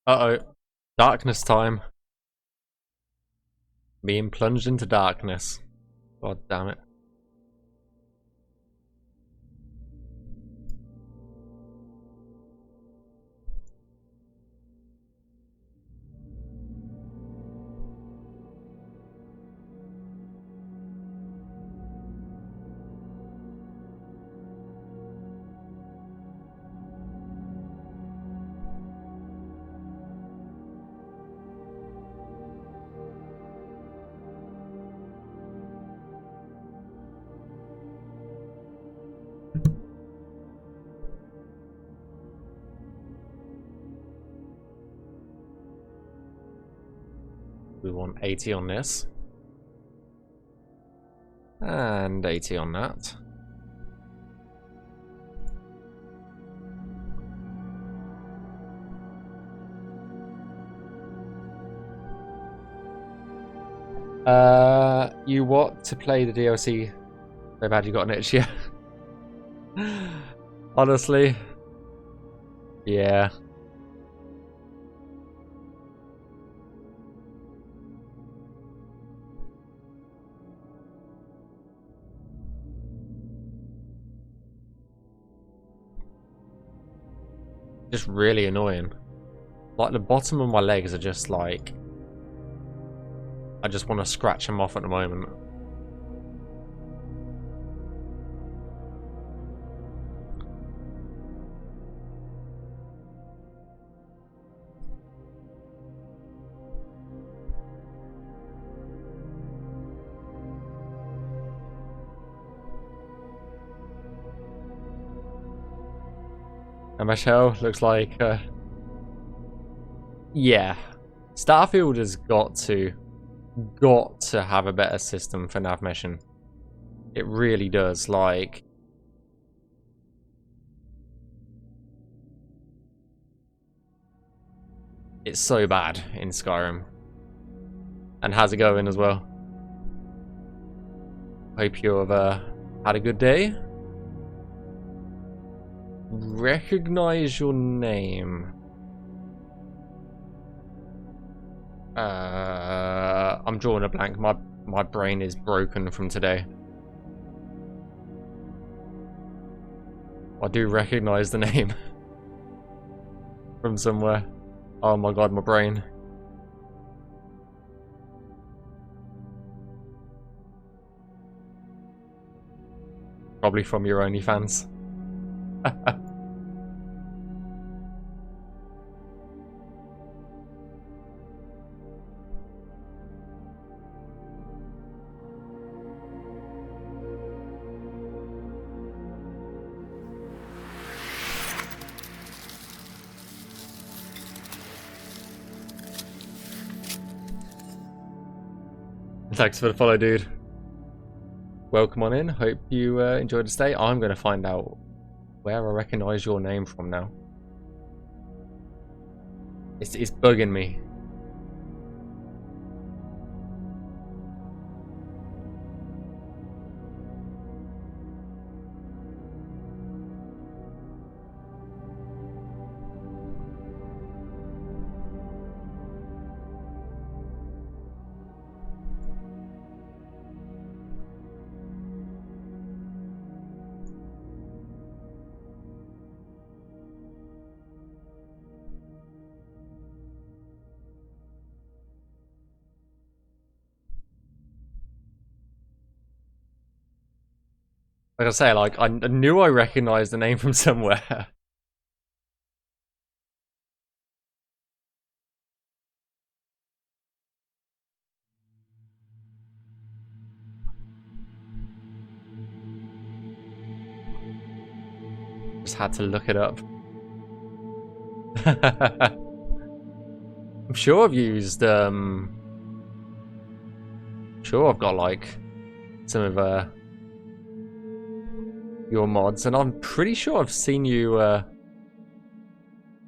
Uh-oh. Darkness time. Being plunged into darkness. God damn it. We want 80 on this. And 80 on that. You want to play the DLC so bad you got an itch, yeah. Honestly. Yeah. Just really annoying. Like the bottom of my legs are just like, I just want to scratch them off at the moment. Navmeshing looks like, yeah, Starfield has got to have a better system for Navmeshing. It really does. Like, it's so bad in Skyrim. And how's it going as well? Hope you've had a good day. Recognize your name. I'm drawing a blank. My brain is broken from today. I do recognize the name from somewhere. Oh my god, my brain. Probably from your OnlyFans. Thanks for the follow, dude. Welcome on in. Hope you enjoyed the stay. I'm going to find out where I recognize your name from now. It's bugging me. Like I say, like I knew I recognized the name from somewhere. Just had to look it up. I'm sure I've used sure I've got like some of your mods, and I'm pretty sure I've seen you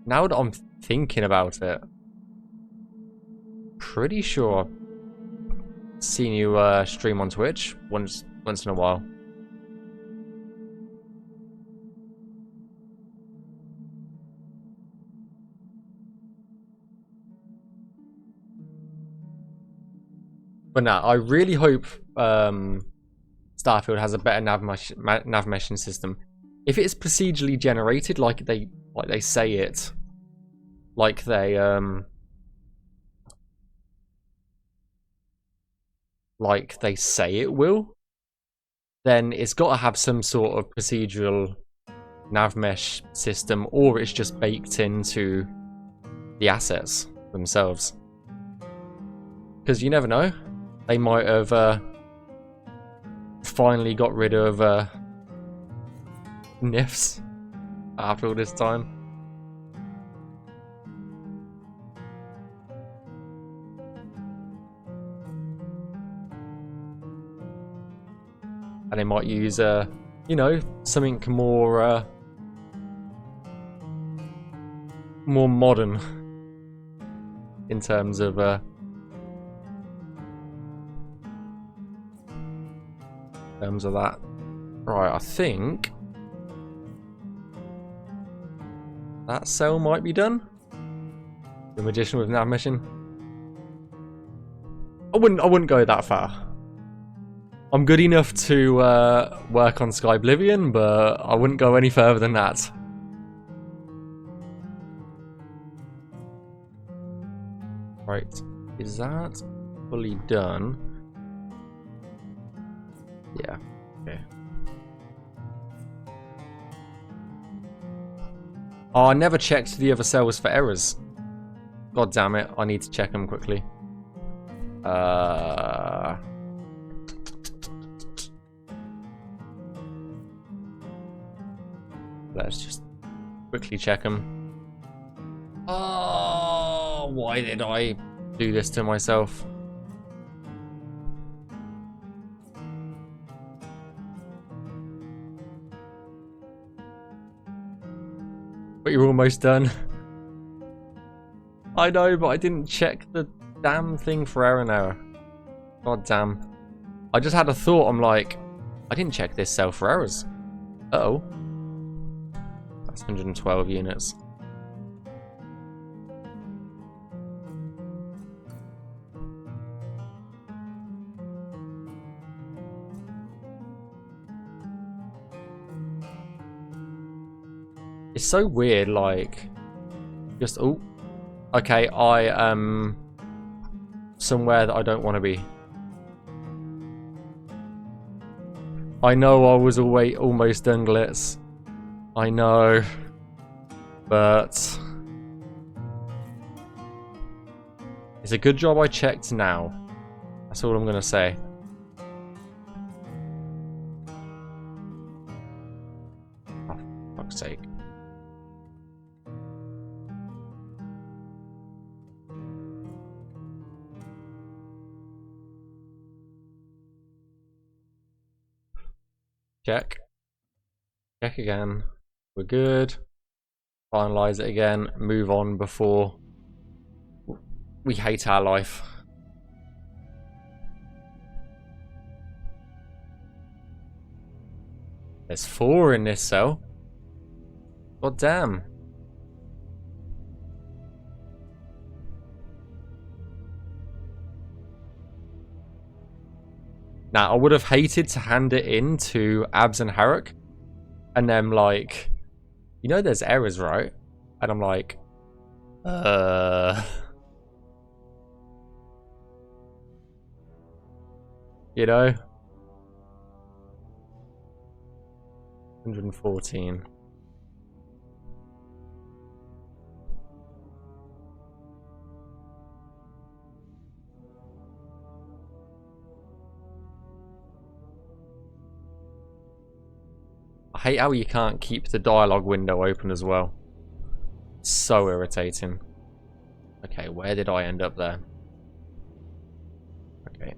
now that I'm thinking about it. Pretty sure I've seen you stream on Twitch once in a while. But now, I really hope Starfield has a better navmeshing system. If it's procedurally generated, like they say it, like they say it will, then it's got to have some sort of procedural navmesh system, or it's just baked into the assets themselves. Because you never know, they might have finally got rid of NIFs after all this time. And they might use you know, something more modern in terms of that. Right, I think that cell might be done. The magician with Navmeshing. I wouldn't go that far. I'm good enough to work on Skyblivion, but I wouldn't go any further than that. Right, is that fully done? Yeah, okay. Oh, I never checked the other cells for errors. God damn it, I need to check them quickly. Let's just quickly check them. Oh, why did I do this to myself? But you're almost done. I know, but I didn't check the damn thing for error now. God damn. I just had a thought, I'm like, I didn't check this cell for errors. Uh-oh. That's 112 units. It's so weird, like, just, oh, okay, I am somewhere that I don't want to be. I know I was almost done, Glitz. I know, but it's a good job I checked now. That's all I'm gonna say. Oh, for fuck's sake. Check. Check again. We're good. Finalize it again. Move on before we hate our life. There's 4 in this cell. God damn. Now, I would have hated to hand it in to Abs and Harak, and then like, you know there's errors, right? And I'm like, you know? 114. I hate how you can't keep the dialogue window open as well. It's so irritating. Okay, where did I end up there? Okay.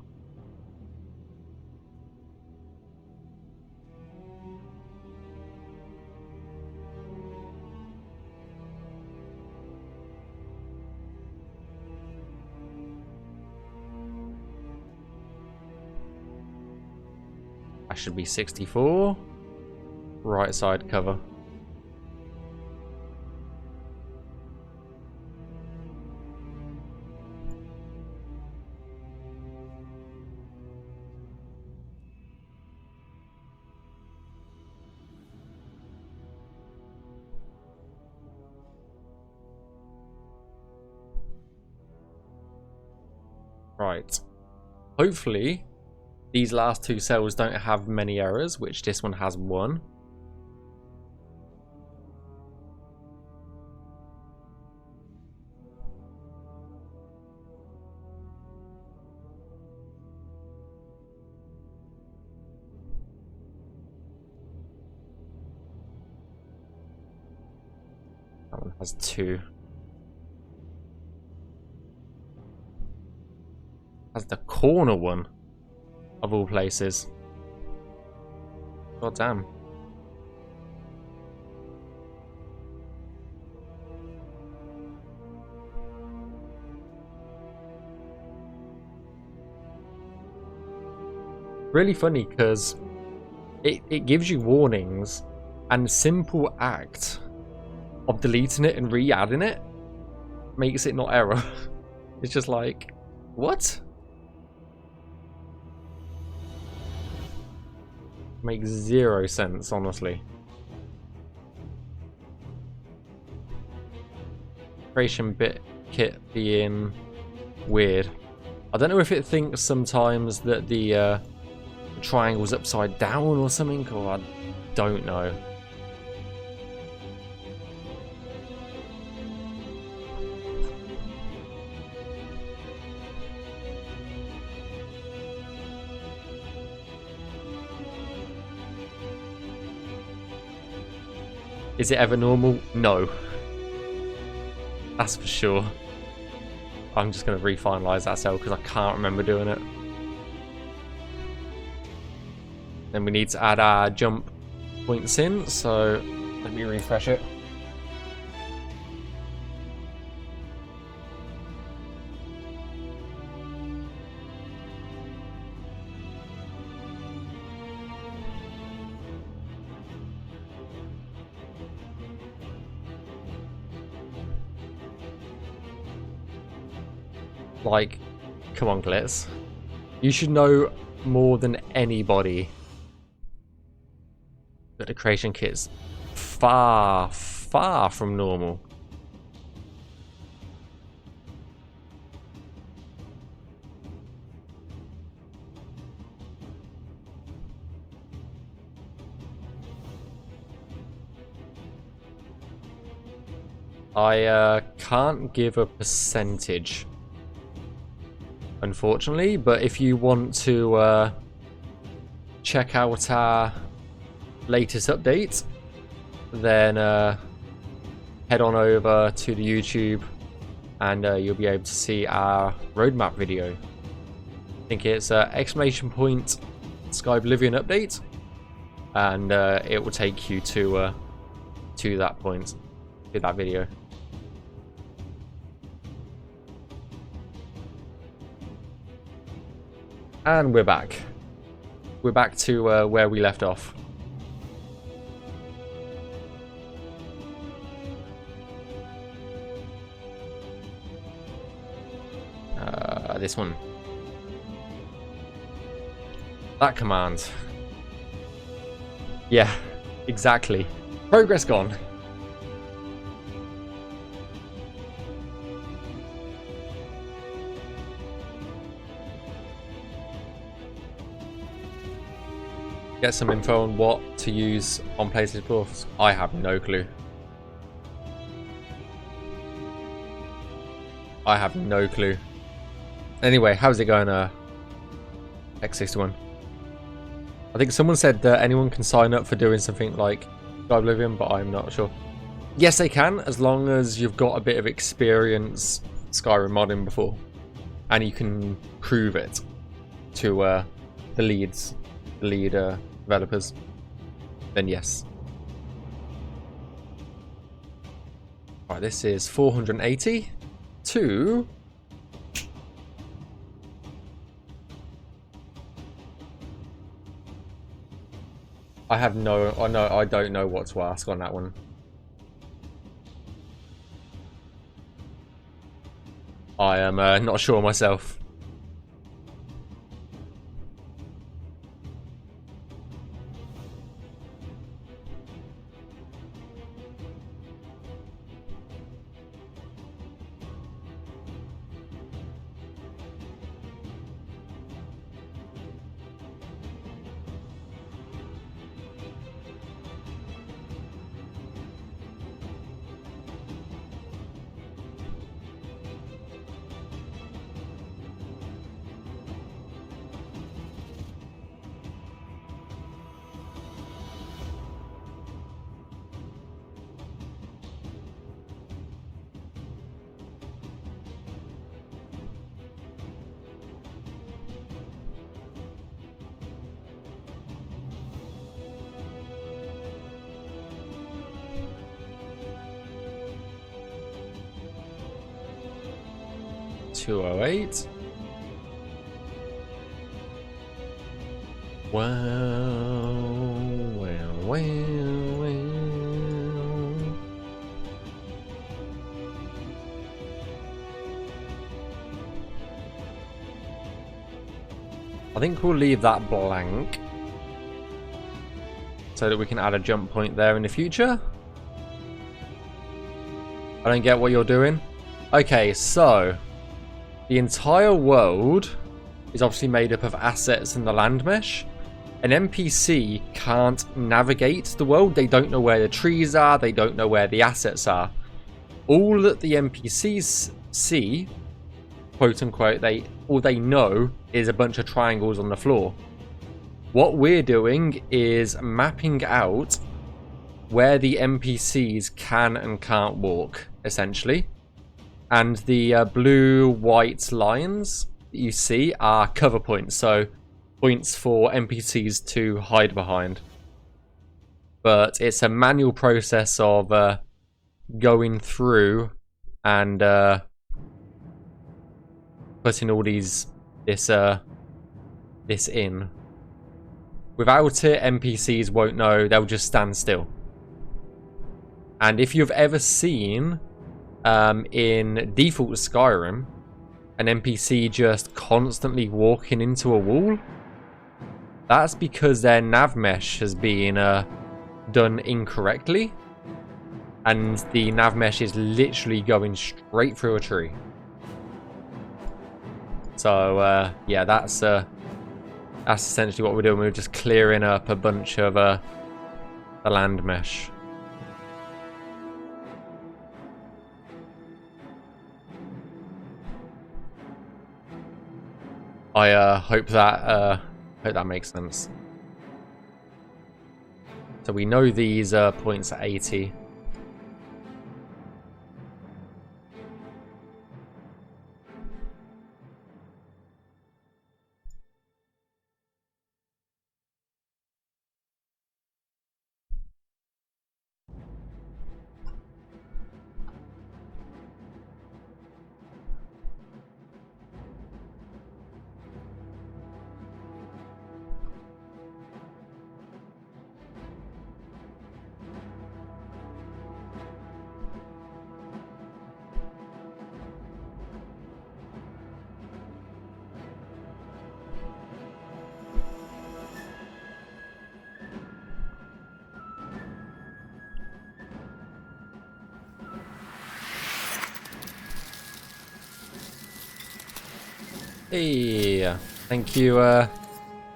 I should be 64. Right side cover. Right. Hopefully, these last two cells don't have many errors, which this one has one. That one has two. Has the corner one, of all places. God damn. Really funny because it gives you warnings, and the simple act of deleting it and re-adding it makes it not error. It's just like, what? Makes zero sense, honestly. Creation bit kit being weird. I don't know if it thinks sometimes that the triangle's upside down or something, or I don't know. Is it ever normal? No. That's for sure. I'm just going to refinalize that cell because I can't remember doing it. Then we need to add our jump points in, so let me refresh it. Like, come on, Glitz. You should know more than anybody that the creation kit's far, far from normal. I can't give a percentage, unfortunately, but if you want to check out our latest update, then head on over to the YouTube and you'll be able to see our roadmap video. I think it's exclamation point Skyblivion update, and it will take you to that point, to that video. And we're back. We're back to where we left off. This one. That command. Yeah, exactly. Progress gone. Get some info on what to use on PlayStation Plus. I have no clue. I have no clue. Anyway, how's it going, X61? I think someone said that anyone can sign up for doing something like Skyblivion, but I'm not sure. Yes, they can, as long as you've got a bit of experience Skyrim modding before, and you can prove it to the lead developers. Then yes. Right, this is 480 to. I have no, I don't know what to ask on that one. I am not sure myself. 208. Well. I think we'll leave that blank so that we can add a jump point there in the future. I don't get what you're doing. Okay, so the entire world is obviously made up of assets in the land mesh. An NPC can't navigate the world. They don't know where the trees are. They don't know where the assets are. All that the NPCs see, quote unquote, all they know is a bunch of triangles on the floor. What we're doing is mapping out where the NPCs can and can't walk, essentially. And the blue-white lines that you see are cover points, so points for NPCs to hide behind. But it's a manual process of going through and putting all this in. Without it, NPCs won't know. They'll just stand still. And if you've ever seen in default Skyrim an NPC just constantly walking into a wall, that's because their nav mesh has been done incorrectly, and the nav mesh is literally going straight through a tree. So yeah, that's essentially what we're doing. We're just clearing up a bunch of the land mesh. I hope that makes sense. So we know these points are 80. Hey, thank you for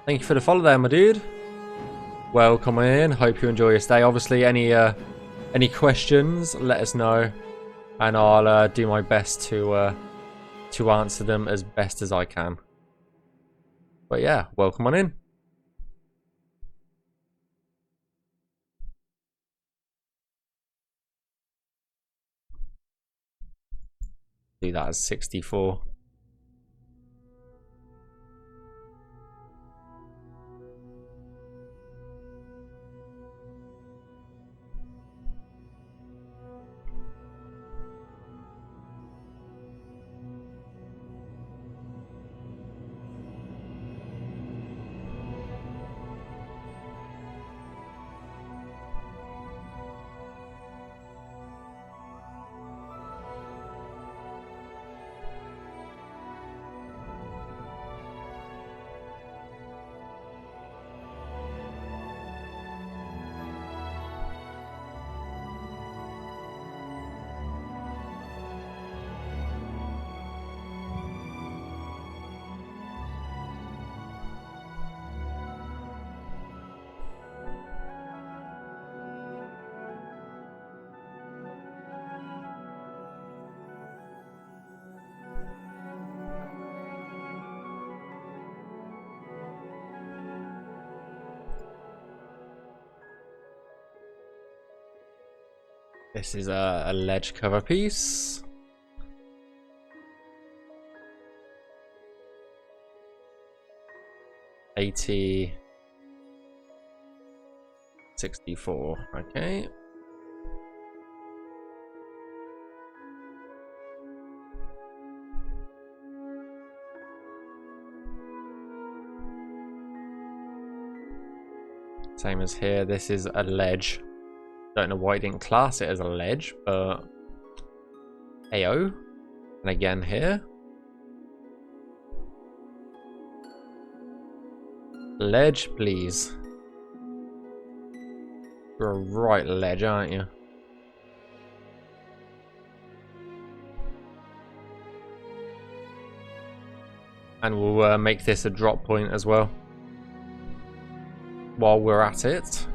the follow there, my dude. Welcome in. Hope you enjoy your stay. Obviously, any questions, let us know, and I'll do my best to answer them as best as I can. But yeah, welcome on in. Do that as 64. This is a ledge cover piece. $80, $64. Okay. Same as here. This is a ledge. Don't know why I didn't class it as a ledge, but AO. And again here. Ledge, please. You're a right ledge, aren't you? And we'll make this a drop point as well. While we're at it.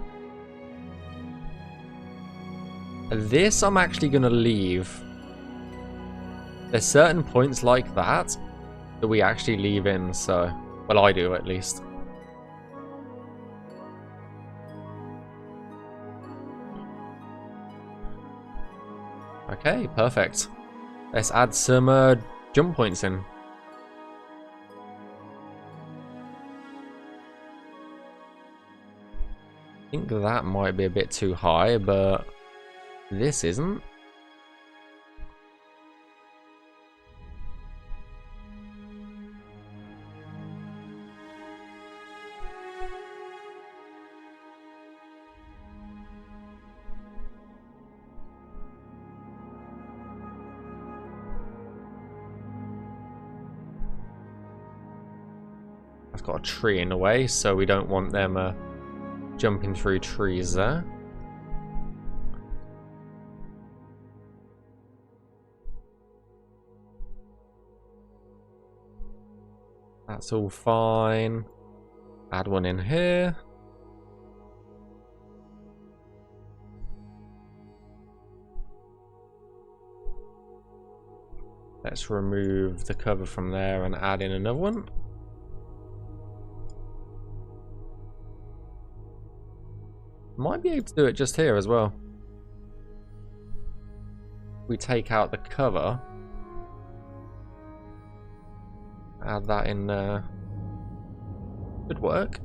This I'm actually going to leave. There's certain points like that that we actually leave in, so... Well, I do at least. Okay, perfect. Let's add some jump points in. I think that might be a bit too high, but this isn't. I've got a tree in the way, so we don't want them jumping through trees there. That's all fine. Add one in here. Let's remove the cover from there and add in another one. Might be able to do it just here as well. We take out the cover. Add that in there. Could work.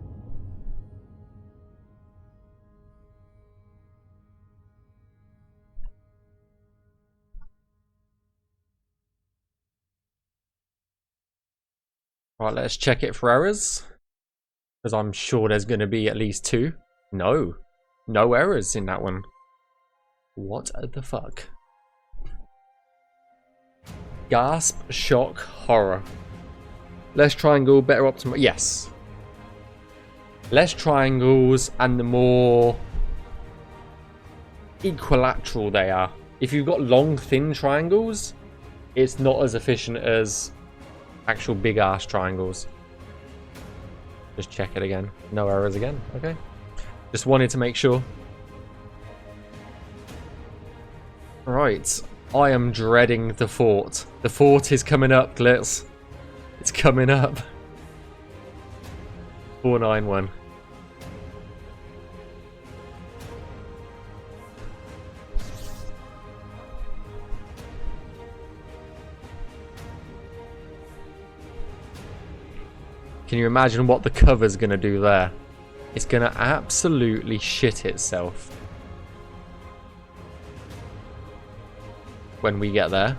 Right, let's check it for errors. Because I'm sure there's going to be at least 2. No. No errors in that one. What the fuck? Gasp, shock, horror. Less triangle, better optimal. Yes. Less triangles and the more equilateral they are. If you've got long, thin triangles, it's not as efficient as actual big ass triangles. Just check it again. No errors again. Okay. Just wanted to make sure. Right. I am dreading the fort. The fort is coming up, Glitz. It's coming up. 491. Can you imagine what the cover's going to do there? It's going to absolutely shit itself when we get there.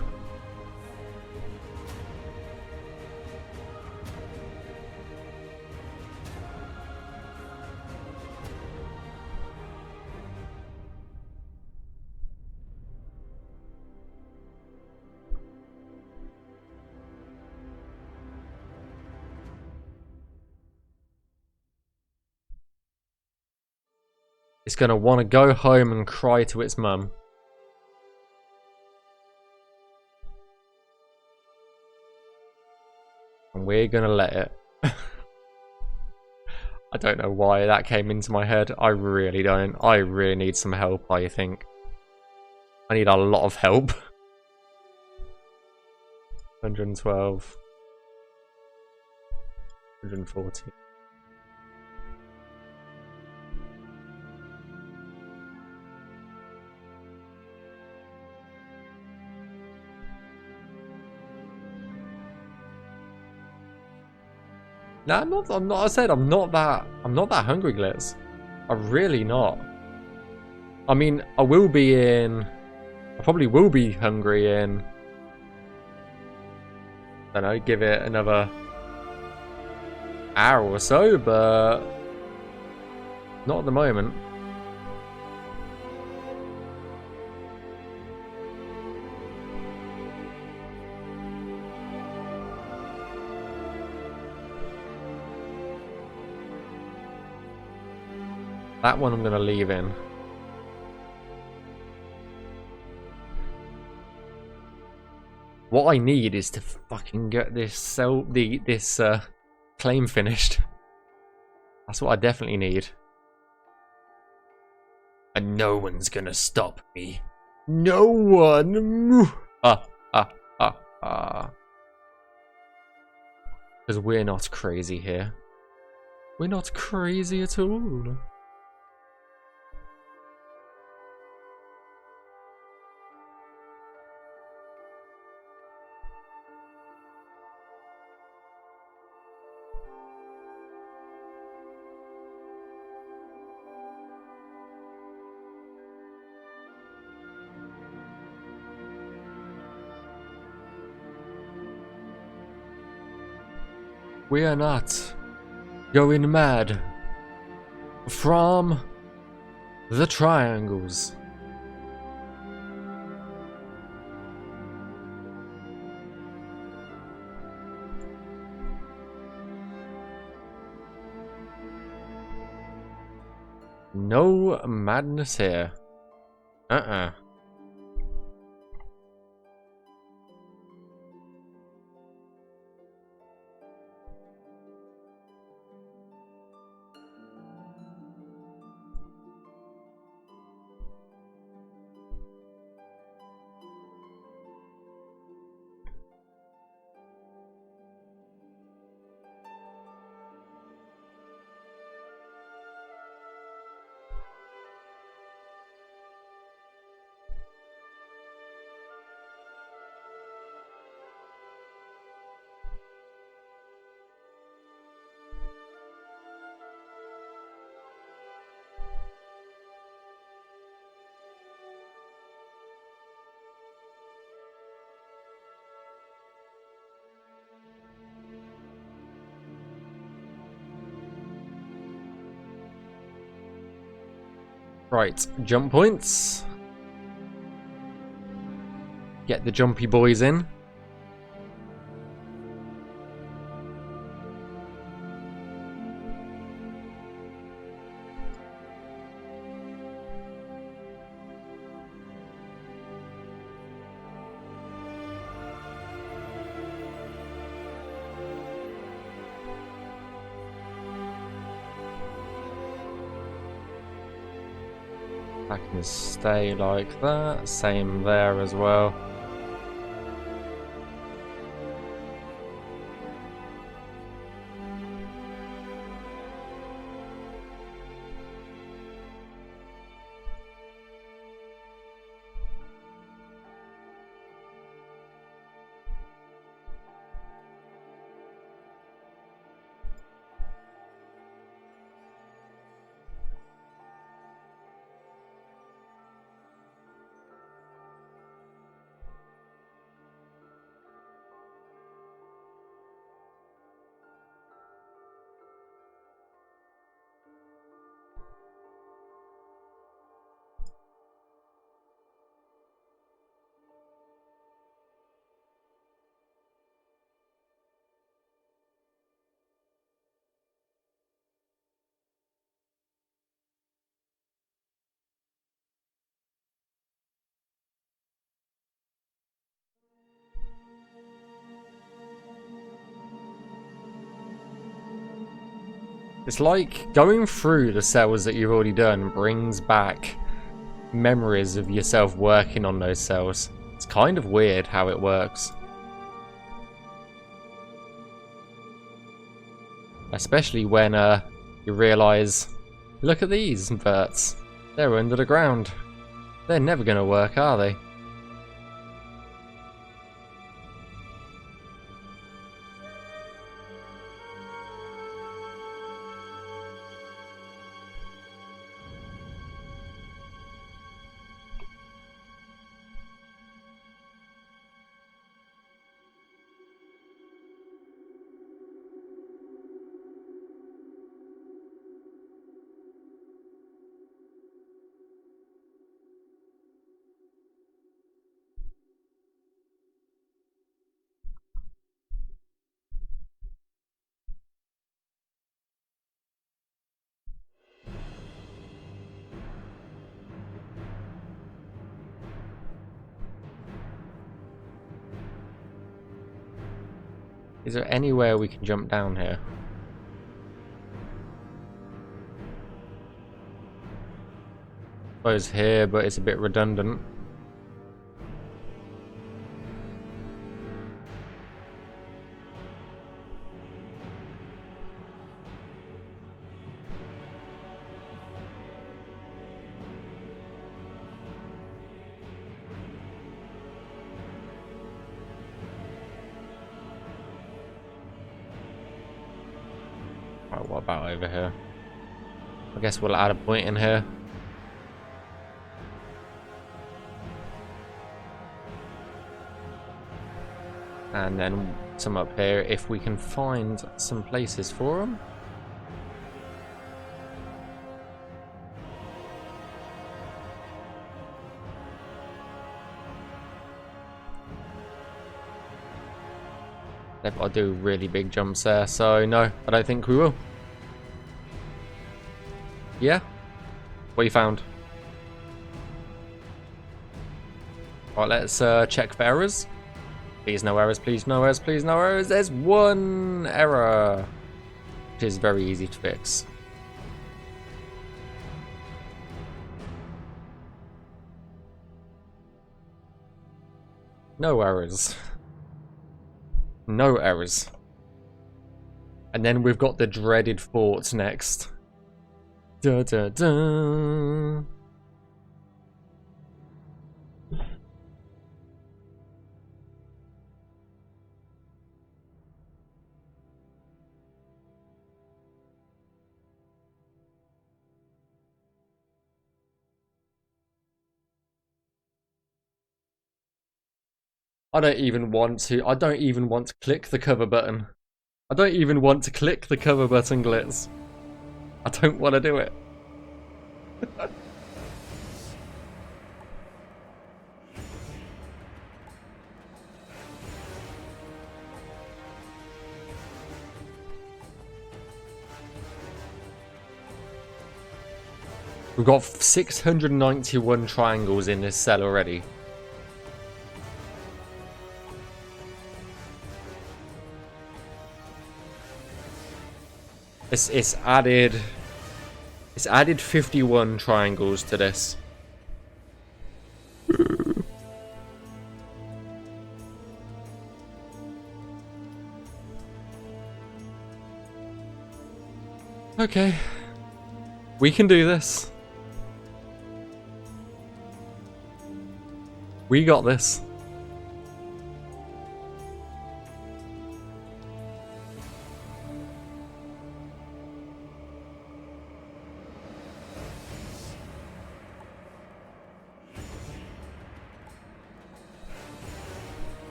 It's going to want to go home and cry to its mum. And we're going to let it. I don't know why that came into my head. I really don't. I really need some help, I think. I need a lot of help. 112. 140. No, I'm not. I said I'm not that hungry, Glitz. I'm really not. I mean, I probably will be hungry in, I don't know, give it another hour or so, but Not at the moment. That one I'm going to leave in. What I need is to fucking get this claim finished. That's what I definitely need. And no one's gonna stop me. No one. Because we're not crazy here. We're not crazy at all. We are not going mad from the triangles. No madness here. Right, jump points. Get the jumpy boys in. I can stay like that. Same there as well. It's like going through the cells that you've already done brings back memories of yourself working on those cells. It's kind of weird how it works. Especially when you realise, look at these inverts. They're under the ground. They're never going to work, are they? Is there anywhere we can jump down here? I suppose here, but it's a bit redundant. Right, what about over here? I guess we'll add a point in here. And then some up here if we can find some places for them. They've got to do really big jumps there, so no, I don't think we will. Yeah? What you found? Right, let's check for errors. Please no errors, please no errors, please no errors. There's one error, which is very easy to fix. No errors. No errors. And then we've got the dreaded fort next. Da da da. I don't even want to click the cover button. I don't even want to click the cover button, Glitz. I don't want to do it. We've got 691 triangles in this cell already. It's added 51 triangles to this. Okay. We can do this. We got this.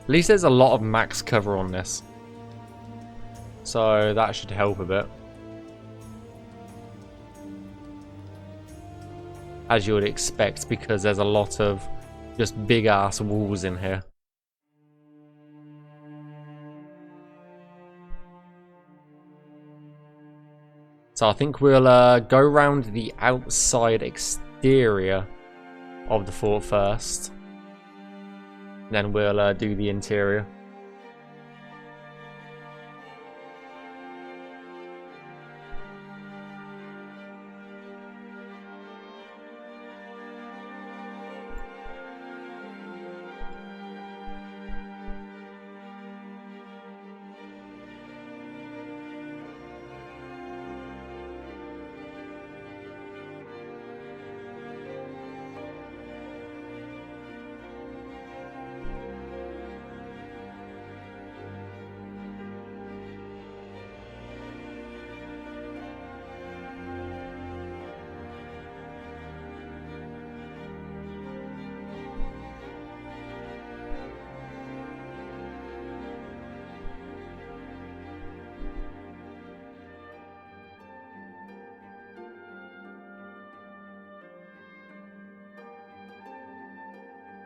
At least there's a lot of max cover on this. So that should help a bit. As you would expect, because there's a lot of just big ass walls in here. So I think we'll go around the outside exterior of the fort first. Then we'll do the interior.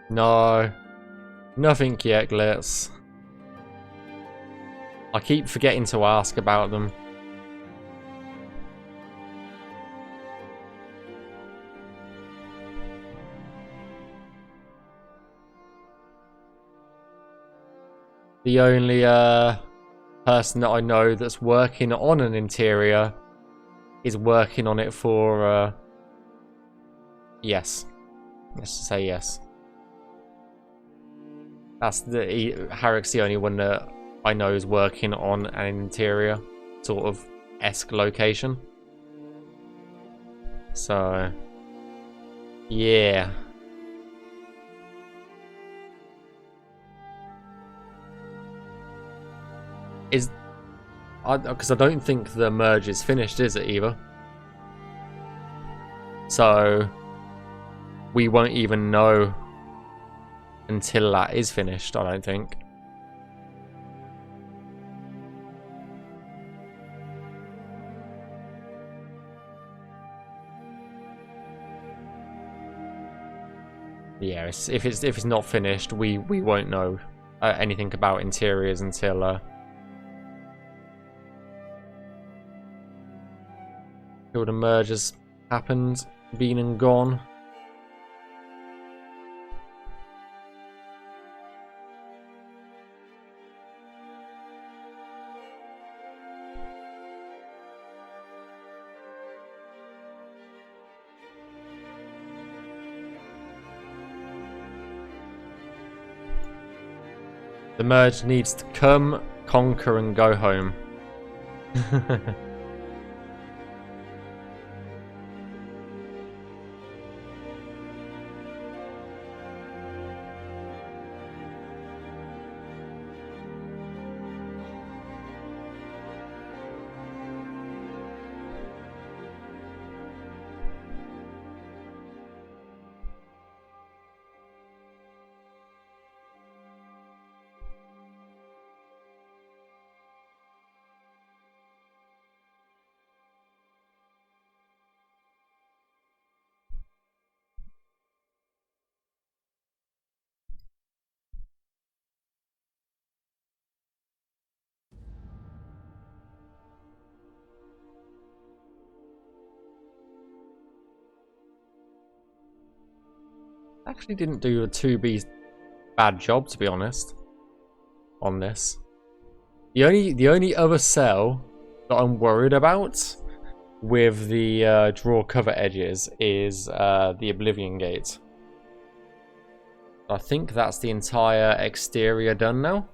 No. Nothing yet, Glitz. I keep forgetting to ask about them. The only person that I know that's working on an interior is working on it for yes. Let's just say yes. That's Harrick's the only one that I know is working on an interior sort of esque location. So yeah. Because I don't think the merge is finished, is it, either? So we won't even know until that is finished, I don't think. Yeah, if it's not finished, we won't know anything about interiors until the merge has happened, been and gone. The merge needs to come, conquer, and go home. Actually didn't do a 2B bad job, to be honest, on this. The only other cell that I'm worried about with the draw cover edges is the Oblivion Gate. I think that's the entire exterior done now.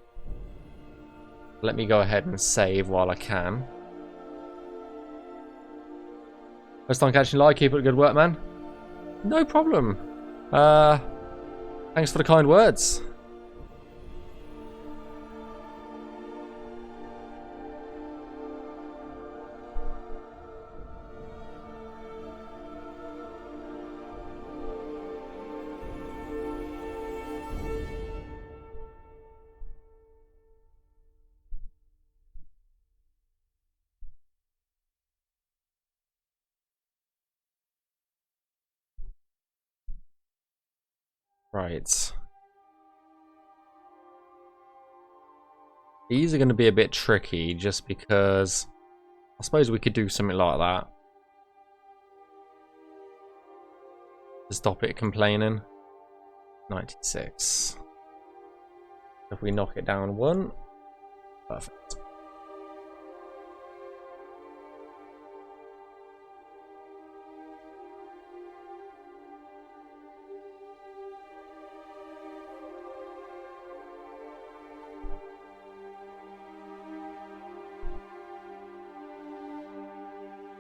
Let me go ahead and save while I can. First time catching live, keep up the good work, man. No problem. Thanks for the kind words. Right. These are going to be a bit tricky just because I suppose we could do something like that to stop it complaining. 96. If we knock it down one, perfect.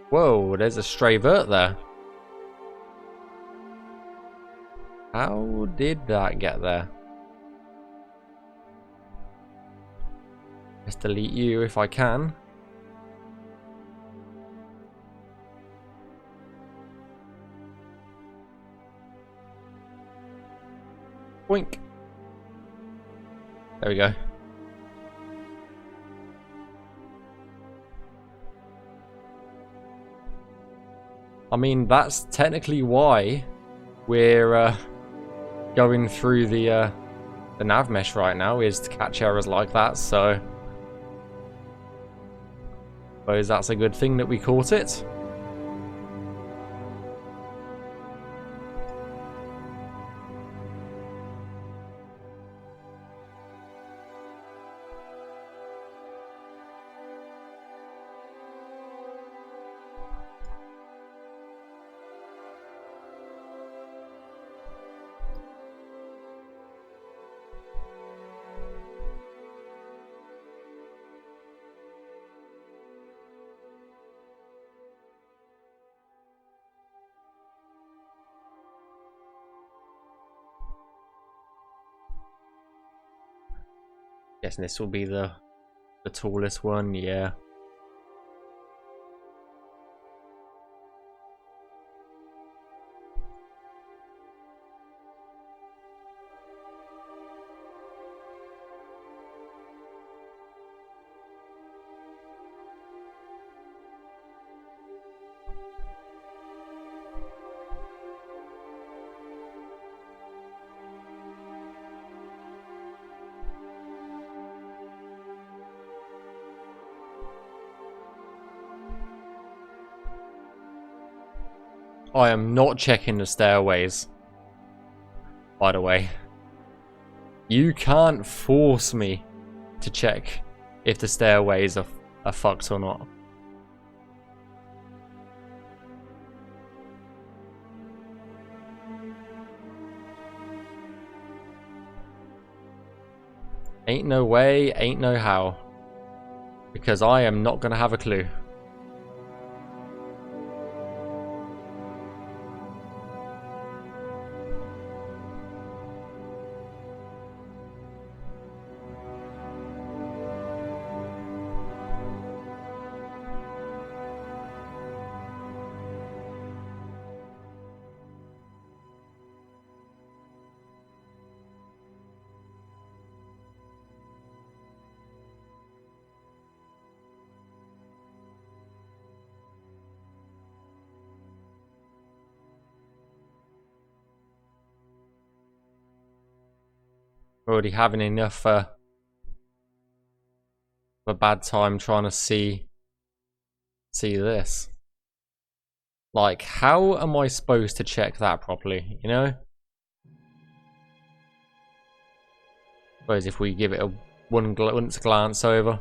Whoa, there's a stray vert there. How did that get there? Let's delete you if I can. Boink. There we go. I mean, that's technically why we're going through the Navmesh right now is to catch errors like that, so I suppose that's a good thing that we caught it. Guessing this will be the tallest one, yeah. I am not checking the stairways, by the way. You can't force me to check if the stairways are fucked or not. Ain't no way, ain't no how. Because I am not gonna have a clue. Already having enough of a bad time trying to see this. Like, how am I supposed to check that properly, you know? Suppose if we give it a once glance over.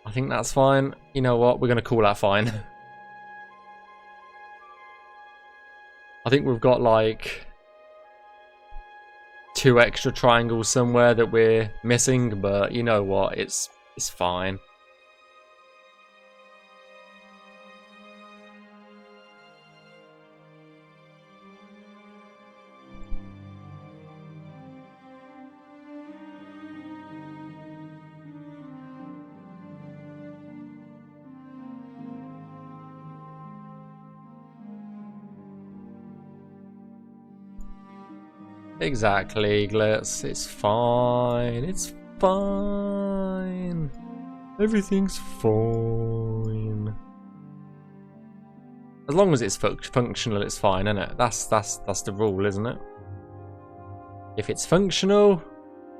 I think that's fine. You know what? We're going to call that fine. I think we've got like 2 extra triangles somewhere that we're missing, but you know what? It's fine. Exactly, Glitz. It's fine. It's fine. Everything's fine. As long as it's functional, it's fine, isn't it? That's the rule, isn't it? If it's functional,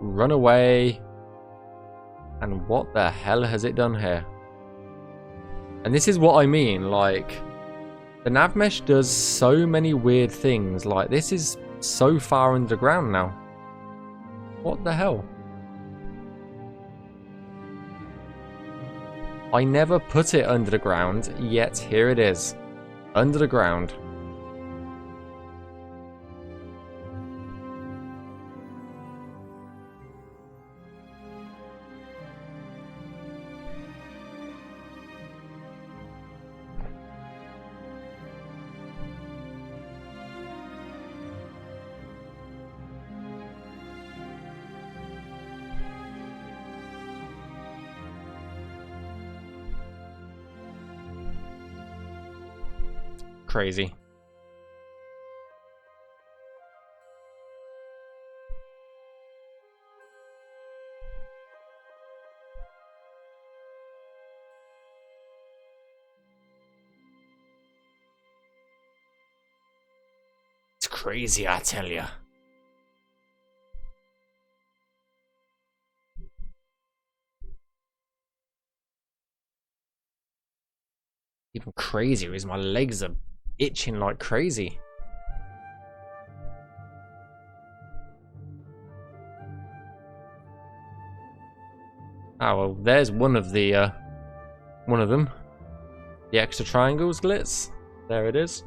run away. And what the hell has it done here? And this is what I mean, like, the Navmesh does so many weird things. Like, this is so far underground now. What the hell? I never put it under the ground, yet here it is. Under the ground. Crazy. crazy, I tell ya. Even crazier is my legs are itching like crazy. Oh well, there's one of them. The extra triangles glitz. There it is.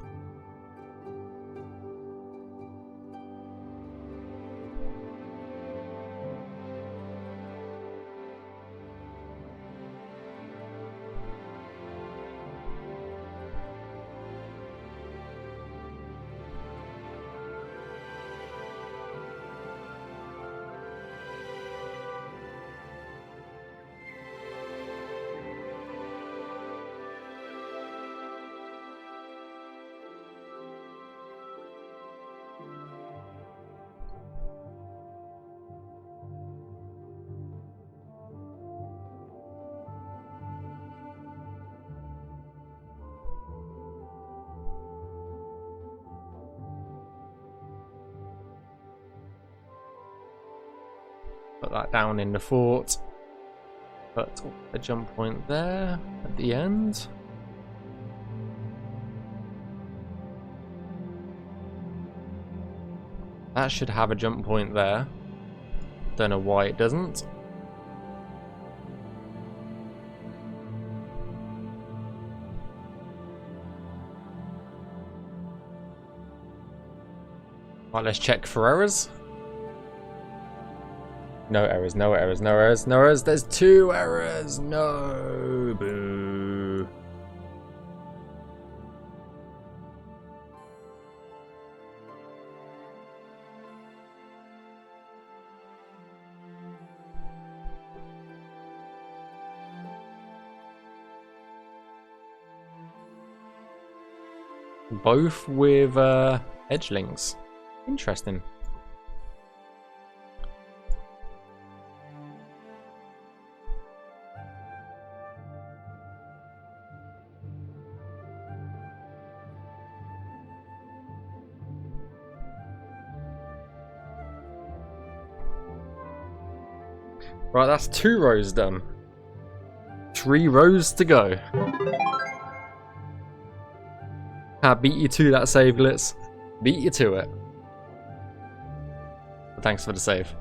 Put that down in the fort. Put a jump point there at the end. That should have a jump point there. Don't know why it doesn't. Right, let's check for errors. No errors, no errors, no errors, no errors. There's 2 errors. No. Boo. Both with edgelings. Interesting. Right, that's 2 rows done. 3 rows to go. I beat you to that save, Glitz. Beat you to it. But thanks for the save.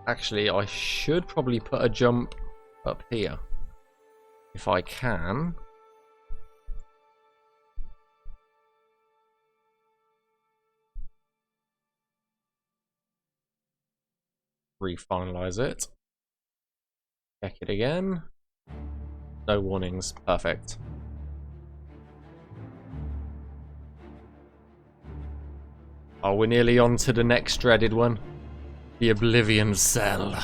Actually, I should probably put a jump up here. If I can. Refinalize it. Check it again. No warnings. Perfect. Oh, we're nearly on to the next dreaded one. The Oblivion Cell.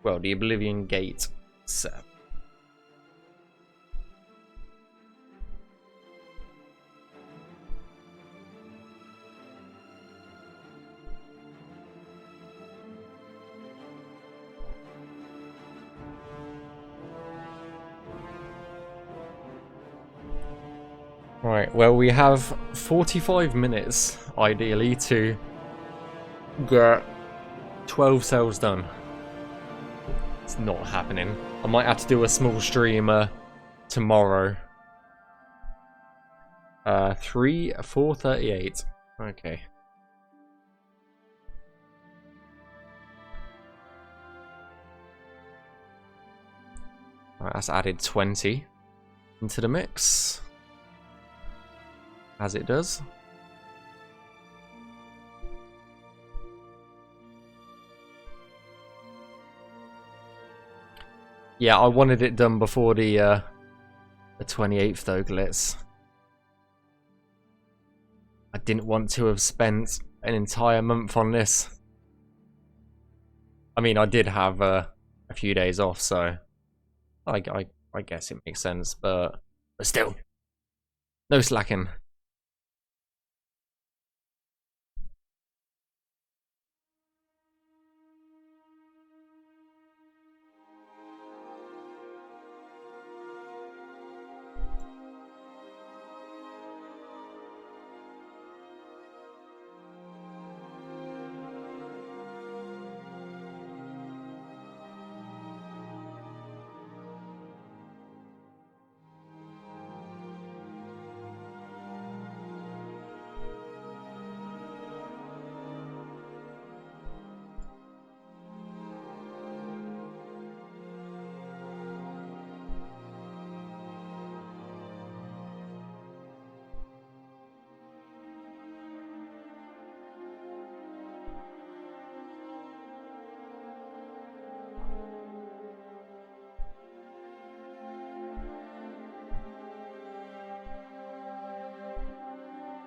Well, the Oblivion Gate Cell. Right, well, we have 45 minutes, ideally, to get 12 cells done. It's not happening. I might have to do a small stream tomorrow. 4:38. Okay. Right, that's added 20 into the mix. As it does. Yeah, I wanted it done before the 28th though, Glitz. I didn't want to have spent an entire month on this. I mean, I did have a few days off, so I guess it makes sense, but still. No slacking.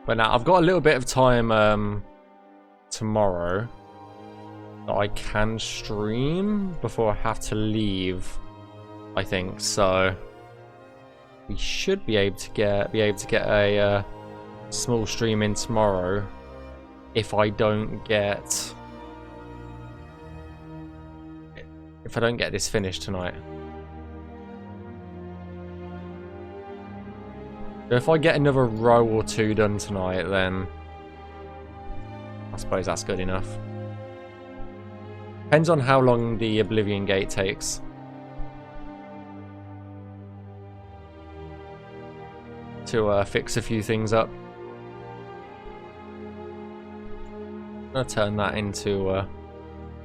But now I've got a little bit of time tomorrow that I can stream before I have to leave, I think. So we should be able to get a small stream in tomorrow if I don't get this finished tonight. If I get another row or two done tonight, then I suppose that's good enough. Depends on how long the Oblivion Gate takes. To fix a few things up. I'm going to turn that into a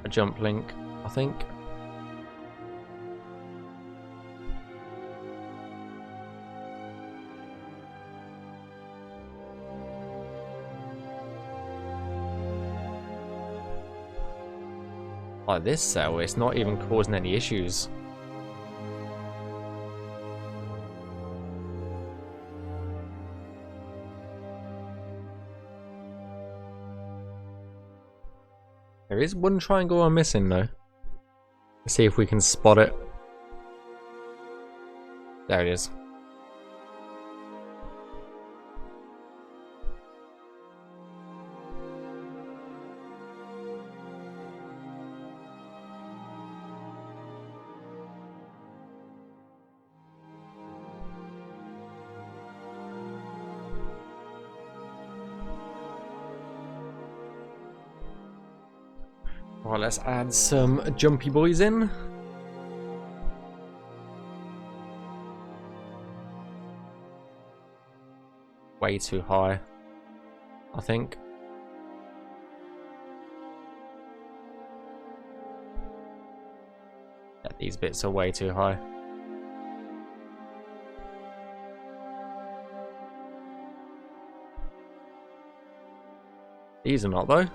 jump link, I think. Like this cell, it's not even causing any issues. There is one triangle I'm missing though. Let's see if we can spot it. There it is. Right, let's add some jumpy boys in. Way too high, I think. Yeah, these bits are way too high. These are not though.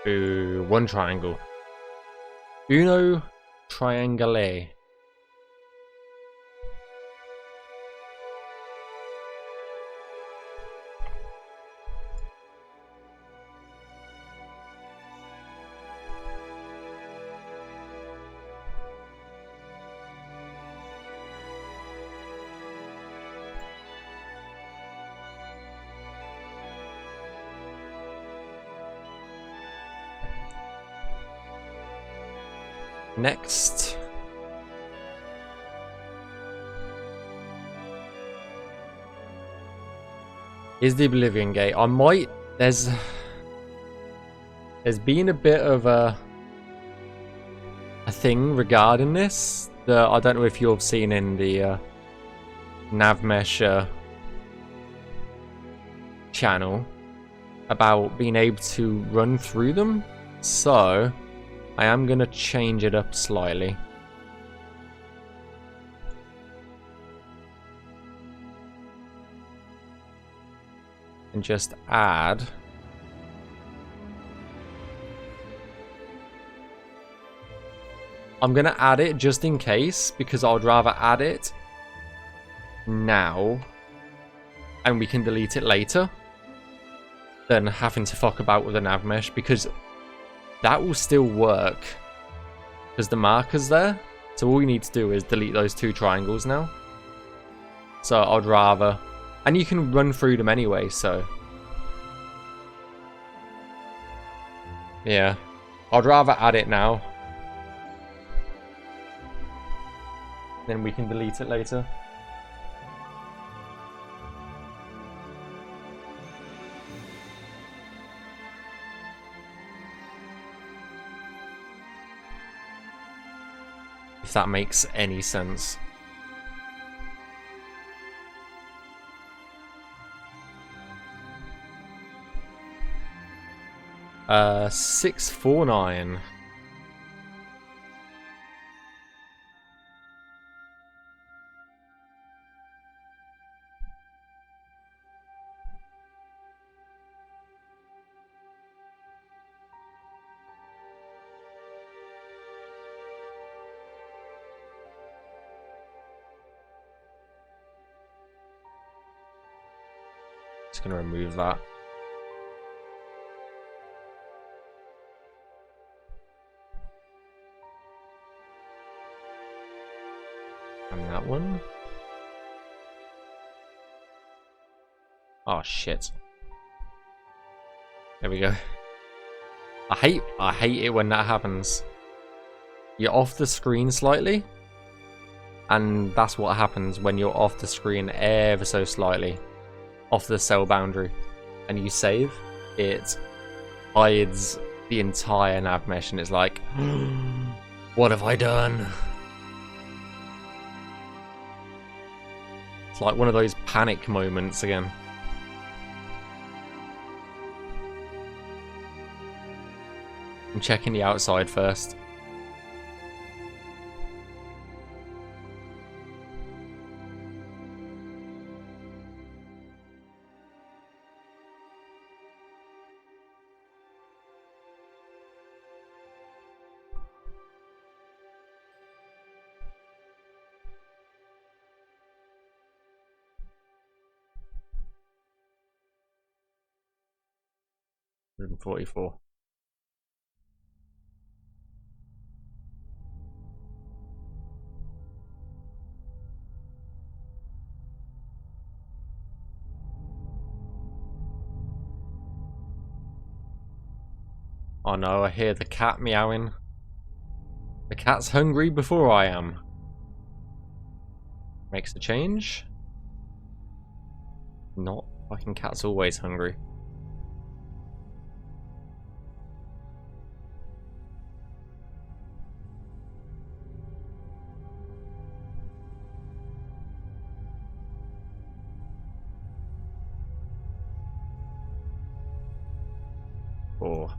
Ooh, one triangle. Uno triangole. Next. Is the Oblivion Gate. I might... There's been a bit of a thing regarding this that I don't know if you've seen in the Navmesh channel about being able to run through them. So I am going to change it up slightly. And just add I'm gonna add it just in case, because I would rather add it now and we can delete it later than having to fuck about with a Navmesh, because that will still work because the marker's there. So all we need to do is delete those two triangles now. So I'd rather, and you can run through them anyway, so yeah, I'd rather add it now, then we can delete it later. If that makes any sense. Uh, 649. Just gonna remove that. And that one. Oh shit. There we go. I hate it when that happens. You're off the screen slightly, and that's what happens when you're off the screen ever so slightly, off the cell boundary, and you save. It hides the entire Navmesh, and it's like, what have I done? It's like one of those panic moments again. I'm checking the outside first. Room 44. Oh no, I hear the cat meowing. The cat's hungry before I am. Makes a change. Not fucking cat's always hungry. Oh.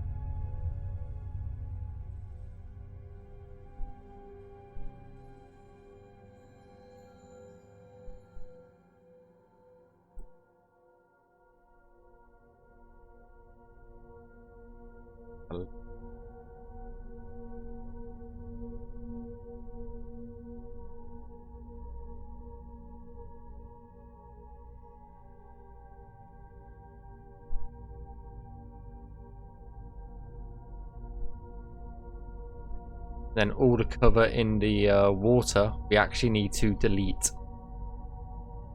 Then all the cover in the water we actually need to delete,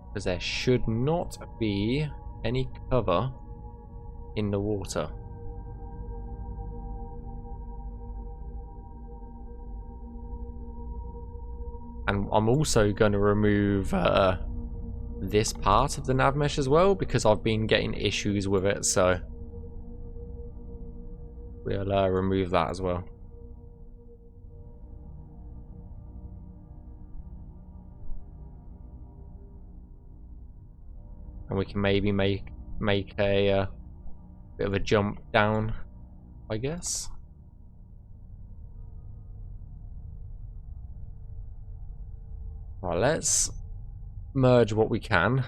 because there should not be any cover in the water. I'm also going to remove this part of the nav mesh as well, because I've been getting issues with it, so we'll remove that as well. And we can maybe make a bit of a jump down, I guess. Right, let's merge what we can.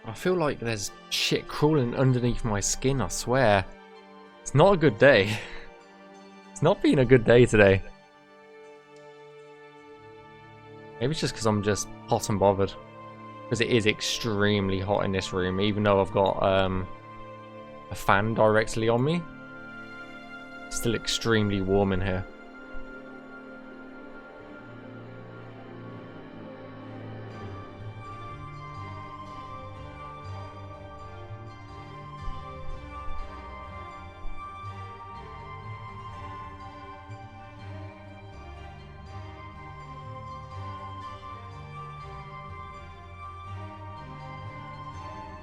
I feel like there's shit crawling underneath my skin, I swear. It's not a good day. It's not been a good day today. Maybe it's just because I'm just hot and bothered. Because it is extremely hot in this room, even though I've got a fan directly on me. It's still extremely warm in here.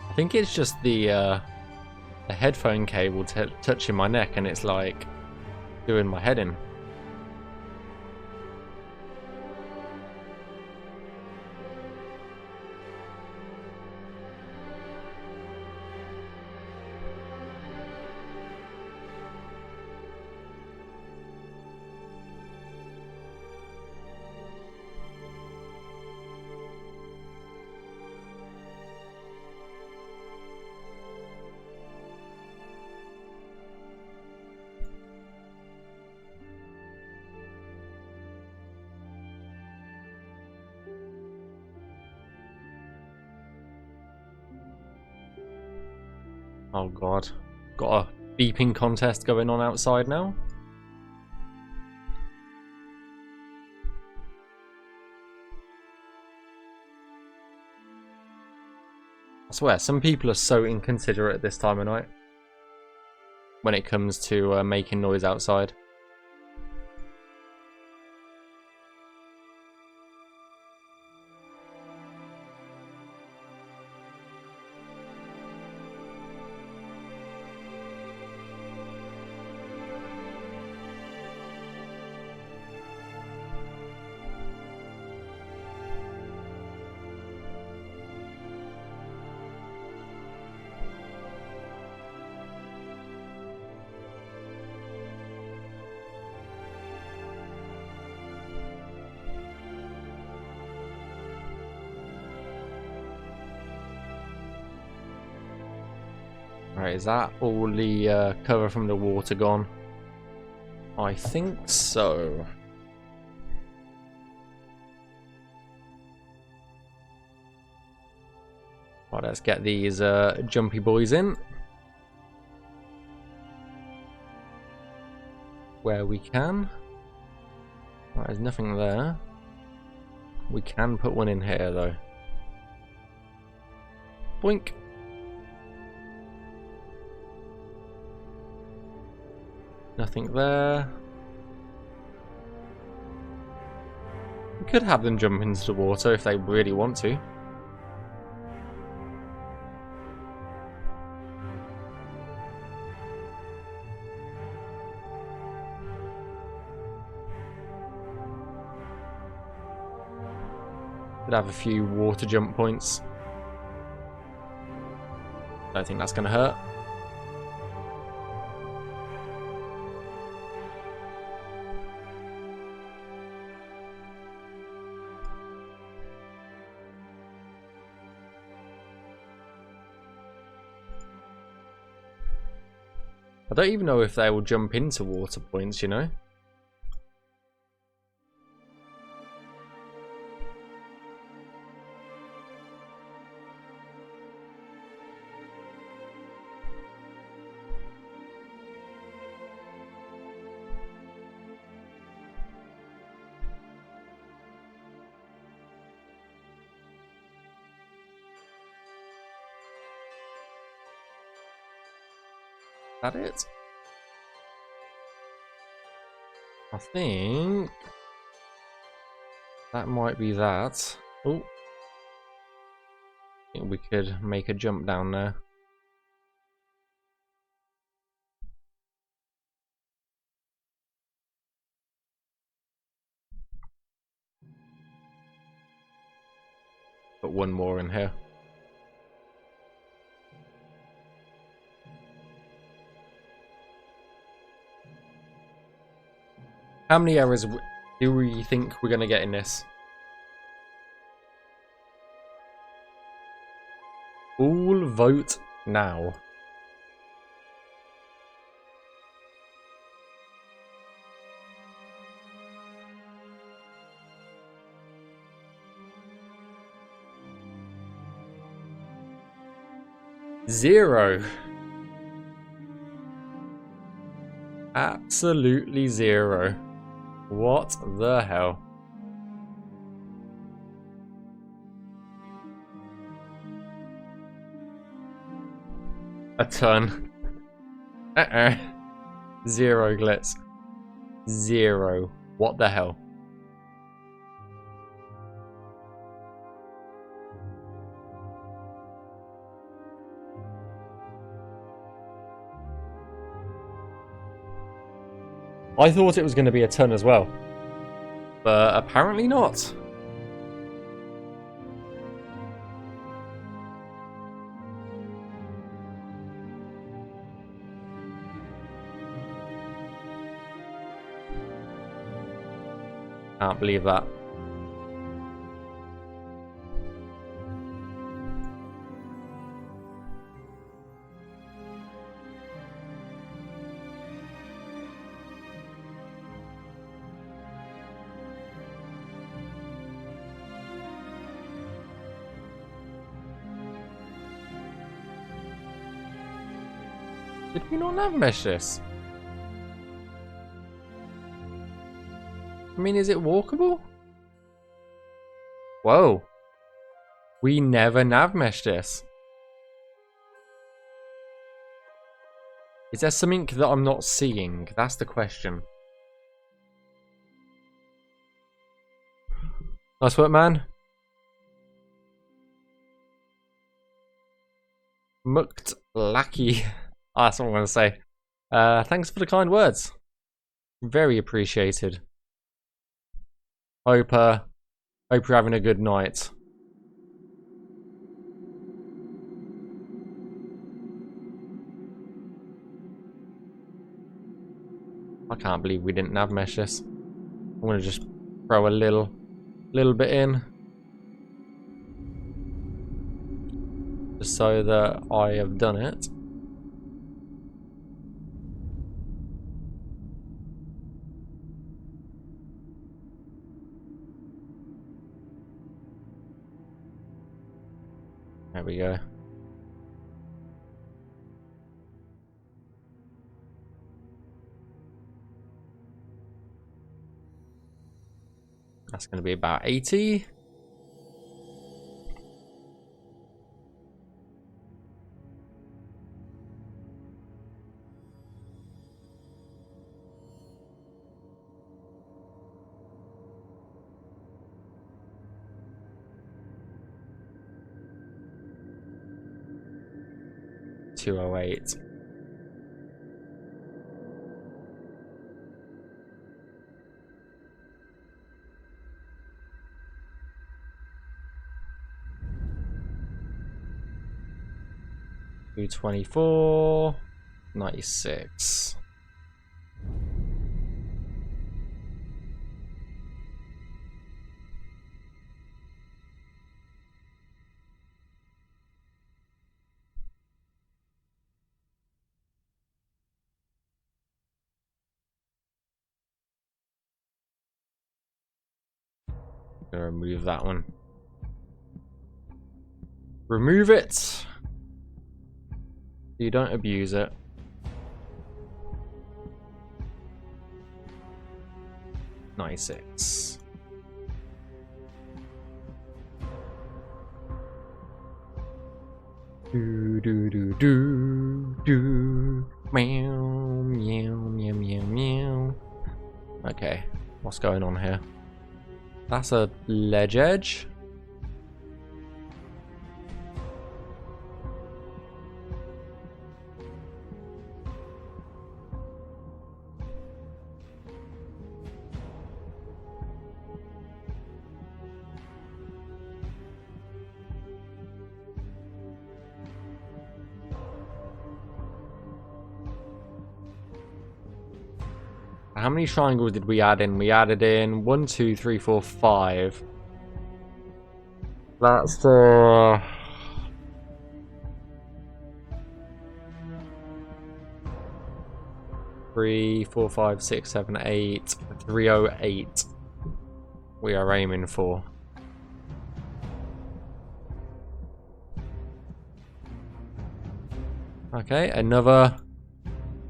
I think it's just the headphone cable touching my neck, and it's like doing my head in. Oh god. Got a beeping contest going on outside now. I swear, some people are so inconsiderate at this time of night when it comes to making noise outside. Right, is that all the cover from the water gone? I think so. Right, let's get these jumpy boys in. Where we can. Right, there's nothing there. We can put one in here though. Boink. Nothing there. We could have them jump into the water if they really want to. Could have a few water jump points. Don't think that's going to hurt. I don't even know if they will jump into water points, you know? That it? I think that might be that. Oh, I think we could make a jump down there. Put one more in here. How many errors do we think we're going to get in this? All vote now. Zero. Absolutely zero. What the hell? A ton. Zero glitz. Zero. What the hell? I thought it was going to be a ton as well. But apparently not. Can't believe that. Did we not navmesh this? I mean, is it walkable? Whoa. We never navmeshed this. Is there something that I'm not seeing? That's the question. Nice work, man. Mucked lackey. That's what I'm going to say. Thanks for the kind words. Very appreciated. Hope you're having a good night. I can't believe we didn't navmesh this. I'm going to just throw a little bit in. Just so that I have done it. There we go. That's going to be about 80. $208. $224. 96. Gonna remove that one. Remove it. So you don't abuse it. $96. Do do do do do. Meow meow meow meow meow. Okay, what's going on here? That's a ledge edge. How many triangles did we add in? We added in 1, 2, 3, 4, 5. That's for 3, 4, 5, 6, 7, 8, 308. We are aiming for. Okay, another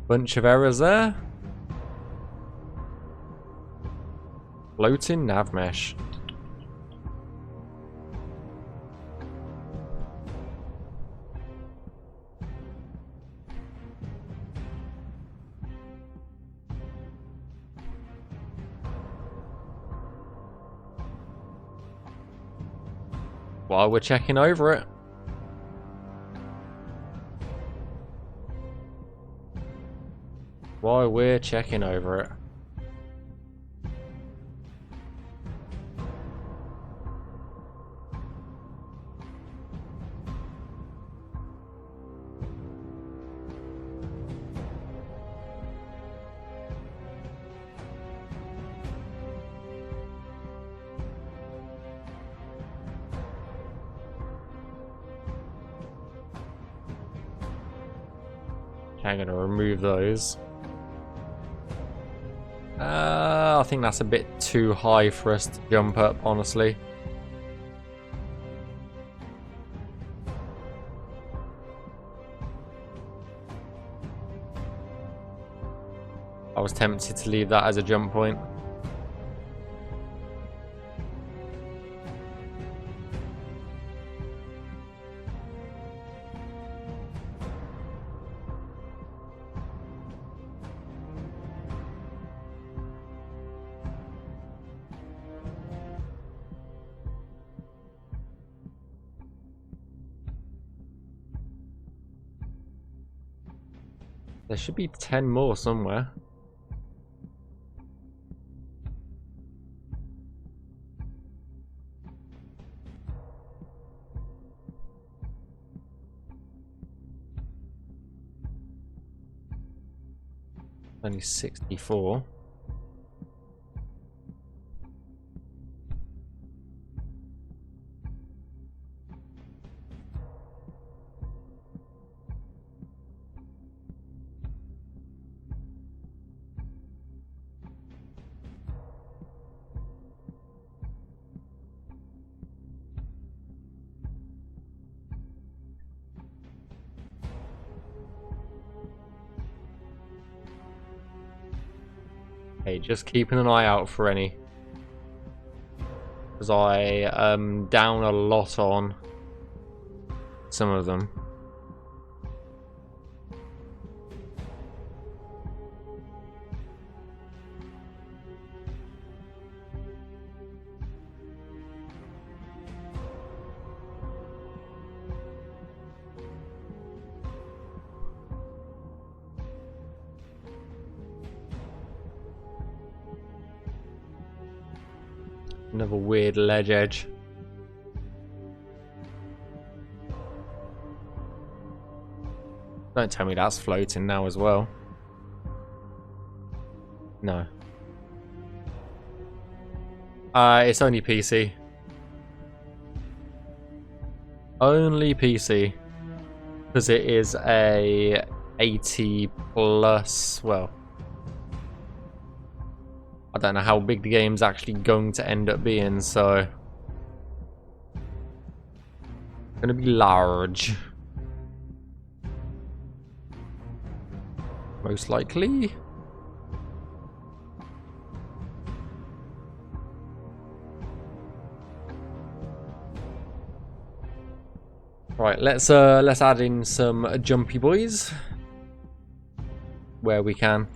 bunch of errors there. Floating Navmesh. While we're checking over it. While we're checking over it. I'm going to remove those. I think that's a bit too high for us to jump up, honestly. I was tempted to leave that as a jump point. There should be 10 more somewhere. Only 64. Hey, just keeping an eye out for any. Because I am down a lot on some of them. Another weird ledge edge. Don't tell me that's floating now as well. No. It's only PC. Only PC. Because it is a 80 plus, well, I don't know how big the game's actually going to end up being, so gonna be large. Most likely. Right, let's add in some jumpy boys where we can.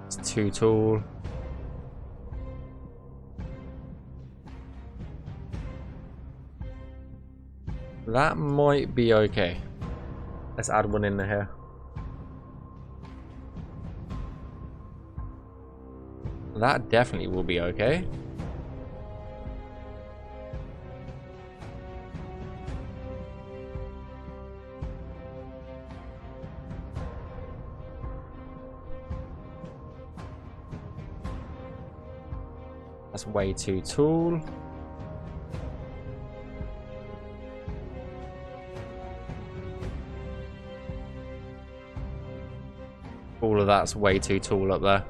It's too tall. That might be okay. Let's add one in here. That definitely will be okay. That's way too tall. All of that's way too tall up there.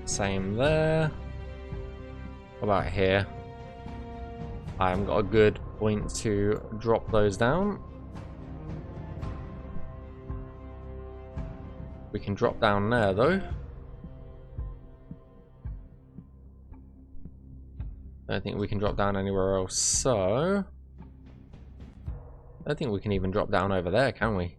Same there. What about here? I haven't got a good point to drop those down. We can drop down there though. I don't think we can drop down anywhere else, so I don't think we can even drop down over there, can we?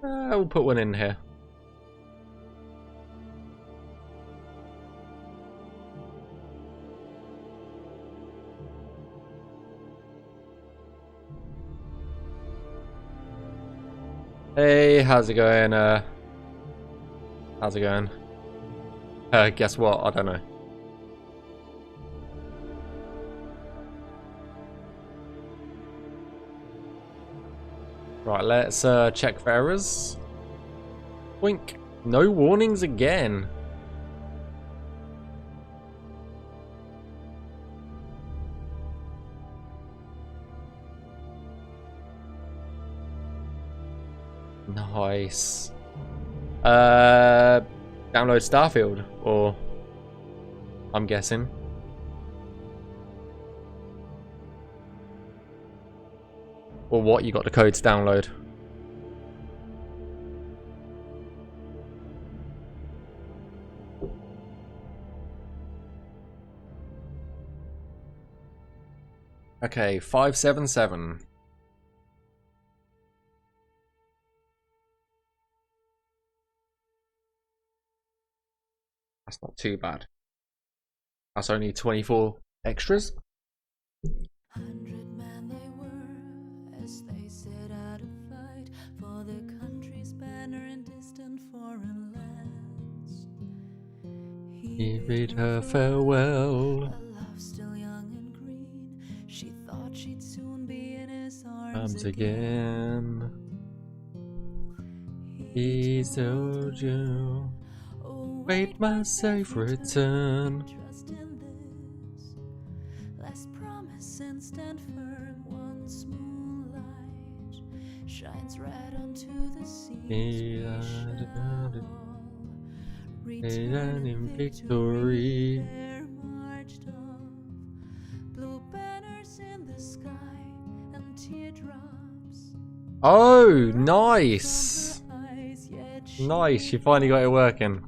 We'll put one in here. Hey, how's it going? How's it going? Guess what? I don't know. Right, let's check for errors. Wink. No warnings again. Nice. Download Starfield, or I'm guessing. Or what, you got the code to download? Okay, 577. That's not too bad. That's only 24 extras. 100 men they were, as they set out to fight for their country's banner in distant foreign lands. He bid her farewell. A love still young and green. She thought she'd soon be in his arms Again. He told you, wait my safe return. Trust in this, last promise and stand firm. Once moonlight shines red onto the sea. He and in victory. There marched off blue banners in the sky and teardrops. Oh, nice. Eyes, yet she Nice, you finally got it working.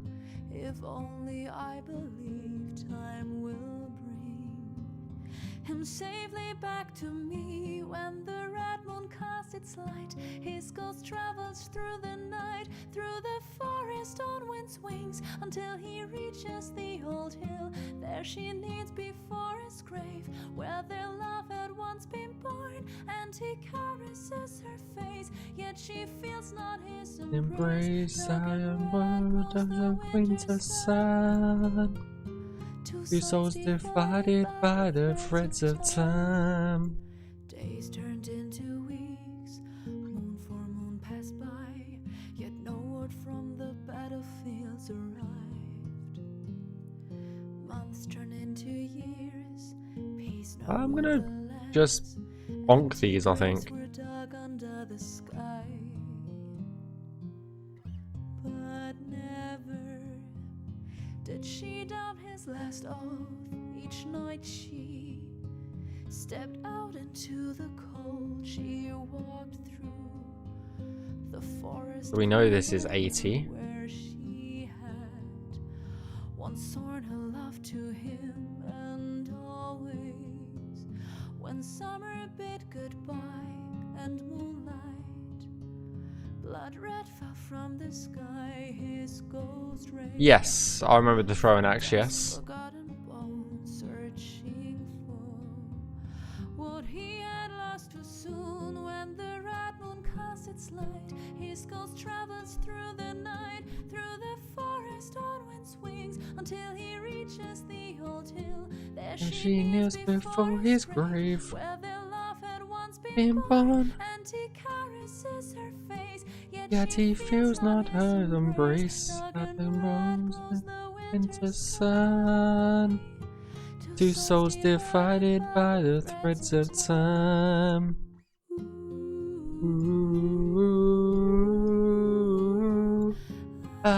if only I believe time will bring him safely back to me. When the red moon casts its light, his ghost travels through the night, through the forest on wind's wings, until he reaches the old hill. There she kneels before his grave, where their love had once been born, and he carries caresses her face, yet she feels not his Embrace iron world of the winter sun. Two souls divided by the threads of time. Days turned into weeks, moon for moon passed by, yet no word from the battlefields arrived. Months turned into years, peace no I'm gonna longer just lasts, bonk these, I think. were dug under the sky. But never did she doubt his last oath. Each night she stepped out into the cold. She walked through the forest. We know this is 80. Where she had once sworn her love to him, and always when summer bid goodbye and moonlight blood red fell from the sky, his ghost rays. Yes, I remember the throwing axe, yes. Forgotten bones, searching for what he had lost too soon. When the red moon casts its light, his ghost travels through the night, through the forest on wind's wings, until he reaches the old hill. There she kneels before his grave, where their love had once been born. and he caresses her face, Yet he feels not her embrace at the rose winter sun. Two souls divided by the threads of time. Ooh, ah,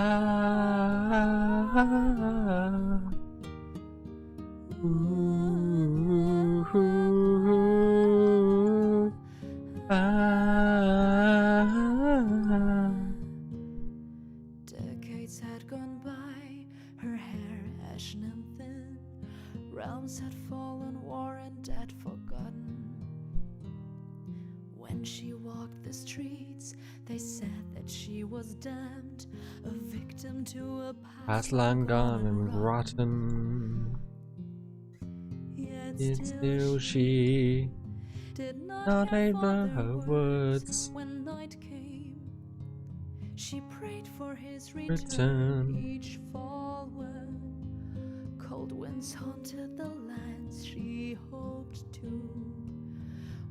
ooh, ah. Decades had gone by, her hair ashen and thin. Realms had fallen, war and death forgotten. When she walked the streets, they said that she was damned, a victim to a Past long gone and rotten. Yet Yet still she did not able her words. When night came, she prayed for his Return. return. Each fall when cold winds haunted the lands she hoped to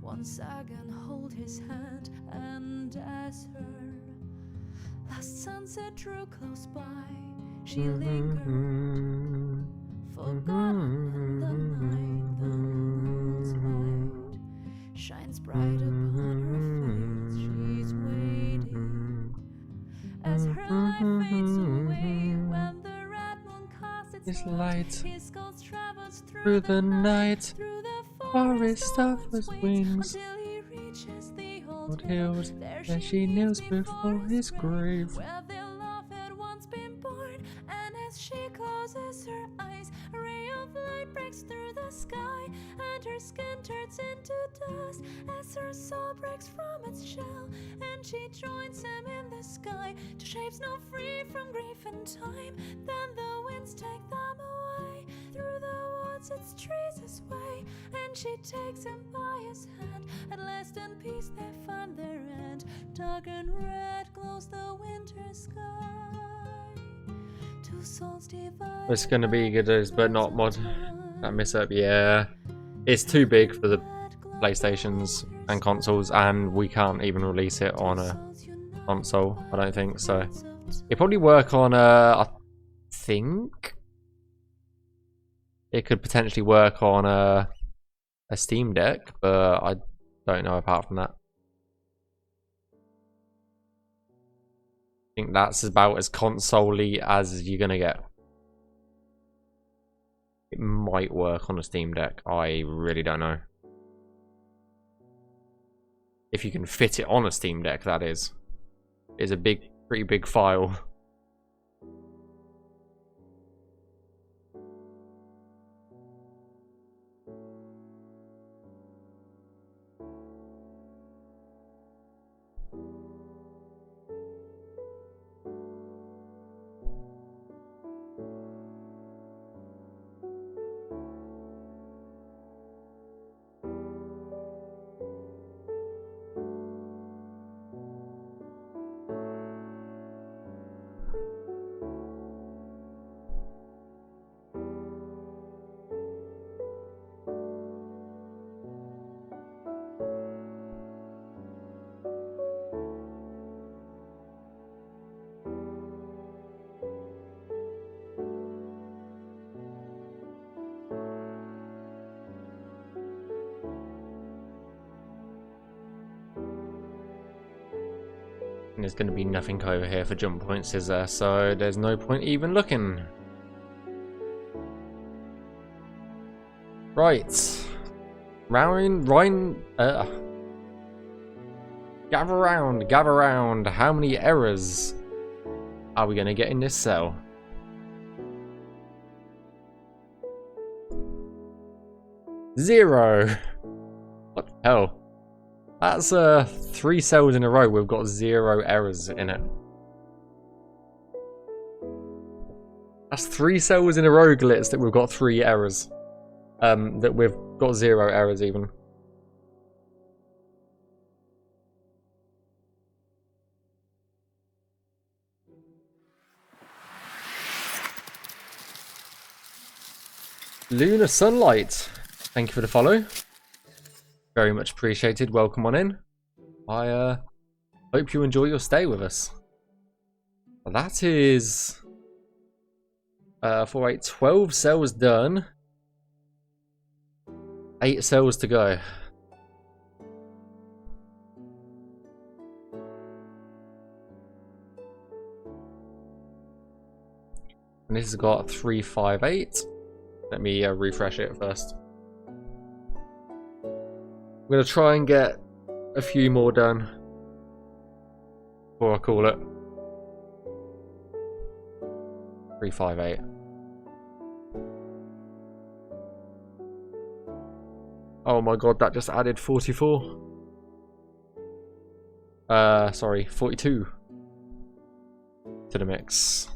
once again hold his hand. And as her last sunset drew close by, she lingered, forgotten in the night. The moon's light shines bright upon her face. She's waiting as her life fades away. When the red moon casts its light his ghost travels through the night, through the forest of his wings, until he reaches the old old hills, there she kneels before his grave. where their love had once been born. And as she closes her eyes, a ray of light breaks through the sky, and her skin turns into dust as her soul breaks from its shell, and she joins him in the sky to shapes no free from grief and time. Then the winds take them away, through the woods its trees its way, and she takes him by his hand. At last in peace they find their end. Dark and red glows the winter sky. Two souls divided. It's gonna be good, but not mod. That miss up, yeah. It's too big for the PlayStations and consoles, and we can't even release it on a console, I don't think. So it'd probably work on I think it could potentially work on a Steam Deck, but I don't know apart from that. I think that's about as console-y as you're gonna get. It might work on a Steam Deck. I really don't know. If you can fit it on a Steam Deck, that is. It's a pretty big file. And there's going to be nothing over here for jump points, is there? So there's no point even looking. Right. Gather round, gather round. How many errors are we going to get in this cell? Zero. What the hell? That's 3 cells in a row we've got 0 errors in it. That's 3 cells in a row, Glitz, that we've got 3 errors. That we've got 0 errors even. Lunar Sunlight, thank you for the follow. Very much appreciated. Welcome on in. I hope you enjoy your stay with us. Well, that is 12 cells done. 8 cells to go. And this has got 358. Let me refresh it first. I'm going to try and get a few more done before I call it. 358. Oh my god, that just added 44. Sorry, 42 to the mix.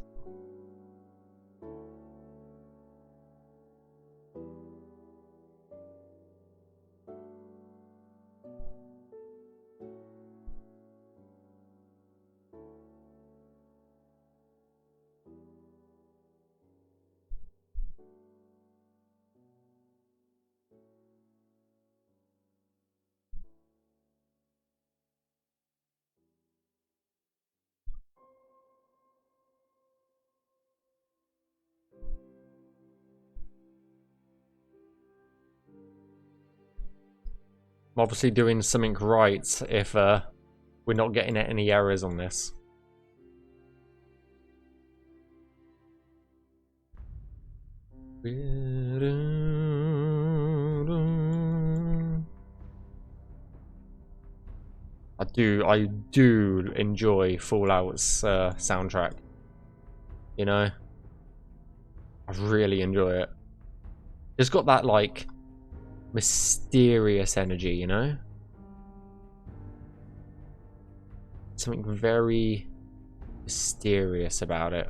I'm obviously doing something right if we're not getting any errors on this. I do enjoy Fallout's soundtrack. You know, I really enjoy it. It's got that like mysterious energy, you know? Something very mysterious about it.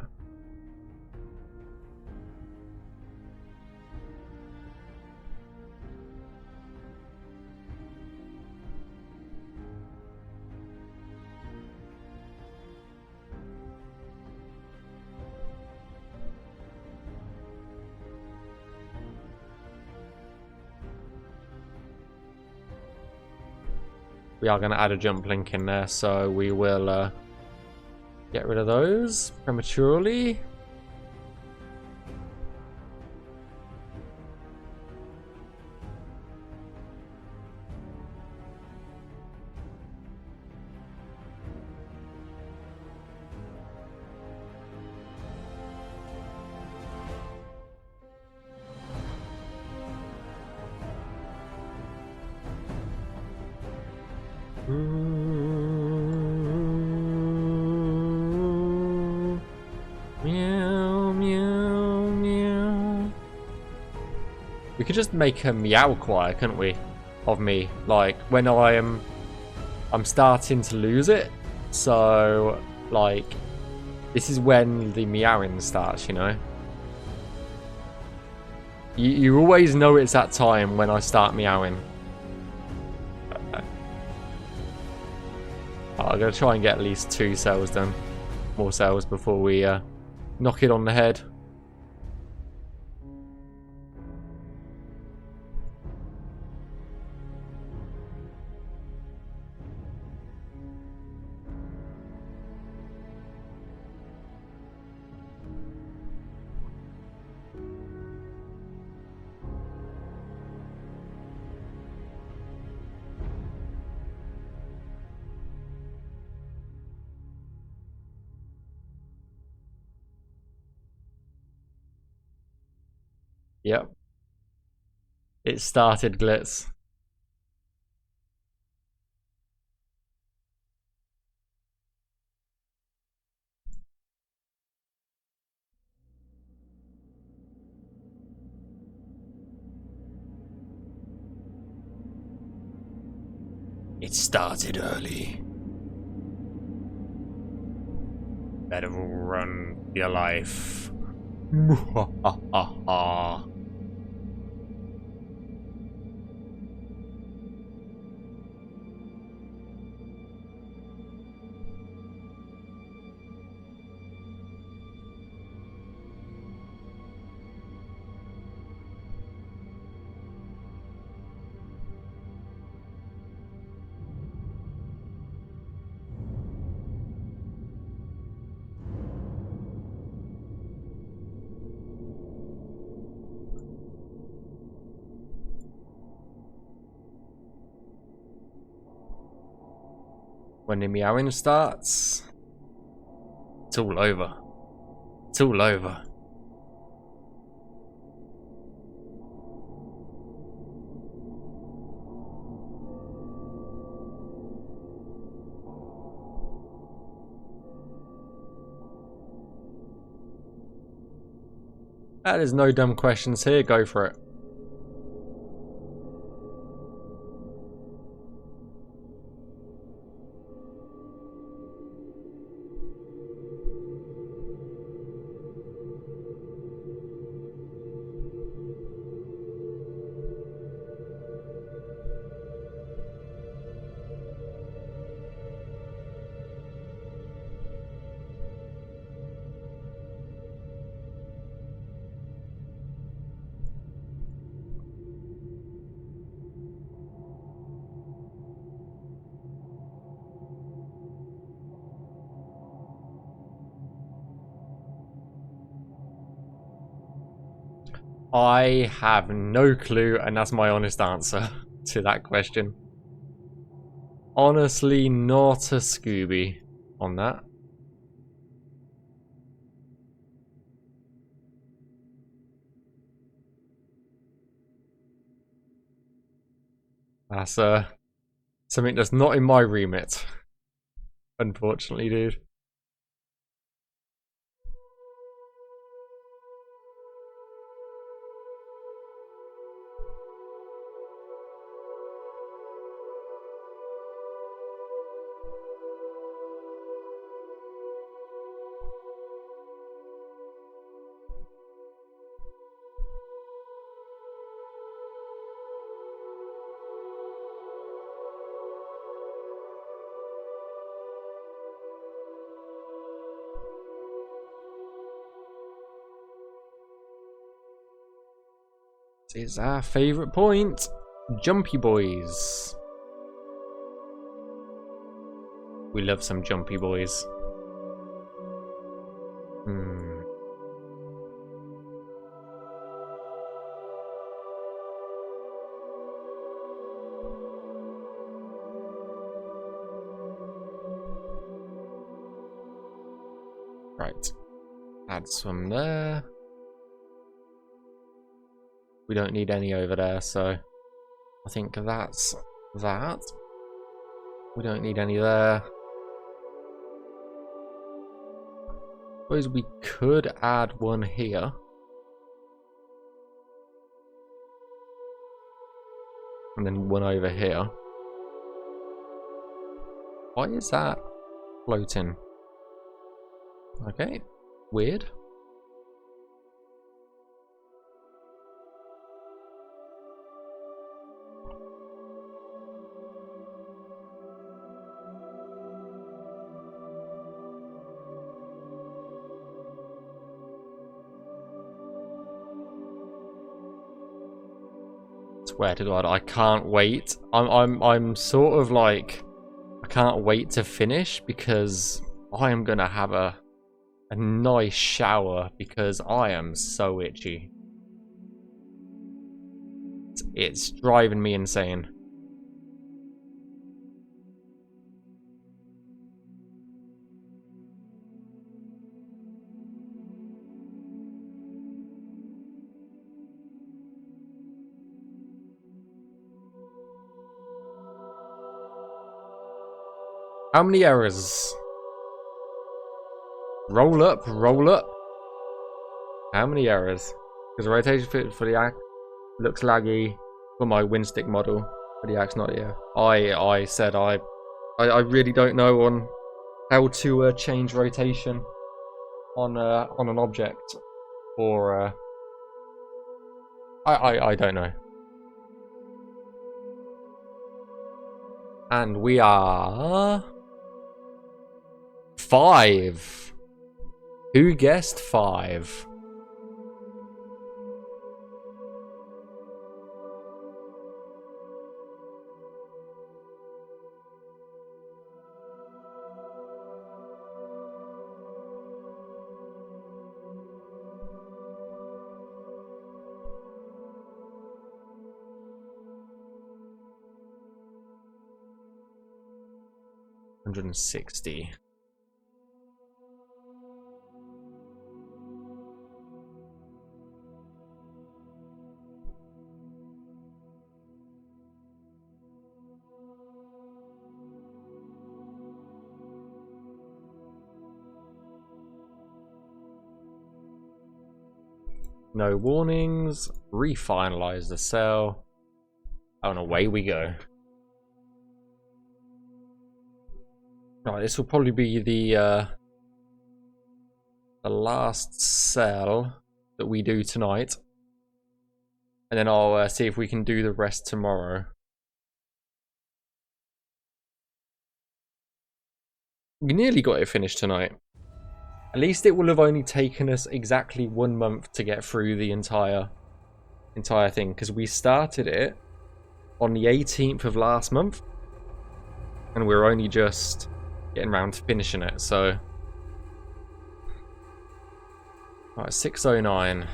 We are going to add a jump link in there, so we will get rid of those prematurely. Meow, meow, meow. We could just make a meow choir, couldn't we? Of me, like when I'm starting to lose it. So, like, this is when the meowing starts, you know. You always know it's that time when I start meowing. I'm going to try and get at least 2 cells done. More cells before we knock it on the head. Yep. It started, Glitz. It started early. Better run for your life. When the meowing starts, it's all over. It's all over. There's no dumb questions here. Go for it. I have no clue, and that's my honest answer to that question. Honestly, not a Scooby on that. That's something that's not in my remit, unfortunately, dude. It's our favourite point. Jumpy boys. We love some jumpy boys. Right. Add some there. We don't need any over there, so I think that's that. We don't need any there. Suppose we could add one here. And then one over here. Why is that floating? Okay, weird. Swear to God, I can't wait. I'm sort of like, I can't wait to finish because I am gonna have a nice shower because I am so itchy. It's driving me insane. How many errors? Roll up, roll up. How many errors? Because the rotation fit for the axe looks laggy for my windstick model, but the axe not here. I said I really don't know on how to change rotation on an object, or I don't know. And we are 5. Who guessed 5? $160. No warnings. Refinalize the cell. Oh, and away we go. Right, this will probably be the last cell that we do tonight, and then I'll see if we can do the rest tomorrow. We nearly got it finished tonight. At least it will have only taken us exactly 1 month to get through the entire thing, because we started it on the 18th of last month, and we're only just getting around to finishing it. So, right, 609.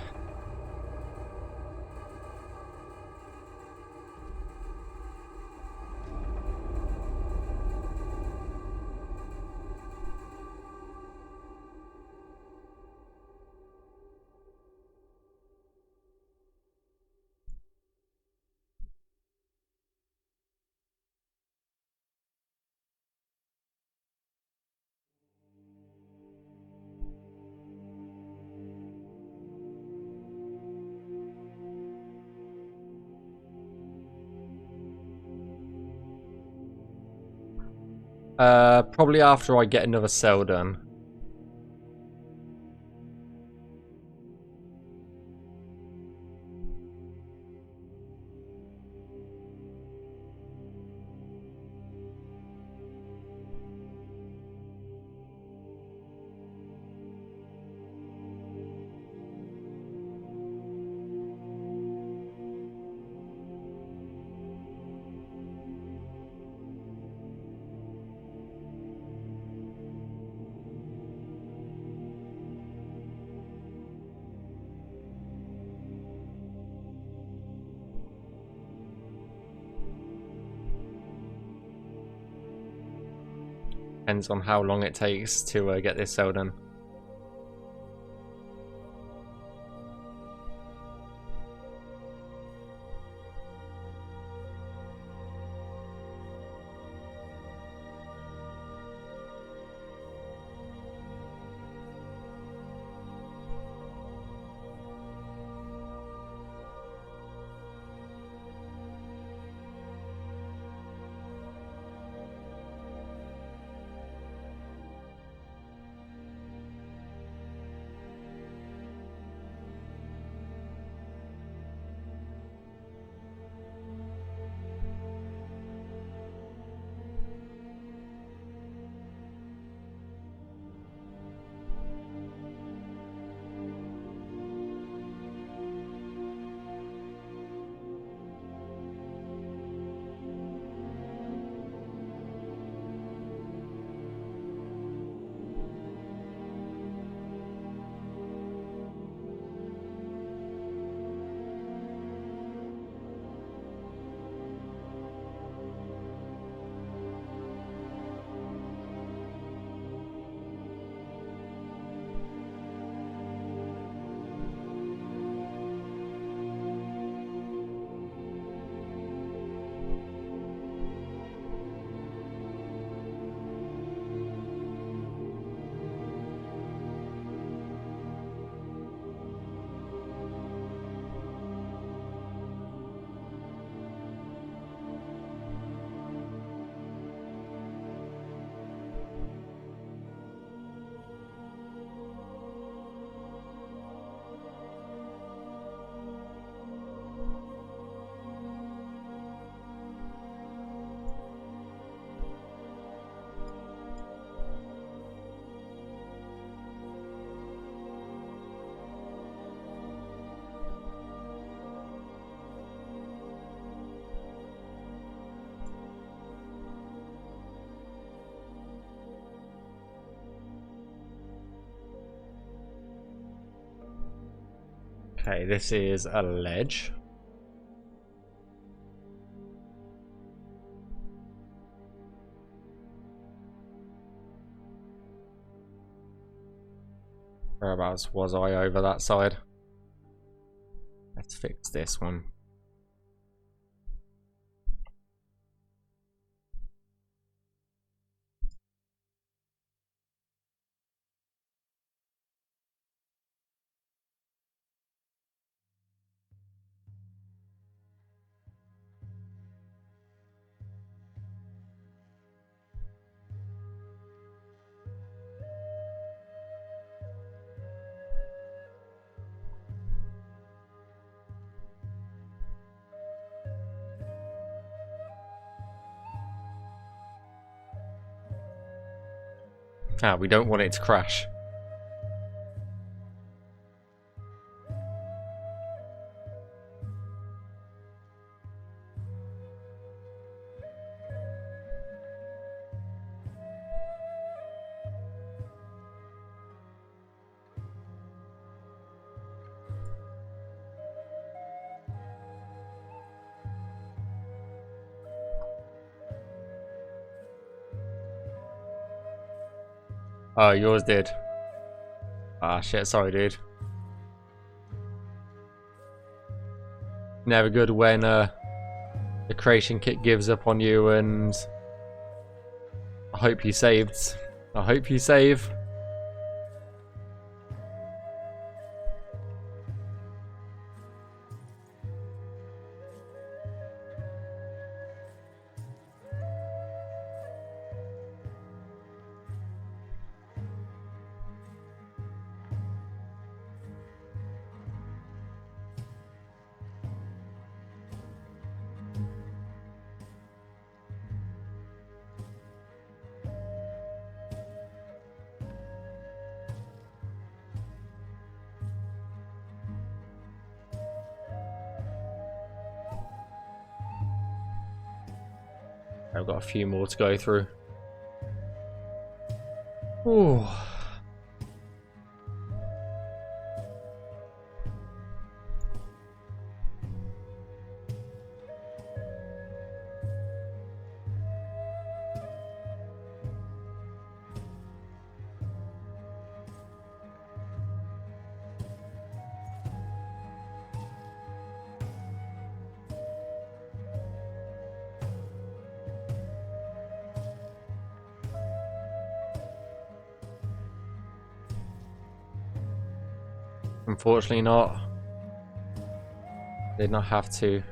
Probably after I get another cell done. Depends on how long it takes to get this cell done. Okay, this is a ledge. Whereabouts was I over that side? Let's fix this one. Ah, we don't want it to crash. Oh, yours did. Ah, shit, sorry, dude. Never good when the creation kit gives up on you, and I hope you saved. I hope you save. I've got a few more to go through. Ooh. Unfortunately not. Did not have to.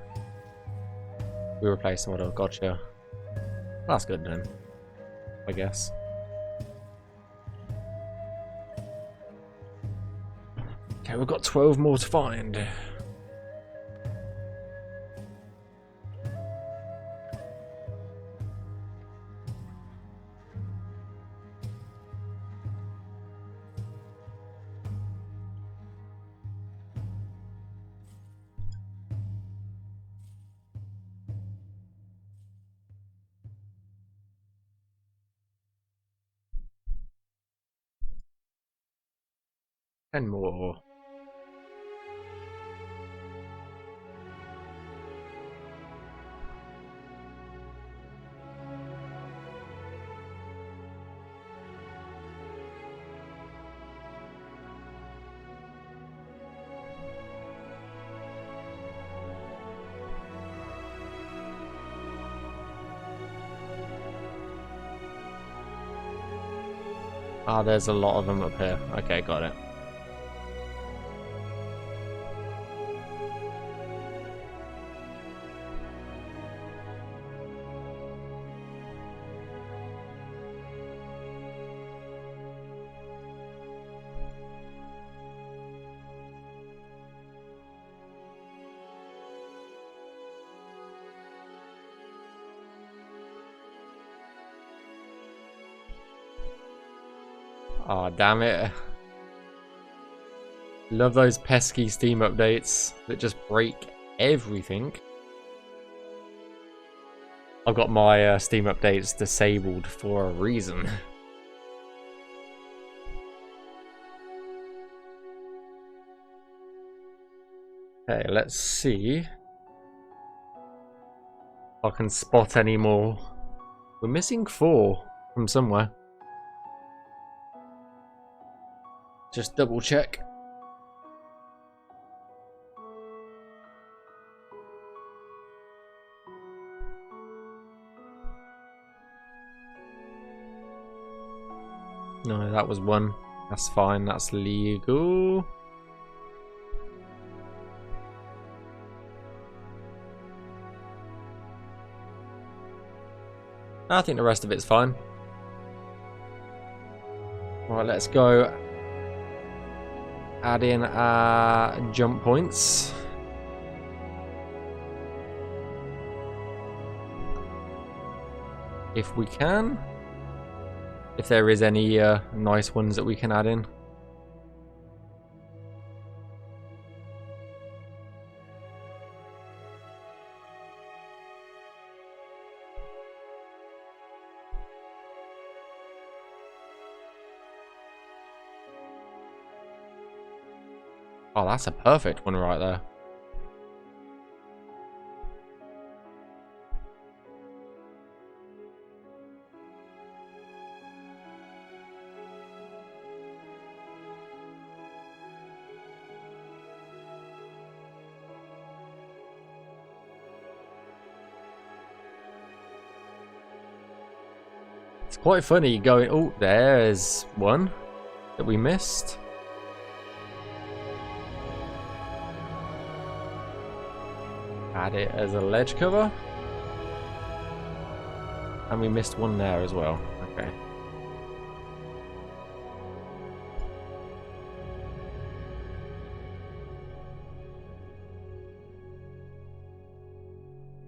We replaced the model. Gotcha. That's good then, I guess. Okay, we've got 12 more to find. And more. Ah, there's a lot of them up here. Okay, got it. Aw, damn it. Love those pesky Steam updates that just break everything. I've got my Steam updates disabled for a reason. Okay, let's see if I can spot any more. We're missing 4 from somewhere. Just double check. No, that was 1. That's fine, that's legal. I think the rest of it's fine. Alright, let's go add in our jump points. If we can. If there is any nice ones that we can add in. Oh, that's a perfect one right there. It's quite funny going, oh, there's one that we missed. Add it as a ledge cover. And we missed one there as well. Okay.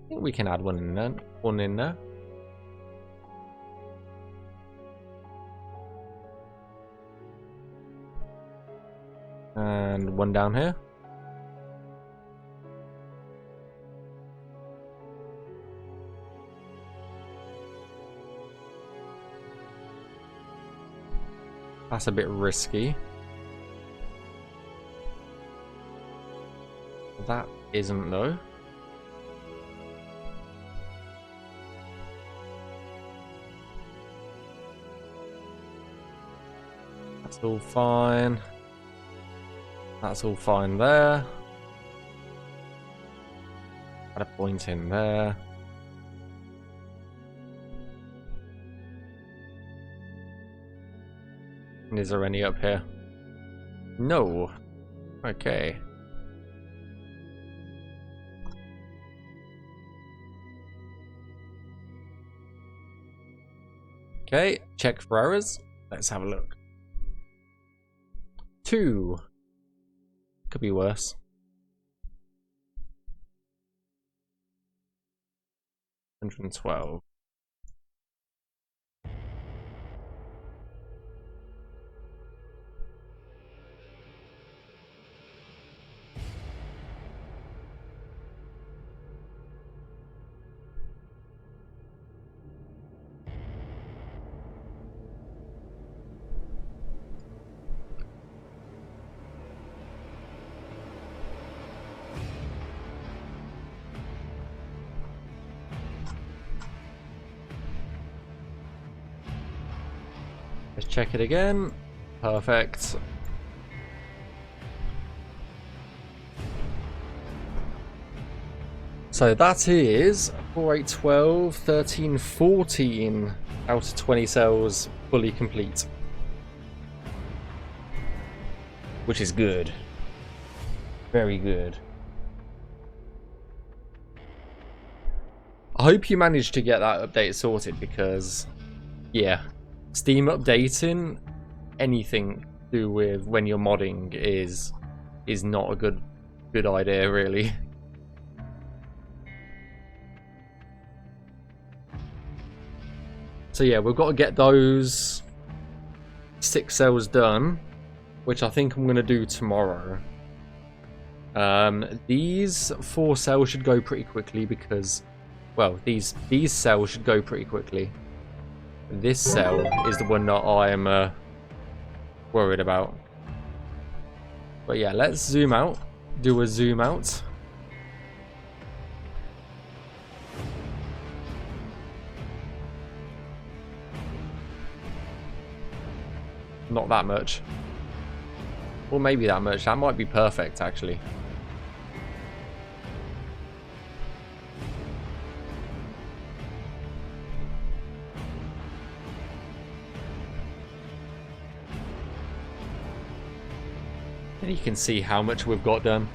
I think we can add one in there. One in there. And one down here. That's a bit risky. That isn't though. That's all fine. That's all fine there. Add a point in there. And is there any up here? No. Okay. Okay, check for errors. Let's have a look. 2. Could be worse. 112. Let's check it again. Perfect. So that is 4, 8, 12, 13, 14 out of 20 cells fully complete. Which is good. Very good. I hope you managed to get that update sorted because, yeah, Steam updating anything to do with when you're modding is not a good idea, really. So yeah, we've got to get those 6 cells done, which I think I'm going to do tomorrow. These 4 cells should go pretty quickly because, well, these cells should go pretty quickly. This cell is the one that I am worried about. But yeah, let's zoom out do a zoom out. Not that much. Or maybe that much. That might be perfect, actually. And you can see how much we've got done.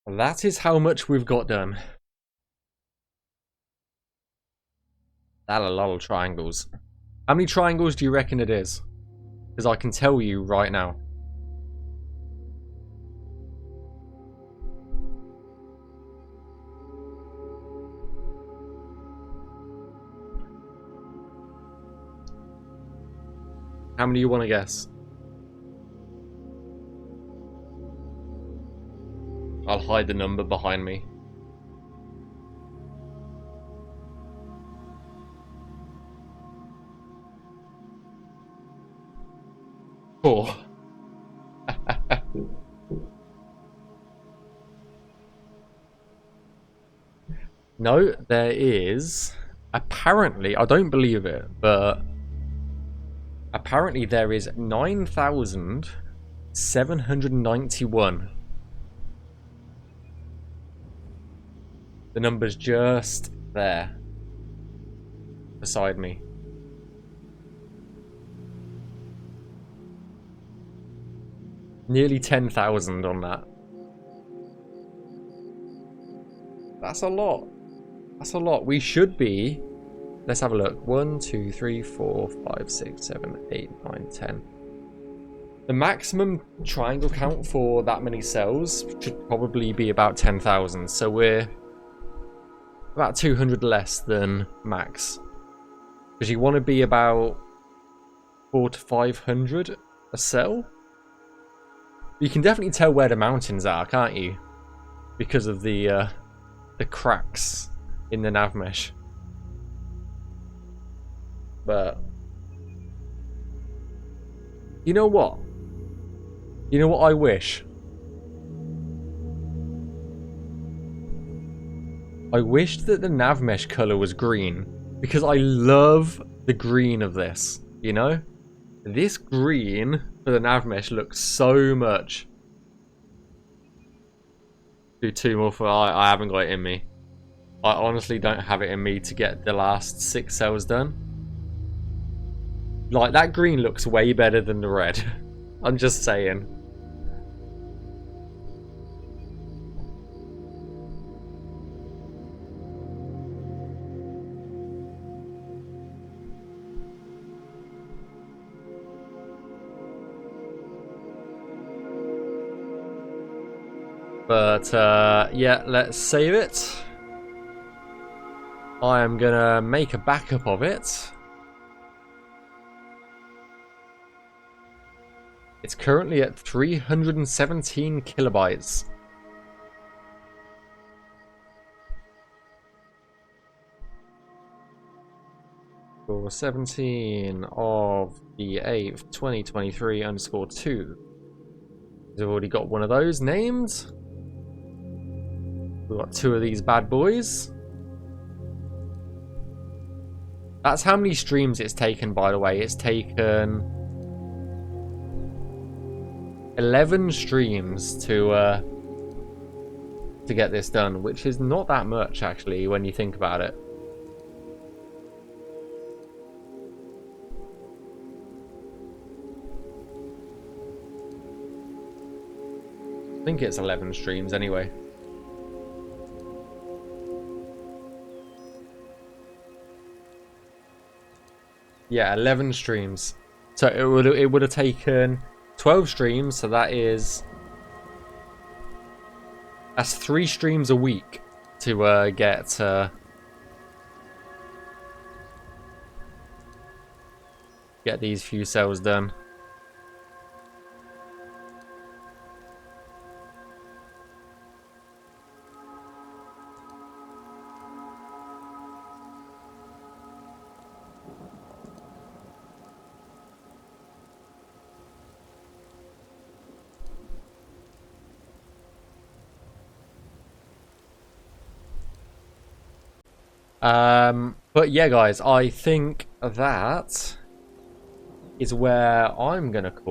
That is how much we've got done. That's a lot of triangles. How many triangles do you reckon it is? Because I can tell you right now. How many do you want to guess? I'll hide the number behind me. 4. No, there is. Apparently, I don't believe it, but apparently there is 9,791. The number's just there. Beside me. Nearly 10,000 on that. That's a lot. That's a lot. We should be... Let's have a look. 1, 2, 3, 4, 5, 6, 7, 8, 9, 10. The maximum triangle count for that many cells should probably be about 10,000. So we're about 200 less than max. Because you want to be about 400 to 500 a cell. You can definitely tell where the mountains are, can't you? Because of the cracks in the nav mesh. But you know what? You know what I wish? I wished that the nav mesh color was green, because I love the green of this, you know? This green for the nav mesh looks so much. Do 2 more for... I haven't got it in me. I honestly don't have it in me to get the last 6 cells done. Like, that green looks way better than the red. I'm just saying. But, yeah, let's save it. I am gonna make a backup of it. It's currently at 317 kilobytes. For 17 of the 8th, 2023 _2. We've already got one of those named. We've got 2 of these bad boys. That's how many streams it's taken, by the way. It's taken 11 streams to get this done, which is not that much, actually, when you think about it. I think it's 11 streams, anyway. Yeah, 11 streams. So it would have taken 12 streams, so that's 3 streams a week to get these few cells done. But yeah, guys, I think that is where I'm gonna call